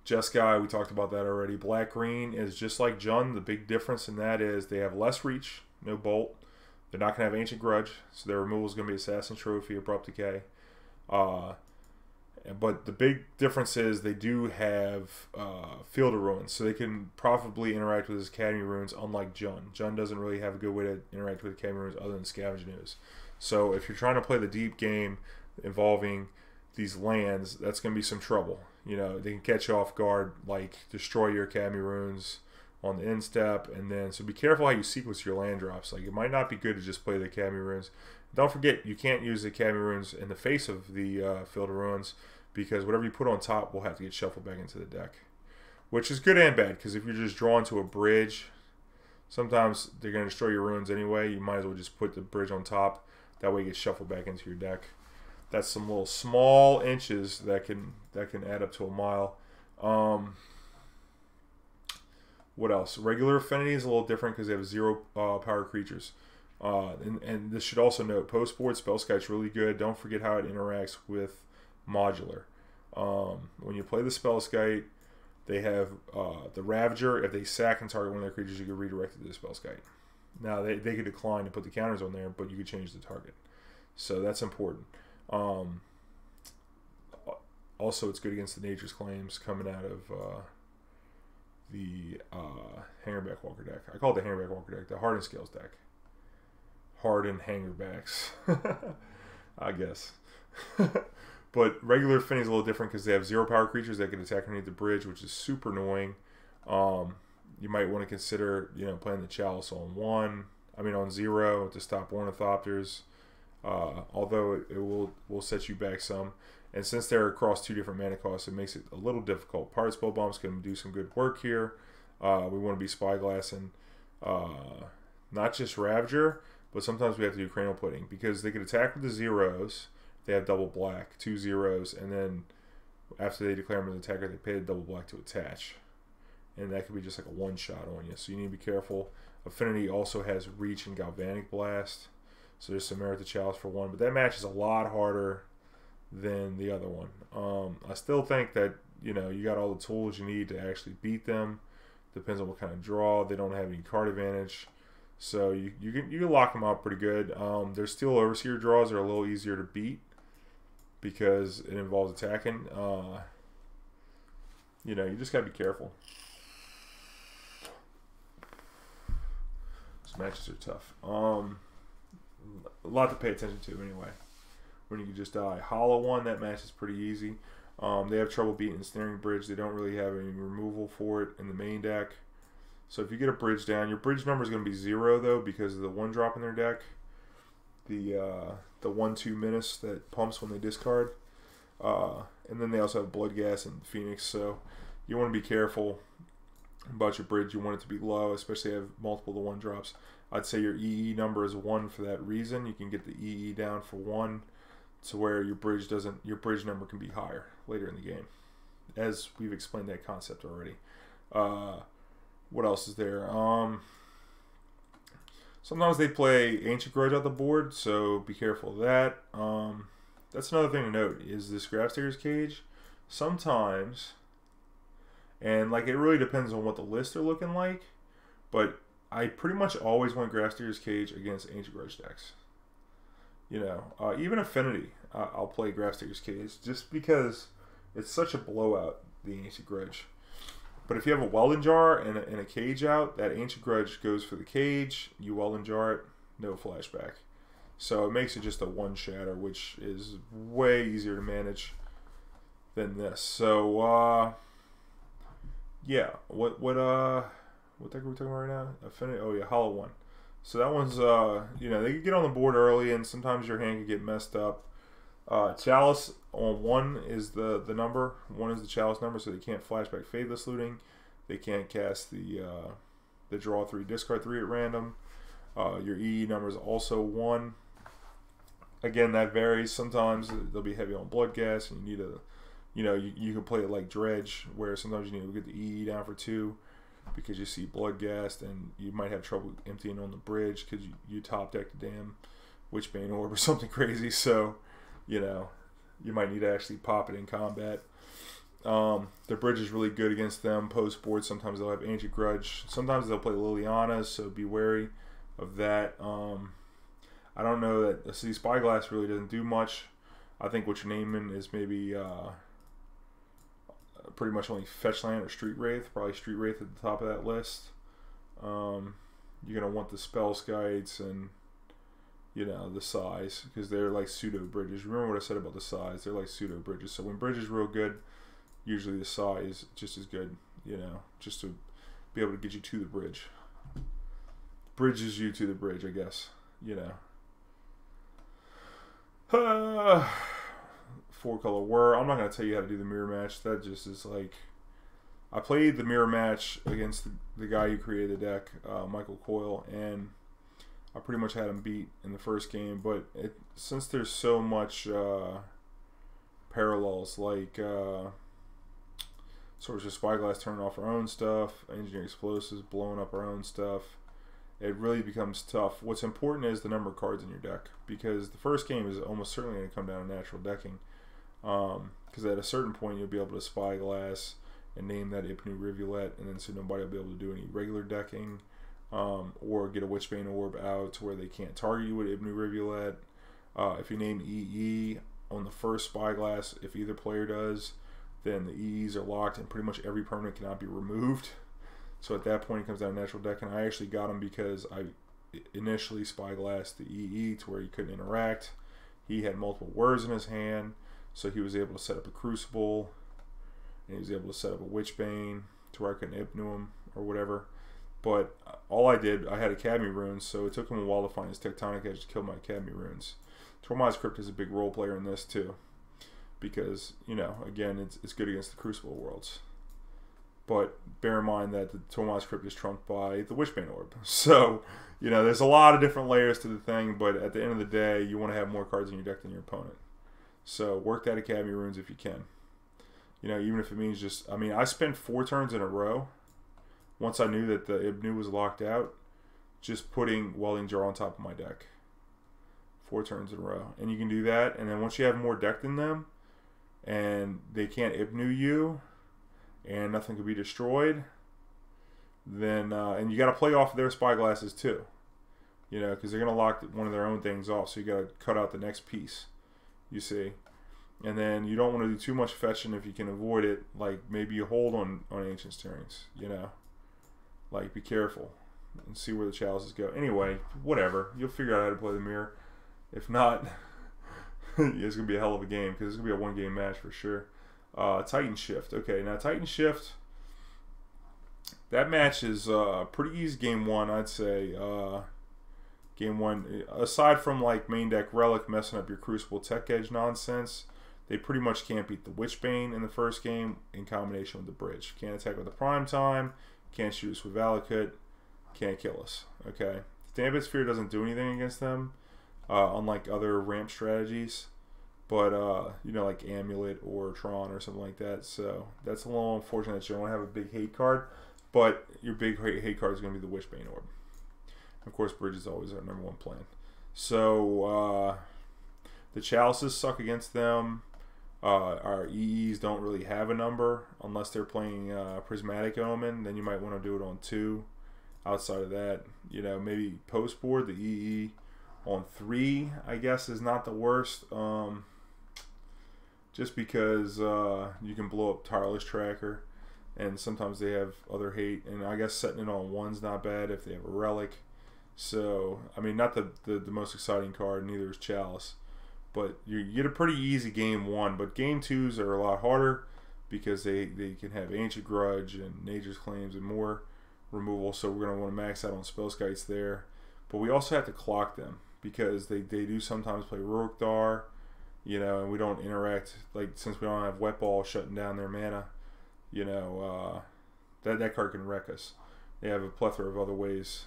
Jeskai, we talked about that already. Black-green is just like Jund. The big difference in that is they have less reach, no bolt. They're not going to have Ancient Grudge, so their removal is going to be Assassin Trophy, Abrupt Decay. But the big difference is they do have Field of Ruins, so they can profitably interact with his Academy Runes, unlike Jund. Jund doesn't really have a good way to interact with Academy Runes other than Scavenge News. So if you're trying to play the deep game involving these lands, that's going to be some trouble. They can catch you off guard, like destroy your Academy Runes on the end step, and then so be careful how you sequence your land drops. Like, it might not be good to just play the Academy runes. Don't forget, you can't use the Academy runes in the face of the Field of Ruins, because whatever you put on top will have to get shuffled back into the deck, which is good and bad, because if you're just drawn to a bridge, sometimes they're going to destroy your runes anyway. You might as well just put the bridge on top, that way it gets shuffled back into your deck. That's some little small inches that can add up to a mile. What else? Regular Affinity is a little different because they have 0 power creatures. And this should also note, post-board Spellskite's really good. Don't forget how it interacts with Modular. When you play the Spellskite, they have the Ravager. If they sack and target one of their creatures, you can redirect it to the Spellskite. Now, they could decline to put the counters on there, but you could change the target. So that's important. Also, it's good against the Nature's Claims coming out of the Hangerback Walker deck. I call it the Hangerback Walker deck, the Hardened Scales deck. Hardened Hangerbacks, I guess. But regular Affinity is a little different because they have 0 power creatures that can attack underneath the bridge, which is super annoying. You might want to consider, playing the Chalice on 0 to stop Ornithopters. Although it will set you back some. And since they're across 2 different mana costs, it makes it a little difficult. Pyrite Spellbombs can do some good work here. We want to be Spyglassing not just Ravager, but sometimes we have to do Cranial Pudding, because they can attack with the 0s. They have double black, 2 0s, and then after they declare them an attacker, they pay the double black to attach. And that could be just like a one-shot on you, so you need to be careful. Affinity also has Reach and Galvanic Blast, so there's some merit to Chalice for 1, but that match is a lot harder than the other one. I still think that you got all the tools you need to actually beat them. Depends on what kind of draw. They don't have any card advantage, so you can lock them out pretty good. Their Steel Overseer draws are a little easier to beat because it involves attacking. You just gotta be careful. matches are tough. A lot to pay attention to anyway. When you can just die. Hollow one, that match is pretty easy. They have trouble beating Ensnaring Bridge. They don't really have any removal for it in the main deck. So if you get a bridge down, your bridge number is going to be 0 though because of the 1-drop in their deck. The 1/2 menace that pumps when they discard. And then they also have Bloodghast and Phoenix. So you want to be careful about your bridge. You want it to be low, especially if you have multiple to 1-drops. I'd say your EE number is 1 for that reason. You can get the EE down for 1 to where your bridge number can be higher later in the game. As we've explained that concept already. What else is there? Sometimes they play Ancient Grudge out the board, so be careful of that. That's another thing to note, is this Grafdigger's Cage. Sometimes, and like it really depends on what the lists are looking like, but I pretty much always want Grafdigger's Cage against Ancient Grudge decks. You know, even Affinity, I'll play Grafdigger's Cage just because it's such a blowout, the Ancient Grudge. But if you have a Welding Jar and a Cage out, that Ancient Grudge goes for the Cage, you Welding Jar it, no flashback. So it makes it just a 1 shatter, which is way easier to manage than this. So, yeah, what deck are we talking about right now? Affinity, oh yeah, Hollow one. So that one's, you know, they can get on the board early, and sometimes your hand can get messed up. Chalice on 1 is the number. 1 is the Chalice number, so they can't flashback Faithless Looting. They can't cast the draw 3, discard 3 at random. Your EE number is also 1. Again, that varies. Sometimes they'll be heavy on Bloodghast, and you need a, you know, you can play it like Dredge, where sometimes you need to get the EE down for 2 because you see Bloodghast, and you might have trouble emptying on the bridge because you top deck the damn Witchbane Orb or something crazy. So, you know, you might need to actually pop it in combat. The bridge is really good against them post board. Sometimes they'll have Ancient Grudge. Sometimes they'll play Liliana's, so be wary of that. I don't know that the Spyglass really doesn't do much. I think what you're naming is maybe pretty much only Fetch Land or Street Wraith. Probably Street Wraith at the top of that list. You're going to want the Spellskites and, you know, the size, because they're like pseudo bridges. Remember what I said about the size? They're like pseudo bridges. So when bridge is real good, usually the size is just as good, you know, just to be able to get you to the bridge. Bridges you to the bridge, I guess, you know. 4-color Whir. I'm not going to tell you how to do the mirror match. That just is like, I played the mirror match against the guy who created the deck, Michael Coyle, and I pretty much had him beat in the first game. But since there's so much parallels, like Sorcerous Spyglass turning off our own stuff, Engineering Explosives blowing up our own stuff, it really becomes tough. What's important is the number of cards in your deck, because the first game is almost certainly going to come down to natural decking. Because at a certain point you'll be able to Spyglass and name that Ipnu Rivulet, and then so nobody will be able to do any regular decking, or get a Witchbane Orb out to where they can't target you with Ipnu Rivulet. If you name EE on the first Spyglass, if either player does, then the EEs are locked and pretty much every permanent cannot be removed. So at that point it comes down to natural decking. I actually got him because I initially Spyglassed the EE to where he couldn't interact. He had multiple words in his hand, so he was able to set up a Crucible, and he was able to set up a Witchbane to where I couldn't Ipnu him or whatever. But all I did, I had Academy runes, so it took him a while to find his Tectonic Edge to kill my Academy runes. Tormod's Crypt is a big role player in this too, because, you know, again, it's good against the Crucible of Worlds. But bear in mind that the Tormod's Crypt is trumped by the Witchbane Orb. So, you know, there's a lot of different layers to the thing, but at the end of the day, you want to have more cards in your deck than your opponent. So work that Academy runes if you can. You know, even if it means just, I mean, I spent 4 turns in a row, once I knew that the Ipnu was locked out, just putting Welding Jar on top of my deck. 4 turns in a row. And you can do that, and then once you have more deck than them, and they can't Ipnu you, and nothing can be destroyed, then, and you got to play off of their Spyglasses too. You know, because they're going to lock one of their own things off, so you got to cut out the next piece, you see. And then you don't want to do too much fetching if you can avoid it. Like, maybe you hold on Ancient Stirrings, you know. Like, be careful. and see where the chalices go. Anyway, whatever. You'll figure out how to play the mirror. If not, it's going to be a hell of a game because it's going to be a one-game match for sure. Titan Shift. Okay, now Titan Shift, that match is pretty easy game one, I'd say. Game one, aside from like main deck Relic messing up your Crucible Tech Edge nonsense, they pretty much can't beat the Witchbane in the first game in combination with the Bridge. Can't attack with the Prime Time, can't shoot us with Valakut, can't kill us. Okay, Stampede Sphere doesn't do anything against them, unlike other ramp strategies. But, you know, like Amulet or Tron or something like that. So that's a little unfortunate that you don't have a big hate card. But your big hate card is going to be the Witchbane Orb. Of course, Bridge is always our number one plan. So, the Chalices suck against them. Our EEs don't really have a number unless they're playing Prismatic Omen. Then you might want to do it on 2. Outside of that, you know, maybe post board, the EE on 3, I guess, is not the worst. Just because you can blow up Tireless Tracker, and sometimes they have other hate, and I guess setting it on 1's not bad if they have a Relic. So, I mean, not the most exciting card, neither is Chalice. But you get a pretty easy game 1, but game 2s are a lot harder because they can have Ancient Grudge and Nature's Claims and more removal, so we're going to want to max out on Spellskites there. But we also have to clock them because they do sometimes play Rorikdar, you know, and we don't interact, like, since we don't have Wet Ball shutting down their mana, you know, that card can wreck us. They have a plethora of other ways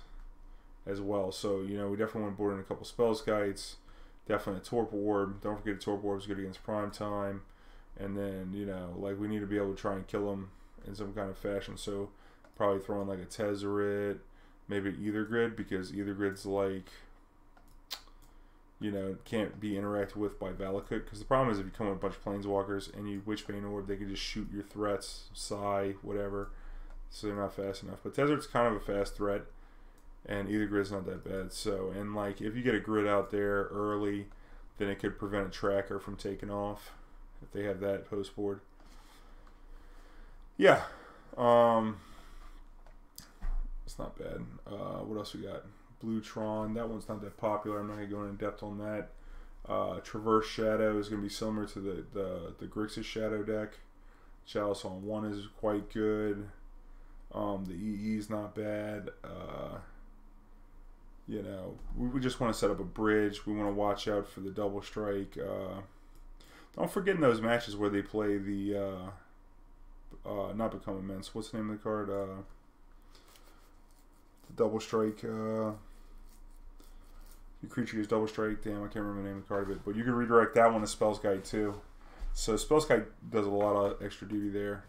as well. So, you know, we definitely want to board in a couple Spellskites, definitely a Torpor Orb. Don't forget a Torpor Orb is good against Prime Time. And then, you know, like, we need to be able to try and kill them in some kind of fashion. So, probably throw in like a Tezzeret, maybe Aether Grid, because Aether Grid's like, you know, can't be interacted with by Valakut. Because the problem is if you come with a bunch of Planeswalkers and you Witchbane Orb, they can just shoot your threats, Psy, whatever. So they're not fast enough. But Tezzeret's kind of a fast threat, and Aether Grid's not that bad. So, and like, if you get a grid out there early, then it could prevent a tracker from taking off if they have that post board. Yeah. It's not bad. What else we got? Blue Tron. That one's not that popular. I'm not going to go into depth on that. Traverse Shadow is going to be similar to the Grixis Shadow deck. Chalice on 1 is quite good. The EE is not bad. You know, we just want to set up a bridge. We want to watch out for the double strike. Don't forget in those matches where they play the not Become Immense. What's the name of the card? The double strike. Your creature uses double strike. Damn, I can't remember the name of the card of it. But you can redirect that one to Spellskite too. So Spellskite does a lot of extra duty there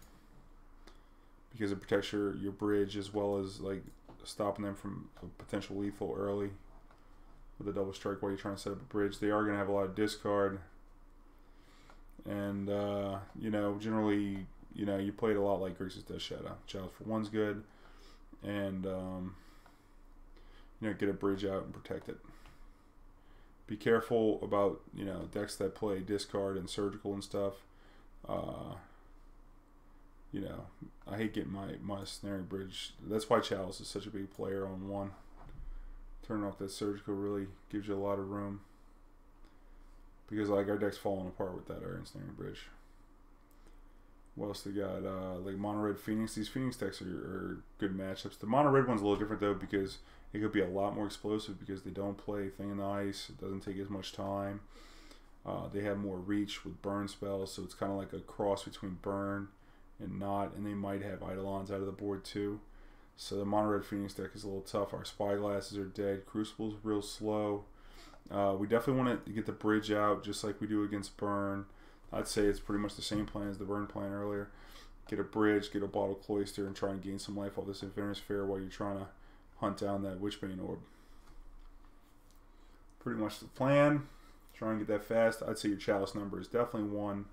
because it protects your bridge as well as like stopping them from a potential lethal early with a double strike while you're trying to set up a bridge. They are going to have a lot of discard, and you know, generally, you know, you play it a lot like Grixis Death Shadow. Chalice for 1's good, and you know, get a bridge out and protect it. Be careful about, you know, decks that play discard and surgical and stuff. You know, I hate getting my Ensnaring Bridge. That's why Chalice is such a big player on 1. Turning off that surgical really gives you a lot of room. Because like our deck's falling apart with that Ensnaring Bridge. What else they got? Like Mono Red Phoenix. These Phoenix decks are good matchups. The Mono Red one's a little different though because it could be a lot more explosive because they don't play Thing in the Ice. It doesn't take as much time. They have more reach with burn spells, so it's kind of like a cross between burn and not, and they might have Eidolons out of the board too. So the Mono Red Phoenix deck is a little tough. Our Spyglasses are dead. Crucible's real slow. We definitely want to get the bridge out just like we do against burn. I'd say it's pretty much the same plan as the burn plan earlier. Get a bridge, get a Bottled Cloister, and try and gain some life off this Inventors Fair while you're trying to hunt down that Witchbane Orb. Pretty much the plan. Try and get that fast. I'd say your Chalice number is definitely 1.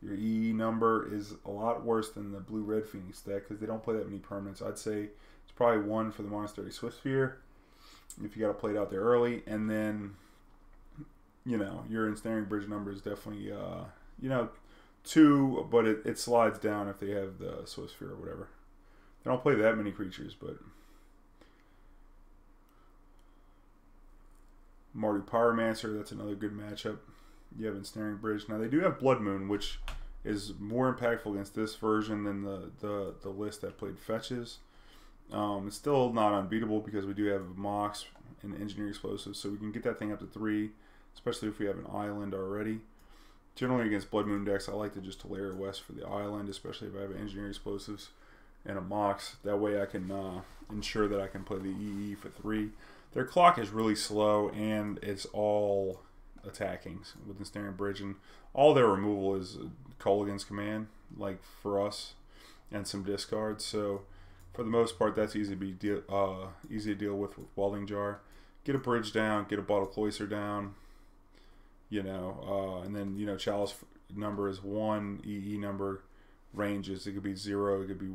Your EE number is a lot worse than the Blue-Red Phoenix deck because they don't play that many permanents. I'd say it's probably 1 for the Monastery Swiftspear if you got to play it out there early. And then, you know, your Ensnaring Bridge number is definitely, you know, 2, but it slides down if they have the Swiftspear or whatever. They don't play that many creatures, but Mardu Pyromancer, that's another good matchup. You have Ensnaring Bridge. Now they do have Blood Moon, which is more impactful against this version than the list that played fetches. It's still not unbeatable because we do have Mox and Engineering Explosives, so we can get that thing up to 3, especially if we have an island already. Generally against Blood Moon decks, I like to just Tolaria West for the island, especially if I have Engineering Explosives and a Mox. That way I can ensure that I can play the EE for 3. Their clock is really slow, and it's all attacking with Ensnaring Bridge, and all their removal is Culligan's Command, like for us, and some discards. So for the most part, that's easy to deal with Welding Jar. Get a bridge down, get a Bottled Cloister down, you know, and then, you know, Chalice number is 1, EE number ranges. It could be 0, it could be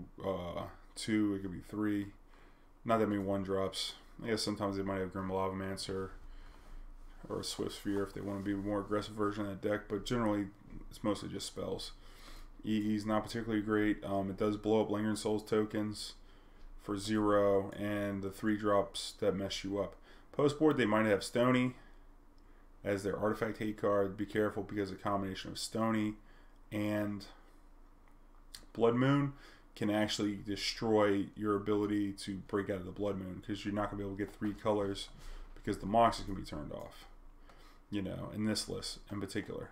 2, it could be 3. Not that many 1-drops. I guess sometimes they might have Grim Lavamancer or a Swift Sphere if they want to be a more aggressive version of that deck, but generally it's mostly just spells. EE is not particularly great. It does blow up Lingering Souls tokens for 0 and the 3-drops that mess you up. Post board, they might have Stony as their artifact hate card. Be careful because a combination of Stony and Blood Moon can actually destroy your ability to break out of the Blood Moon, because you're not going to be able to get 3 colors because the Mox is going to be turned off, you know, in this list in particular.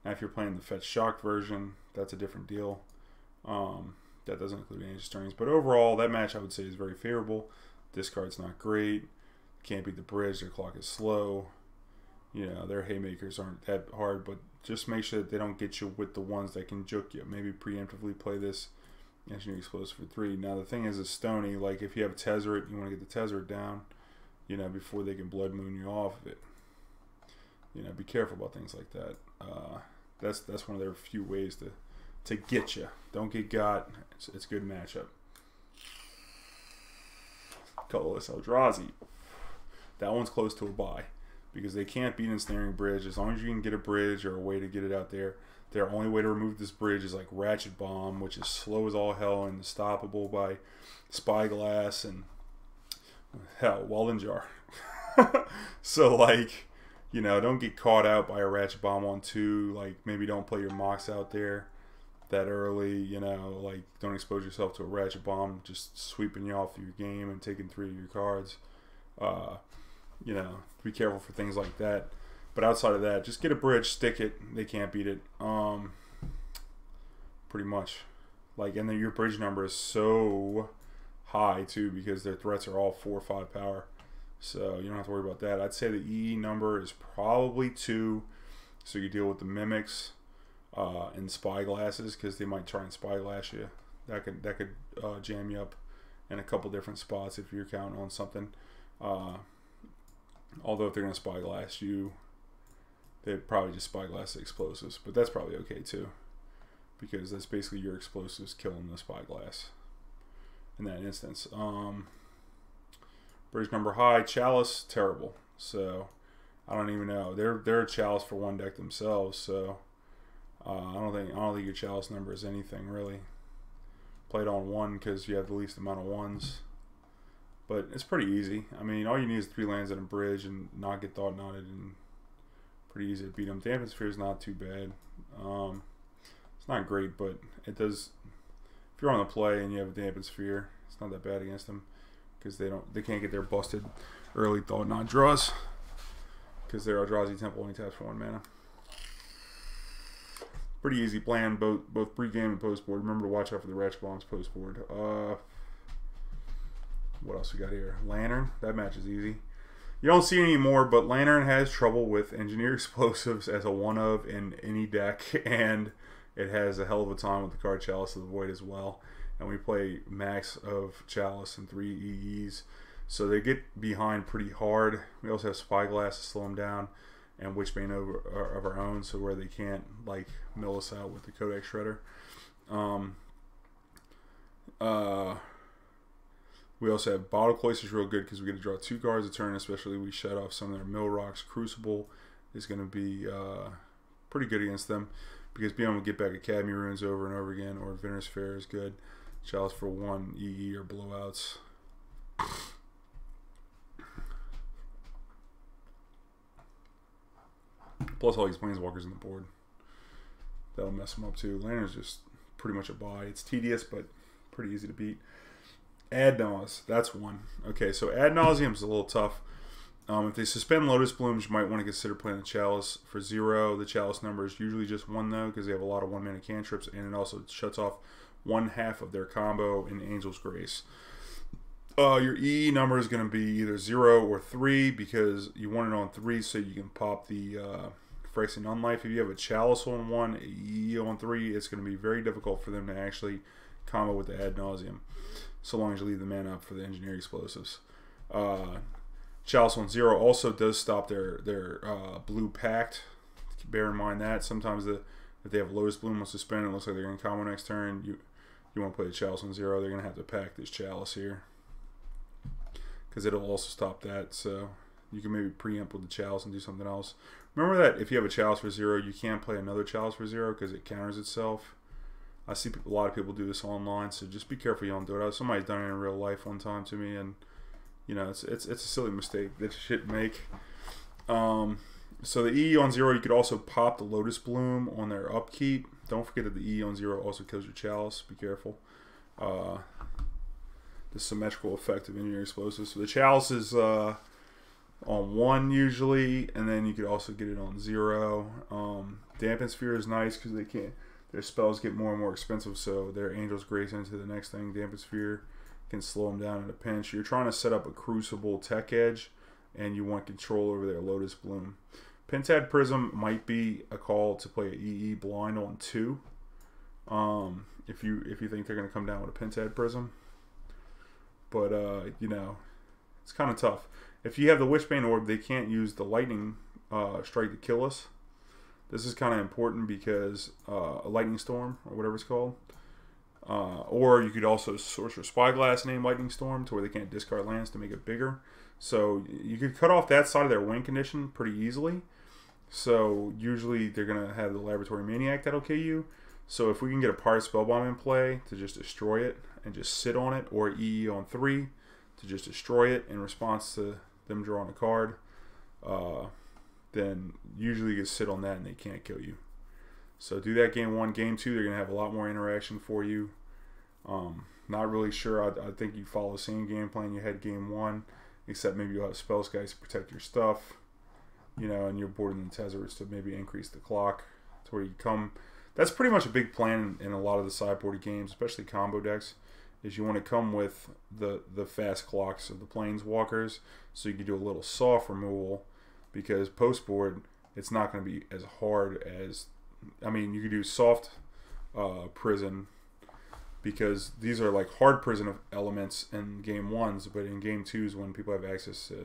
Now if you're playing the Fetch Shock version, that's a different deal. That doesn't include Ancient Stirrings, but overall that match I would say is very favorable. Discard's not great, can't beat the bridge, their clock is slow, you know, their haymakers aren't that hard, but just make sure that they don't get you with the ones that can juke you. Maybe preemptively play this Engineering Explosive for 3. Now the thing is Stony, like if you have a Tezzeret, you want to get the Tezzeret down, you know, before they can Blood Moon you off of it. You know, be careful about things like that. That's one of their few ways to get you. Don't get got. It's a good matchup. Colorless Eldrazi. That one's close to a bye because they can't beat Ensnaring Bridge. As long as you can get a bridge or a way to get it out there, their only way to remove this bridge is like Ratchet Bomb, which is slow as all hell and stoppable by Spyglass and hell, Welding Jar. So like, you know, don't get caught out by a Ratchet Bomb on 2. Like maybe don't play your Mox out there that early, you know, like don't expose yourself to a Ratchet Bomb just sweeping you off your game and taking 3 of your cards. You know, be careful for things like that. But outside of that, just get a bridge, stick it. They can't beat it. Pretty much. Like, and then your bridge number is so high too because their threats are all 4 or 5 power. So you don't have to worry about that. I'd say the EE number is probably 2. So you deal with the mimics and spyglasses because they might try and spyglass you. That could jam you up in a couple different spots if you're counting on something. Although if they're going to spyglass you, they'd probably just spyglass the explosives, but that's probably okay too, because that's basically your explosives killing the spyglass in that instance. Bridge number high, Chalice, terrible. So I don't even know. They're a Chalice for 1 deck themselves, so I don't think your Chalice number is anything really. Play it on 1 because you have the least amount of 1s. But it's pretty easy. I mean, all you need is 3 lands and a bridge and not get thought knotted, and pretty easy to beat them. Dampened Sphere is not too bad. It's not great, but it does. If you're on the play and you have a Dampened Sphere, it's not that bad against them because they can't get their busted early thought knot draws because their Eldrazi Temple only taps for 1 mana. Pretty easy plan, both pre-game and post-board. Remember to watch out for the Ratchet Bombs post-board. What else we got here? Lantern. That match is easy. You don't see it anymore, but Lantern has trouble with Engineer Explosives as a 1-of in any deck, and it has a hell of a time with the card Chalice of the Void as well. And we play max of Chalice and 3 EEs, so they get behind pretty hard. We also have Spyglass to slow them down, and Witchbane of our own, so where they can't like mill us out with the Codex Shredder. We also have Bottled Cloister is real good because we get to draw 2 cards a turn, especially we shut off some of their mill rocks. Crucible is going to be pretty good against them because being able to get back Academy Runes over and over again, or Inventors Fair is good. Chalice for 1 EE or blowouts. Plus all these planeswalkers on the board. That'll mess them up too. Lantern's just pretty much a buy. It's tedious, but pretty easy to beat. Ad Naus, that's one. Okay, so Ad Nauseum's a little tough. If they suspend Lotus Blooms, you might want to consider playing the Chalice for 0. The Chalice number is usually just 1 though, because they have a lot of 1-mana cantrips, and it also shuts off 1/2 of their combo in Angel's Grace. Your EE number is going to be either 0 or 3, because you want it on 3 so you can pop the Phyrexian Unlife. If you have a Chalice on 1, EE on 3, it's going to be very difficult for them to actually combo with the Ad Nauseum, so long as you leave the mana up for the Engineering Explosives. Chalice on 0 also does stop their blue pact. Bear in mind that sometimes if they have Lotus Bloom on suspend, it looks like they're going to combo next turn. You want to play the Chalice on 0, they're going to have to pack this Chalice here, because it'll also stop that. So you can maybe preempt with the Chalice and do something else. Remember that if you have a Chalice for 0, you can't play another Chalice for 0 because it counters itself. I see a lot of people do this online, so just be careful you don't do it. Somebody's done it in real life one time to me, and you know, it's a silly mistake that you shouldn't make. So the EE on 0, you could also pop the Lotus Bloom on their upkeep. Don't forget that the EE on 0 also kills your Chalice. Be careful. The symmetrical effect of Engineering Explosives. So the Chalice is on 1 usually, and then you could also get it on 0. Dampen Sphere is nice because their spells get more and more expensive, so their Angel's Grace into the next thing. Dampen Sphere can slow them down in a pinch. You're trying to set up a Crucible Tech Edge, and you want control over their Lotus Bloom. Pentad Prism might be a call to play a EE blind on 2. If you think they're going to come down with a Pentad Prism. But, you know, it's kind of tough. If you have the Witchbane Orb, they can't use the Lightning Strike to kill us. This is kind of important because a Lightning Storm, or whatever it's called. Or you could also Sorcerous Spyglass name Lightning Storm to where they can't discard lands to make it bigger. So you could cut off that side of their win condition pretty easily. So usually they're going to have the Laboratory Maniac that'll kill you. So if we can get a Pyrite Spellbomb in play to just destroy it and just sit on it, or EE on 3 to just destroy it in response to them drawing a card, then usually you can sit on that and they can't kill you. So do that game 1. Game 2, they're going to have a lot more interaction for you. Not really sure. I think you follow the same game plan you had game 1, except maybe you'll have Spellskite to protect your stuff, you know, and you're boarding the Tezzeret to maybe increase the clock to where you come. That's pretty much a big plan in a lot of the sideboard games, especially combo decks, is you want to come with the fast clocks of the Planeswalkers, so you can do a little soft removal, because post-board, it's not going to be as hard as, I mean, you could do soft prison, because these are like hard prison elements in game 1s, but in game 2s, when people have access to,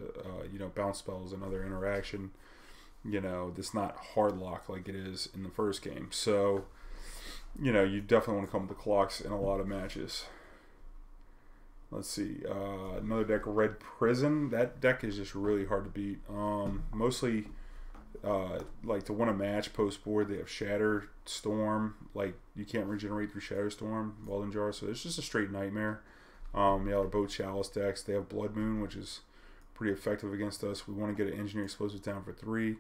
you know, bounce spells and other interaction, you know, it's not hard lock like it is in the first game. So, you know, you definitely want to come with the clocks in a lot of matches. Let's see, another deck, Red Prison. That deck is just really hard to beat. Mostly, like to win a match post board, they have Shatter Storm. Like you can't regenerate through Shatter Storm, Welding Jar. So it's just a straight nightmare. Yeah, they're both Chalice decks. They have Blood Moon, which is pretty effective against us. We want to get an Engineering Explosive down for 3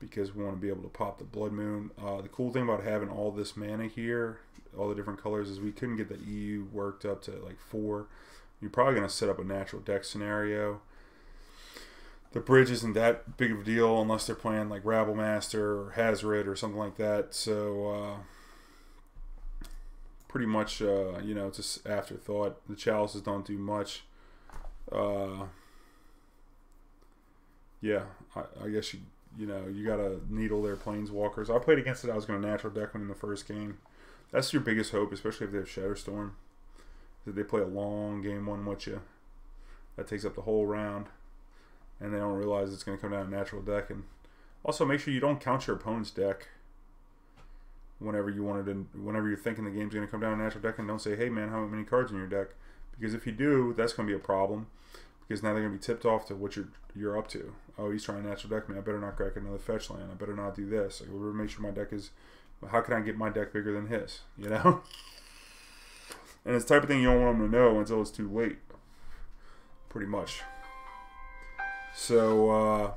because we want to be able to pop the Blood Moon. The cool thing about having all this mana here, all the different colors, is we couldn't get the EU worked up to like 4. You're probably going to set up a natural deck scenario. The bridge isn't that big of a deal unless they're playing like Rabblemaster or Hazoret or something like that. So pretty much, you know, it's just afterthought. The Chalices don't do much. Yeah, I guess you know, you gotta needle their Planeswalkers. I played against it. I was going to natural deck them in the first game. That's your biggest hope, especially if they have Shatterstorm, that they play a long game 1 with you. That takes up the whole round, and they don't realize it's going to come down to natural deck. And also make sure you don't count your opponent's deck whenever you're thinking the game's going to come down to natural deck, and don't say, hey man, how many cards in your deck? Because if you do, that's going to be a problem, because now they're going to be tipped off to what you're up to. Oh, he's trying to natural deck me. I better not crack another fetch land. I better not do this. I better make sure my deck is, how can I get my deck bigger than his? You know? And it's the type of thing you don't want them to know until it's too late. Pretty much. So,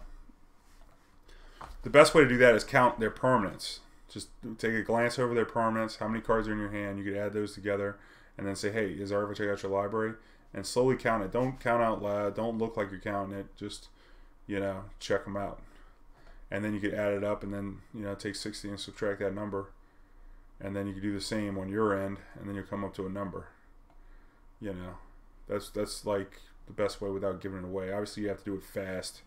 the best way to do that is count their permanents. Just take a glance over their permanents, how many cards are in your hand. You could add those together and then say, hey, is there ever check out your library? And slowly count it. Don't count out loud. Don't look like you're counting it. Just, you know, check them out. And then you could add it up and then, you know, take 60 and subtract that number. And then you can do the same on your end, and then you'll come up to a number. You know, that's like the best way without giving it away. Obviously, you have to do it fast,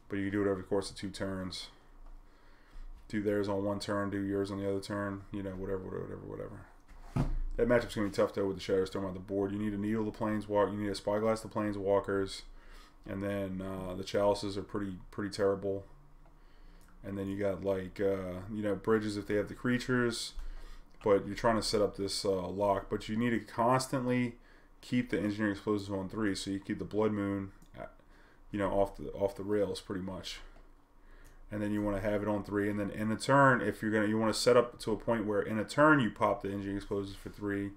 but you can do it over the course of 2 turns. Do theirs on 1 turn, do yours on the other turn. You know, whatever. That matchup's gonna be tough though with the Shadowstorm on the board. You need a Needle to Planeswalk. You need a Spyglass to Planeswalkers, and then the Chalices are pretty terrible. And then you got like you know, bridges if they have the creatures. But you're trying to set up this lock, but you need to constantly keep the Engineering Explosives on 3, so you keep the Blood Moon, you know, off the rails pretty much. And then you want to have it on 3, and then in a turn, if you're you want to set up to a point where in a turn you pop the Engineering Explosives for 3,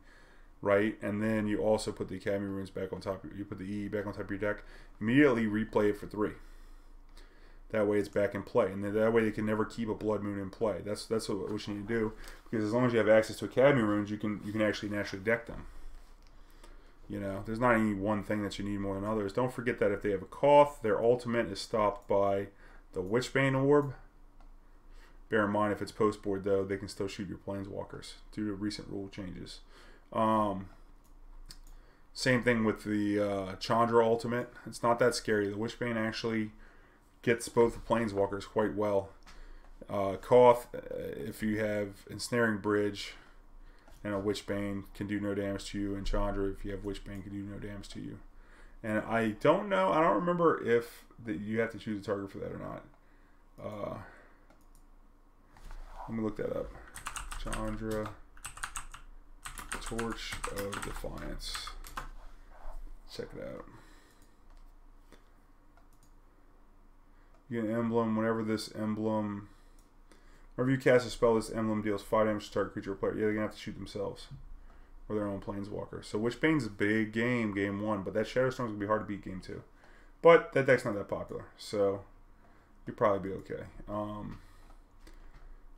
right? And then you also put the Academy Runes back on top. You put the EE back on top of your deck. Immediately replay it for 3. That way it's back in play, and then that way they can never keep a Blood Moon in play. That's what you need to do, because as long as you have access to Academy Runes, you can actually naturally deck them. You know, there's not any one thing that you need more than others. Don't forget that if they have a Koth, their ultimate is stopped by the Witchbane Orb. Bear in mind, if it's post board though, they can still shoot your Planeswalkers due to recent rule changes. Same thing with the Chandra ultimate. It's not that scary. The Witchbane actually gets both the Planeswalkers quite well. Koth, if you have Ensnaring Bridge and a Witchbane, can do no damage to you, and Chandra, if you have Witchbane, can do no damage to you. And I don't know, I don't remember if you have to choose a target for that or not. Let me look that up. Chandra, Torch of Defiance. Check it out. You get an emblem. Whenever you cast a spell, this emblem deals 5 damage to target creature or player. Yeah, they're gonna have to shoot themselves or their own Planeswalker. So Witchbane's a big game 1, but that Shadowstorm's gonna be hard to beat game 2. But that deck's not that popular, so you'll probably be okay. All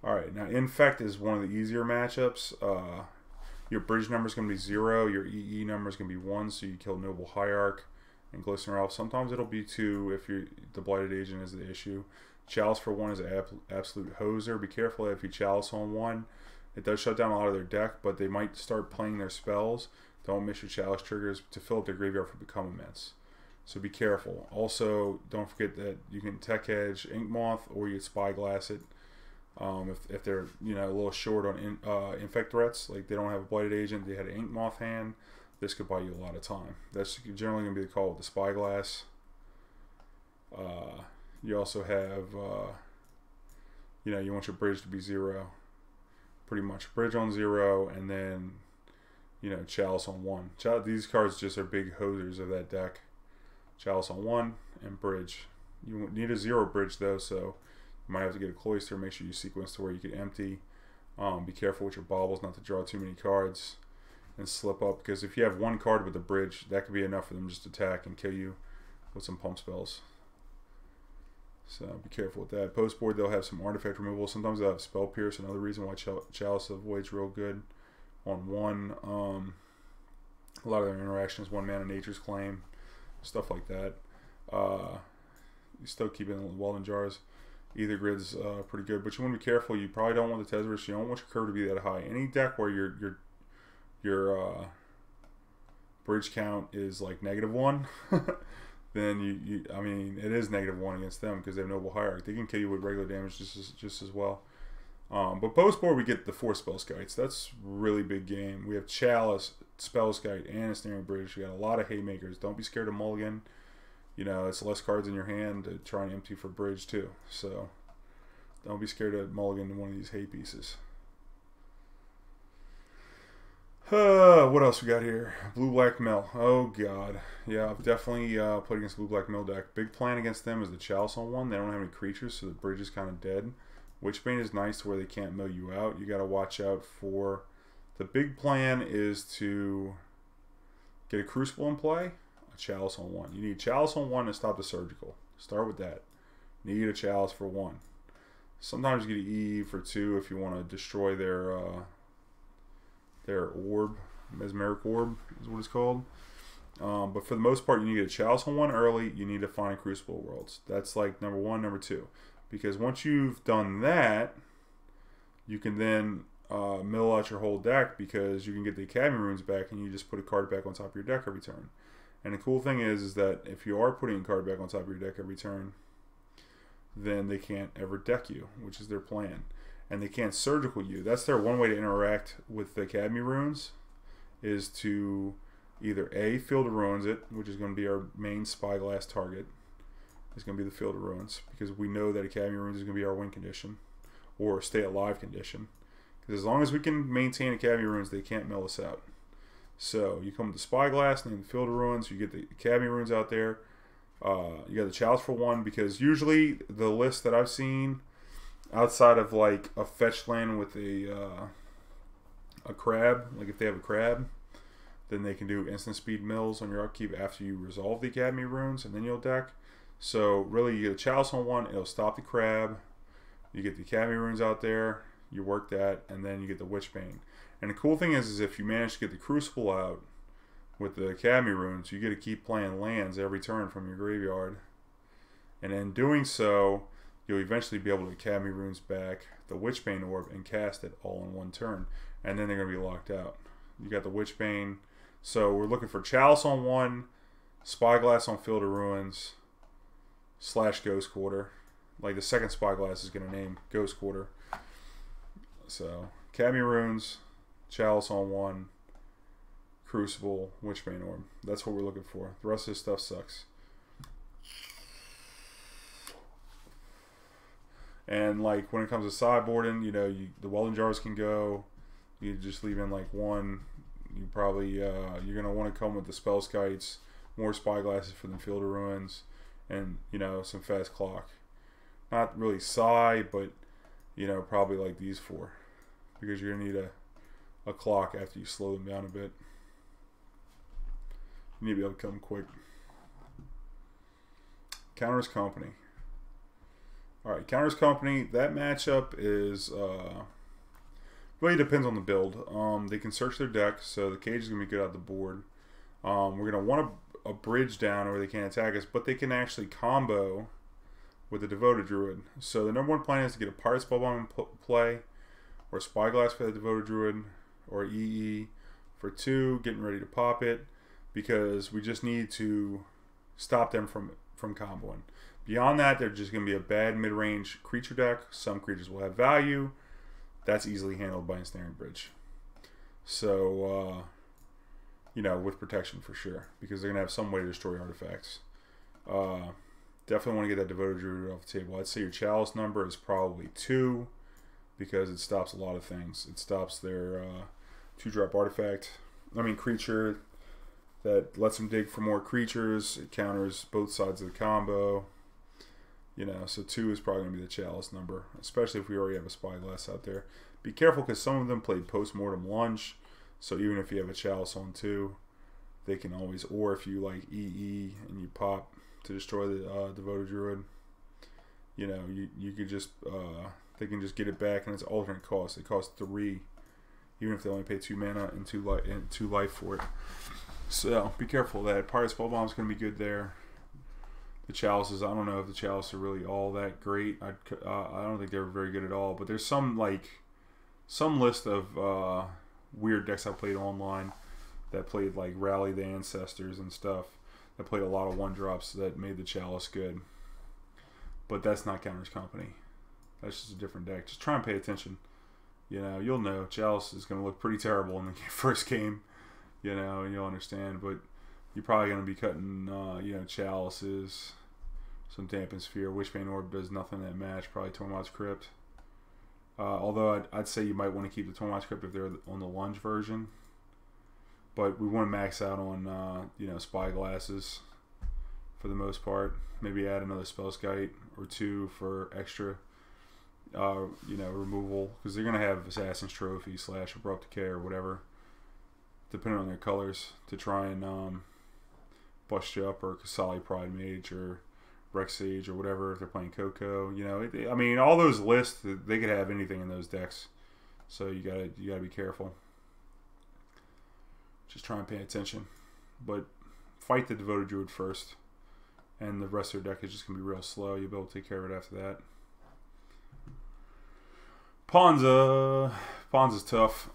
right, now Infect is one of the easier matchups. Your bridge number is gonna be 0. Your EE number is gonna be 1, so you kill Noble Hierarch and Glistener Elf. Sometimes it'll be 2 if the Blighted Agent is the issue. Chalice for 1 is an absolute hoser. Be careful if you Chalice on 1. It does shut down a lot of their deck, but they might start playing their spells. Don't miss your Chalice triggers to fill up their graveyard for Become Immense. So be careful. Also, don't forget that you can Tech Edge Inkmoth, or you can Spyglass it. If they're, you know, a little short on Infect threats, like they don't have a Blighted Agent, they had an Inkmoth hand, this could buy you a lot of time. That's generally going to be the call with the Spyglass. You also have, you know, you want your bridge to be 0. Pretty much. Bridge on 0, and then, you know, Chalice on 1. These cards just are big hosers of that deck. Chalice on 1, and bridge. You need a 0 bridge, though, so you might have to get a Cloister. Make sure you sequence to where you can empty. Be careful with your baubles not to draw too many cards and slip up, because if you have 1 card with the bridge, that could be enough for them just to attack and kill you with some pump spells. So be careful with that. Post board, they'll have some artifact removal. Sometimes they'll have Spell Pierce, another reason why Chalice of Void's real good on 1. A lot of their interactions, 1 mana Nature's Claim, stuff like that. You still keep it in Welding Jars. Either grid's pretty good, but you want to be careful. You probably don't want the Tezzeret. You don't want your curve to be that high. Any deck where your bridge count is like -1, then I mean, it is -1 against them because they have Noble Hierarch. They can kill you with regular damage just as well. But post board, we get the 4 Spellskites. That's really big game. We have Chalice, Spellskite, and Ensnaring Bridge. You got a lot of haymakers. Don't be scared of mulligan. You know, it's less cards in your hand to try and empty for bridge too. So don't be scared of mulligan one of these hay pieces. What else we got here? Blue-black mill. Oh god. Yeah, I've definitely played against blue-black mill deck. Big plan against them is the Chalice on 1. They don't have any creatures, so the bridge is kind of dead. Witchbane is nice to where they can't mill you out. You got to watch out for... The big plan is to get a Crucible in play, a Chalice on 1. You need Chalice on 1 to stop the Surgical. Start with that. Need a Chalice for 1. Sometimes you get an EE for 2 if you want to destroy their orb. Mesmeric Orb is what it's called. But for the most part, you need to get a Chalice on 1 early. You need to find a Crucible of Worlds. That's like number 1, number 2. Because once you've done that, you can then mill out your whole deck, because you can get the Academy runes back and you just put a card back on top of your deck every turn. And the cool thing is that if you are putting a card back on top of your deck every turn, then they can't ever deck you, which is their plan. And they can't surgical you. That's their one way to interact with the Academy runes, is to either A, Field of Ruins it, which is going to be our main Spyglass target. It's going to be the Field of Ruins, because we know that Academy runes is going to be our win condition, or stay alive condition. Because as long as we can maintain Academy runes, they can't mill us out. So you come with the Spyglass and then the Field of Ruins, you get the Academy runes out there. You got the Chalice for 1, because usually the list that I've seen, outside of like a fetch land with a crab, like if they have a crab, then they can do instant speed mills on your upkeep after you resolve the Academy runes, and then you'll deck. So really, you get a Chalice on 1, it'll stop the crab. You get the Academy runes out there, you work that, and then you get the Witchbane. And the cool thing is if you manage to get the Crucible out with the Academy runes, you get to keep playing lands every turn from your graveyard. And in doing so, you'll eventually be able to Academy runes back the Witchbane Orb and cast it all in 1 turn. And then they're going to be locked out. You got the Witchbane. So we're looking for Chalice on 1, Spyglass on Field of Ruins, / Ghost Quarter. Like the second Spyglass is going to name Ghost Quarter. So Academy runes, Chalice on 1, Crucible, Witchbane Orb. That's what we're looking for. The rest of this stuff sucks. And like when it comes to sideboarding, you know, the Welding Jars can go. You just leave in like 1. You probably you're gonna want to come with the Spellskites, more Spyglasses for the Field of Ruins, and you know, some fast clock. Not really Psy, but you know, probably like these 4, because you're gonna need a clock after you slow them down a bit. You need to be able to come quick. Counters Company. Alright, Counters Company, that matchup is really depends on the build. They can search their deck, so the cage is going to be good out the board. We're going to want a bridge down where they can't attack us, but they can actually combo with the Devoted Druid. So the number 1 plan is to get a Pyrite Spellbomb in play, or Spyglass for the Devoted Druid, or EE for 2, getting ready to pop it, because we just need to stop them from comboing. Beyond that, they're just going to be a bad mid-range creature deck. Some creatures will have value. That's easily handled by Ensnaring Bridge. So, you know, with protection for sure, because they're going to have some way to destroy artifacts. Definitely want to get that Devoted Druid off the table. I'd say your Chalice number is probably 2, because it stops a lot of things. It stops their 2-drop artifact, creature that lets them dig for more creatures. It counters both sides of the combo. You know, so 2 is probably going to be the Chalice number, especially if we already have a Spyglass out there. Be careful, because some of them played Postmortem Lunge, so even if you have a Chalice on 2, they can always, or if you like EE and you pop to destroy the Devoted Druid, you know, you could just, they can just get it back, and it's alternate cost. It costs 3, even if they only pay 2 mana and 2 life for it. So be careful of that. Pyrite Spellbomb is going to be good there. The Chalices, I don't know if the Chalices are really all that great. I don't think they're very good at all. But there's some list of weird decks I played online that played like Rally the Ancestors and stuff. That played a lot of 1-drops that made the Chalice good. But that's not Counters Company. That's just a different deck. Just try and pay attention. You know, you'll know Chalice is going to look pretty terrible in the first game. You know, and you'll understand. But you're probably going to be cutting, you know, Chalices, some Dampen Sphere. Witchbane Orb does nothing that match. Probably Tormod's Crypt. Although I'd say you might want to keep the Tormod's Crypt if they're on the Lunge version. But we want to max out on, you know, Spyglasses for the most part. Maybe add another Spellskite or 2 for extra, you know, removal. Because they're going to have Assassin's Trophy / Abrupt Decay or whatever, depending on their colors, to try and bust you up, or Kasali Pride Mage, or Rex Sage or whatever if they're playing Coco. You know, I mean, all those lists, they could have anything in those decks. So you gotta be careful. Just try and pay attention. But fight the Devoted Druid first. And the rest of their deck is just going to be real slow. You'll be able to take care of it after that. Ponza's tough.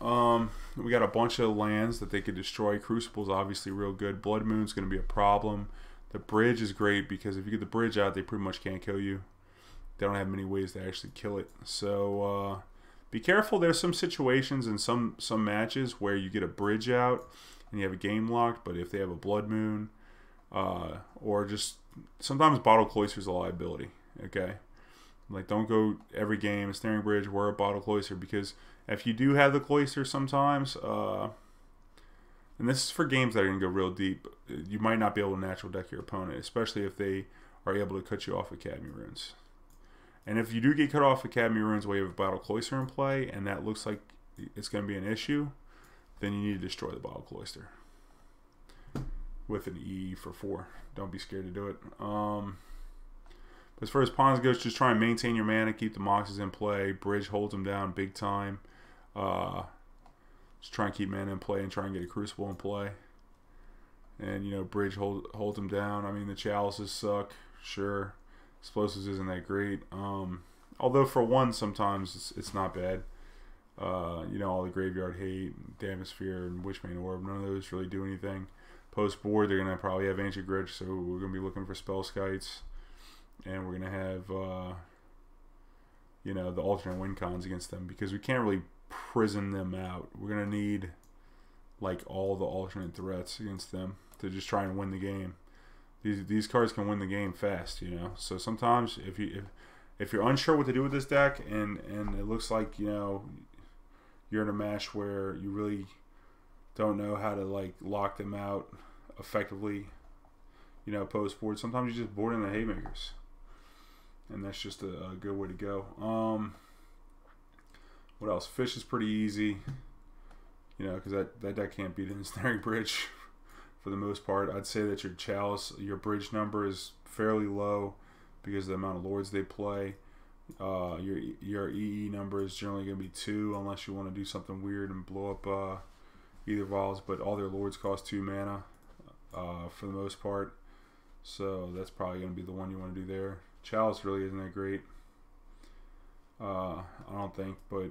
We got a bunch of lands that they could destroy. Crucible's obviously real good. Blood Moon's going to be a problem. The bridge is great because if you get the bridge out, they pretty much can't kill you. They don't have many ways to actually kill it. So be careful. There's some situations in some matches where you get a bridge out and you have a game locked, but if they have a Blood Moon, or just sometimes Bottled Cloister is a liability. Okay, like don't go every game Ensnaring Bridge, Whir of Bottled Cloister, because if you do have the Cloister sometimes, and this is for games that are going to go real deep, you might not be able to natural deck your opponent, especially if they are able to cut you off with Academy Runes. And if you do get cut off with Academy Runes while you have a Bottled Cloister in play, and that looks like it's going to be an issue, then you need to destroy the Bottled Cloister with an E for 4. Don't be scared to do it. But as far as pawns goes, just try and maintain your mana, keep the Moxes in play. Bridge holds them down big time. Just try and keep mana in play and try and get a Crucible in play. And, you know, Bridge holds them down. I mean, the Chalices suck, sure. Explosives isn't that great. Although for one, sometimes it's not bad. You know, all the Graveyard Hate, Damasphere, and Witchbane Orb, none of those really do anything. Post board, they're going to probably have Ancient Grudge, so we're going to be looking for Spellskites. And we're going to have, you know, the alternate win cons against them, because we can't really prison them out. We're going to need, like, all the alternate threats against them to just try and win the game. These cards can win the game fast, you know. So sometimes if you're unsure what to do with this deck, and it looks like, you know, you're in a match where you really don't know how to, like, lock them out effectively, you know, post board, sometimes you just board in the haymakers, and that's just a good way to go. What else? Fish is pretty easy, you know, because that deck can't beat an Ensnaring Bridge for the most part. I'd say that your Chalice, your bridge number is fairly low because of the amount of Lords they play. Your EE number is generally going to be 2 unless you want to do something weird and blow up either Vols, but all their Lords cost 2 mana for the most part. So that's probably going to be the one you want to do there. Chalice really isn't that great. I don't think, but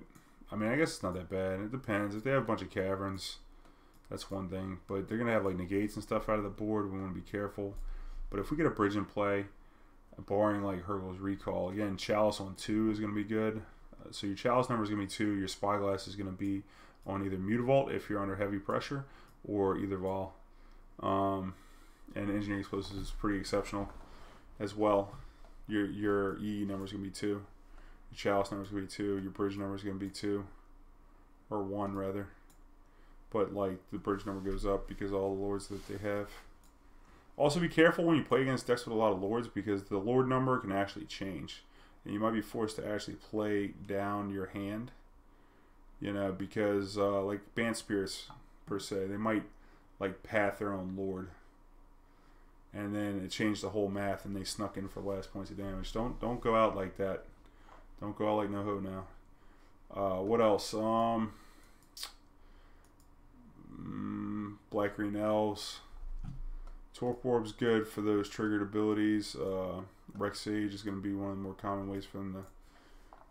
I mean, I guess it's not that bad. It depends. If they have a bunch of caverns, that's one thing, but they're going to have like negates and stuff out of the board. We want to be careful. But if we get a bridge in play, barring like Hurgle's Recall, again, Chalice on 2 is going to be good. So your Chalice number is going to be 2. Your Spyglass is going to be on either Mutavault if you're under heavy pressure, or either Vol. And Engineering Explosives is pretty exceptional as well. Your EE number is going to be 2. Your Chalice number is going to be 2. Your bridge number is going to be 2. Or 1, rather. But, like, the bridge number goes up because of all the Lords that they have. Also, be careful when you play against decks with a lot of Lords, because the Lord number can actually change. And you might be forced to actually play down your hand. You know, because, like, Banned Spirits, per se, they might, like, path their own Lord. And then it changed the whole math, and they snuck in for last points of damage. Don't go out like that. Don't go out like no-ho now. What else? Black-Green Elves. Torpor Orb's good for those triggered abilities. Rex Sage is going to be one of the more common ways for them to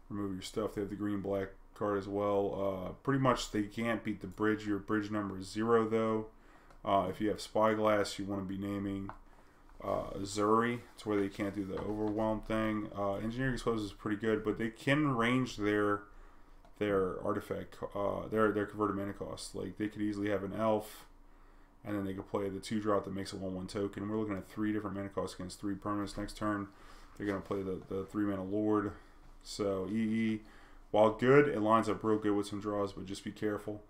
remove your stuff. They have the green-black card as well. Pretty much they can't beat the bridge. Your bridge number is 0, though. If you have Spyglass, you want to be naming Zuri, to where they can't do the overwhelm thing. Engineering Explosives is pretty good, but they can range their artifact, their converted mana cost. Like, they could easily have an elf, and then they could play the 2-drop that makes a 1/1 token. We're looking at 3 different mana costs against 3 permanents next turn. They're going to play the 3-mana Lord. So EE, while good, it lines up real good with some draws, but just be careful.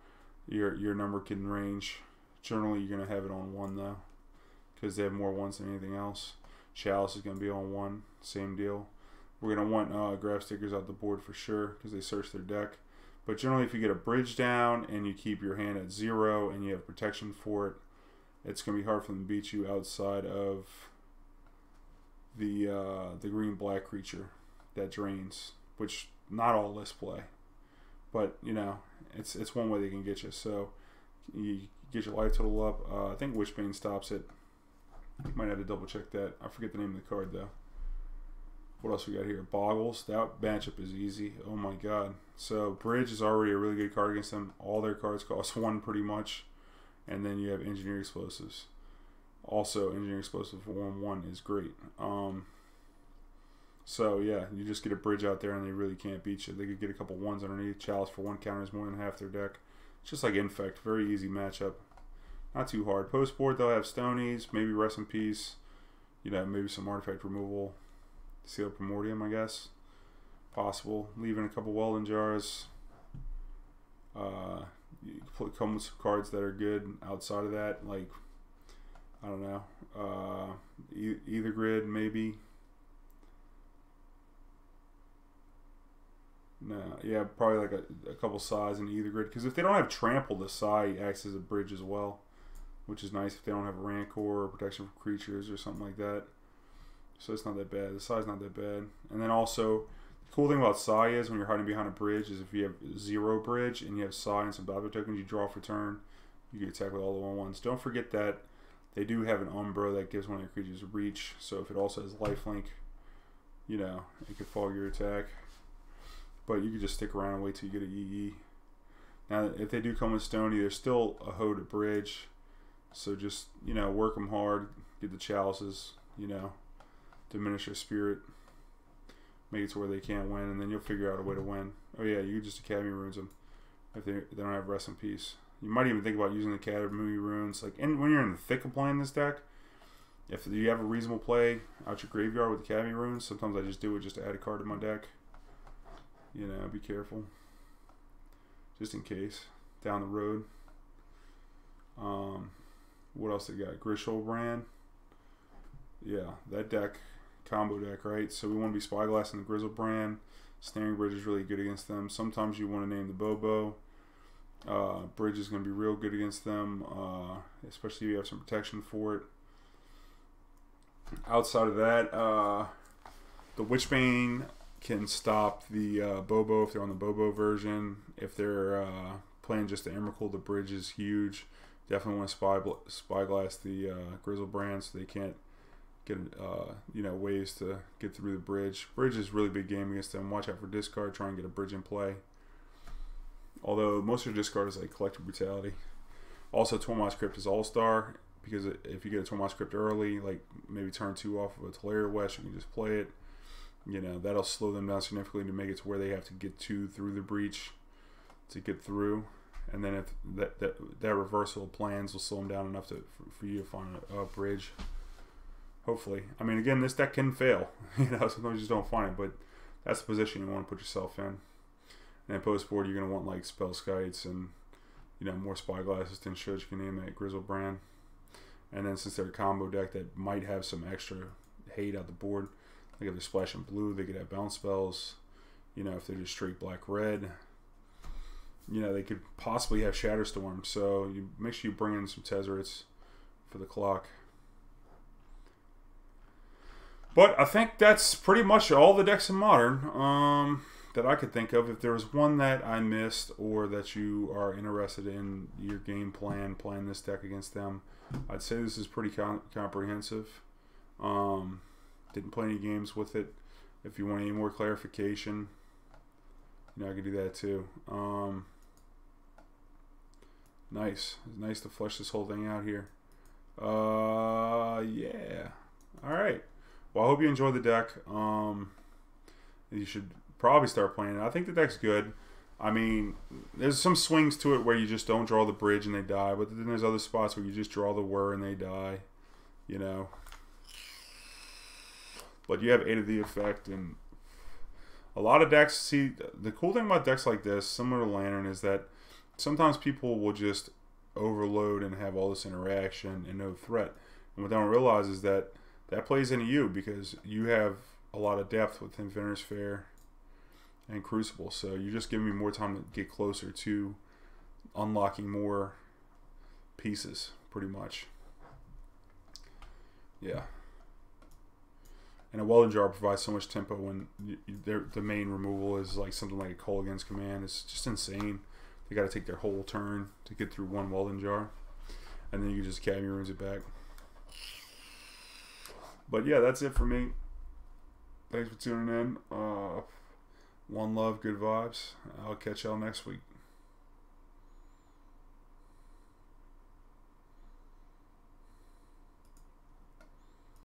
Your number can range. Generally, you're going to have it on 1, though, because they have more 1s than anything else. Chalice is going to be on 1. Same deal. We're going to want Grafdiggers out the board for sure, because they search their deck. But generally, if you get a bridge down and you keep your hand at 0 and you have protection for it, it's going to be hard for them to beat you outside of the green-black creature that drains, which not all lists play, but you know it's one way they can get you. So you get your life total up. I think Witchbane stops it. You might have to double check that. I forget the name of the card though. What else we got here? Boggles. That matchup is easy. Oh my god. So Bridge is already a really good card against them. All their cards cost 1 pretty much. And then you have Engineer Explosives. Also, Engineer Explosive for 1/1 is great. So yeah, you just get a Bridge out there and they really can't beat you. They could get a couple 1s underneath. Chalice for 1 counters more than half their deck. It's just like Infect. Very easy matchup. Not too hard. Post board they'll have Stonies, maybe Rest in Peace. You know, maybe some artifact removal. Seal Primordium, I guess. Possible. Leaving a couple Welding Jars. You come with some cards that are good outside of that, like, I don't know, Aether Grid, maybe. No, yeah, probably like a couple Sighs in Aether Grid. Because if they don't have Trample, the Sigh acts as a bridge as well, which is nice if they don't have a Rancor or Protection from Creatures or something like that. So it's not that bad. The Sigh's not that bad. And then also, the cool thing about Sigh is when you're hiding behind a bridge is if you have 0 bridge and you have Sigh and some Bauble tokens, you draw for turn, you can attack with all the 1/1s. Don't forget that they do have an Umbra that gives one of your creatures reach. So if it also has lifelink, you know, it could fog your attack. But you can just stick around and wait till you get an EE. Now, if they do come with Stony, there's still a Hoe to bridge. So just, you know, work them hard, get the Chalices, you know, diminish their spirit, make it to where they can't win, and then you'll figure out a way to win. Oh yeah, you can just Academy Runes them if they don't have Rest in Peace. You might even think about using the Academy Runes, like when you're in the thick of playing this deck. If you have a reasonable play out your graveyard with Academy Runes, sometimes I just do it just to add a card to my deck. You know, be careful, just in case down the road. What else they got? Grishobrand. Yeah, that deck, combo deck, right? So we want to be Spyglass and the Grizzlebrand. Ensnaring Bridge is really good against them. Sometimes you want to name the Bobo. Bridge is going to be real good against them, especially if you have some protection for it. Outside of that, the Witchbane can stop the Bobo if they're on the Bobo version. If they're playing just the Emrakul, the Bridge is huge. Definitely want to Spyglass the Grizzlebrand so they can't get you know, ways to get through the Bridge. Bridge is a really big game against them. Watch out for discard. Try and get a Bridge in play. Although most of your discard is like Collective Brutality. Also, Tormod's Crypt is All-Star, because if you get a Tormod's Crypt early, like maybe turn 2 off of a Tolaria West, you can just play it. You know, that'll slow them down significantly to make it to where they have to get through the breach to get through. And then if that reversal of plans will slow them down enough for you to find a bridge. Hopefully. I mean, again, this deck can fail. You know, sometimes you just don't find it, but that's the position you want to put yourself in. And then post board, you're going to want like Spellskites and, you know, more Spyglasses to ensure you can name that Grizzlebrand. And then since they're a combo deck that might have some extra hate out the board, like if they're splashing blue, they could have bounce spells. You know, if they're just straight black-red, you know, they could possibly have Shatterstorm. So you make sure you bring in some Tezzerets for the clock. But I think that's pretty much all the decks in Modern that I could think of. If there was one that I missed or that you are interested in your game plan, playing this deck against them, I'd say this is pretty comprehensive. Didn't play any games with it. If you want any more clarification, you know, I could do that too. Nice. It's nice to flesh this whole thing out here. Yeah. Alright. Well, I hope you enjoy the deck. You should probably start playing it. I think the deck's good. I mean, there's some swings to it where you just don't draw the bridge and they die, but then there's other spots where you just draw the Whir and they die, you know. But you have 8 of the effect, and a lot of decks, see, the cool thing about decks like this, similar to Lantern, is that sometimes people will just overload and have all this interaction and no threat. And what they don't realize is that that plays into you because you have a lot of depth with Inventors Fair and Crucible. So you're just giving me more time to get closer to unlocking more pieces, pretty much. Yeah. And a Welding Jar provides so much tempo when the main removal is like something like a Kolaghan's Command. It's just insane. They got to take their whole turn to get through one Welding Jar. And then you can just Academy Runes it back. But yeah, that's it for me. Thanks for tuning in. One love, good vibes. I'll catch y'all next week.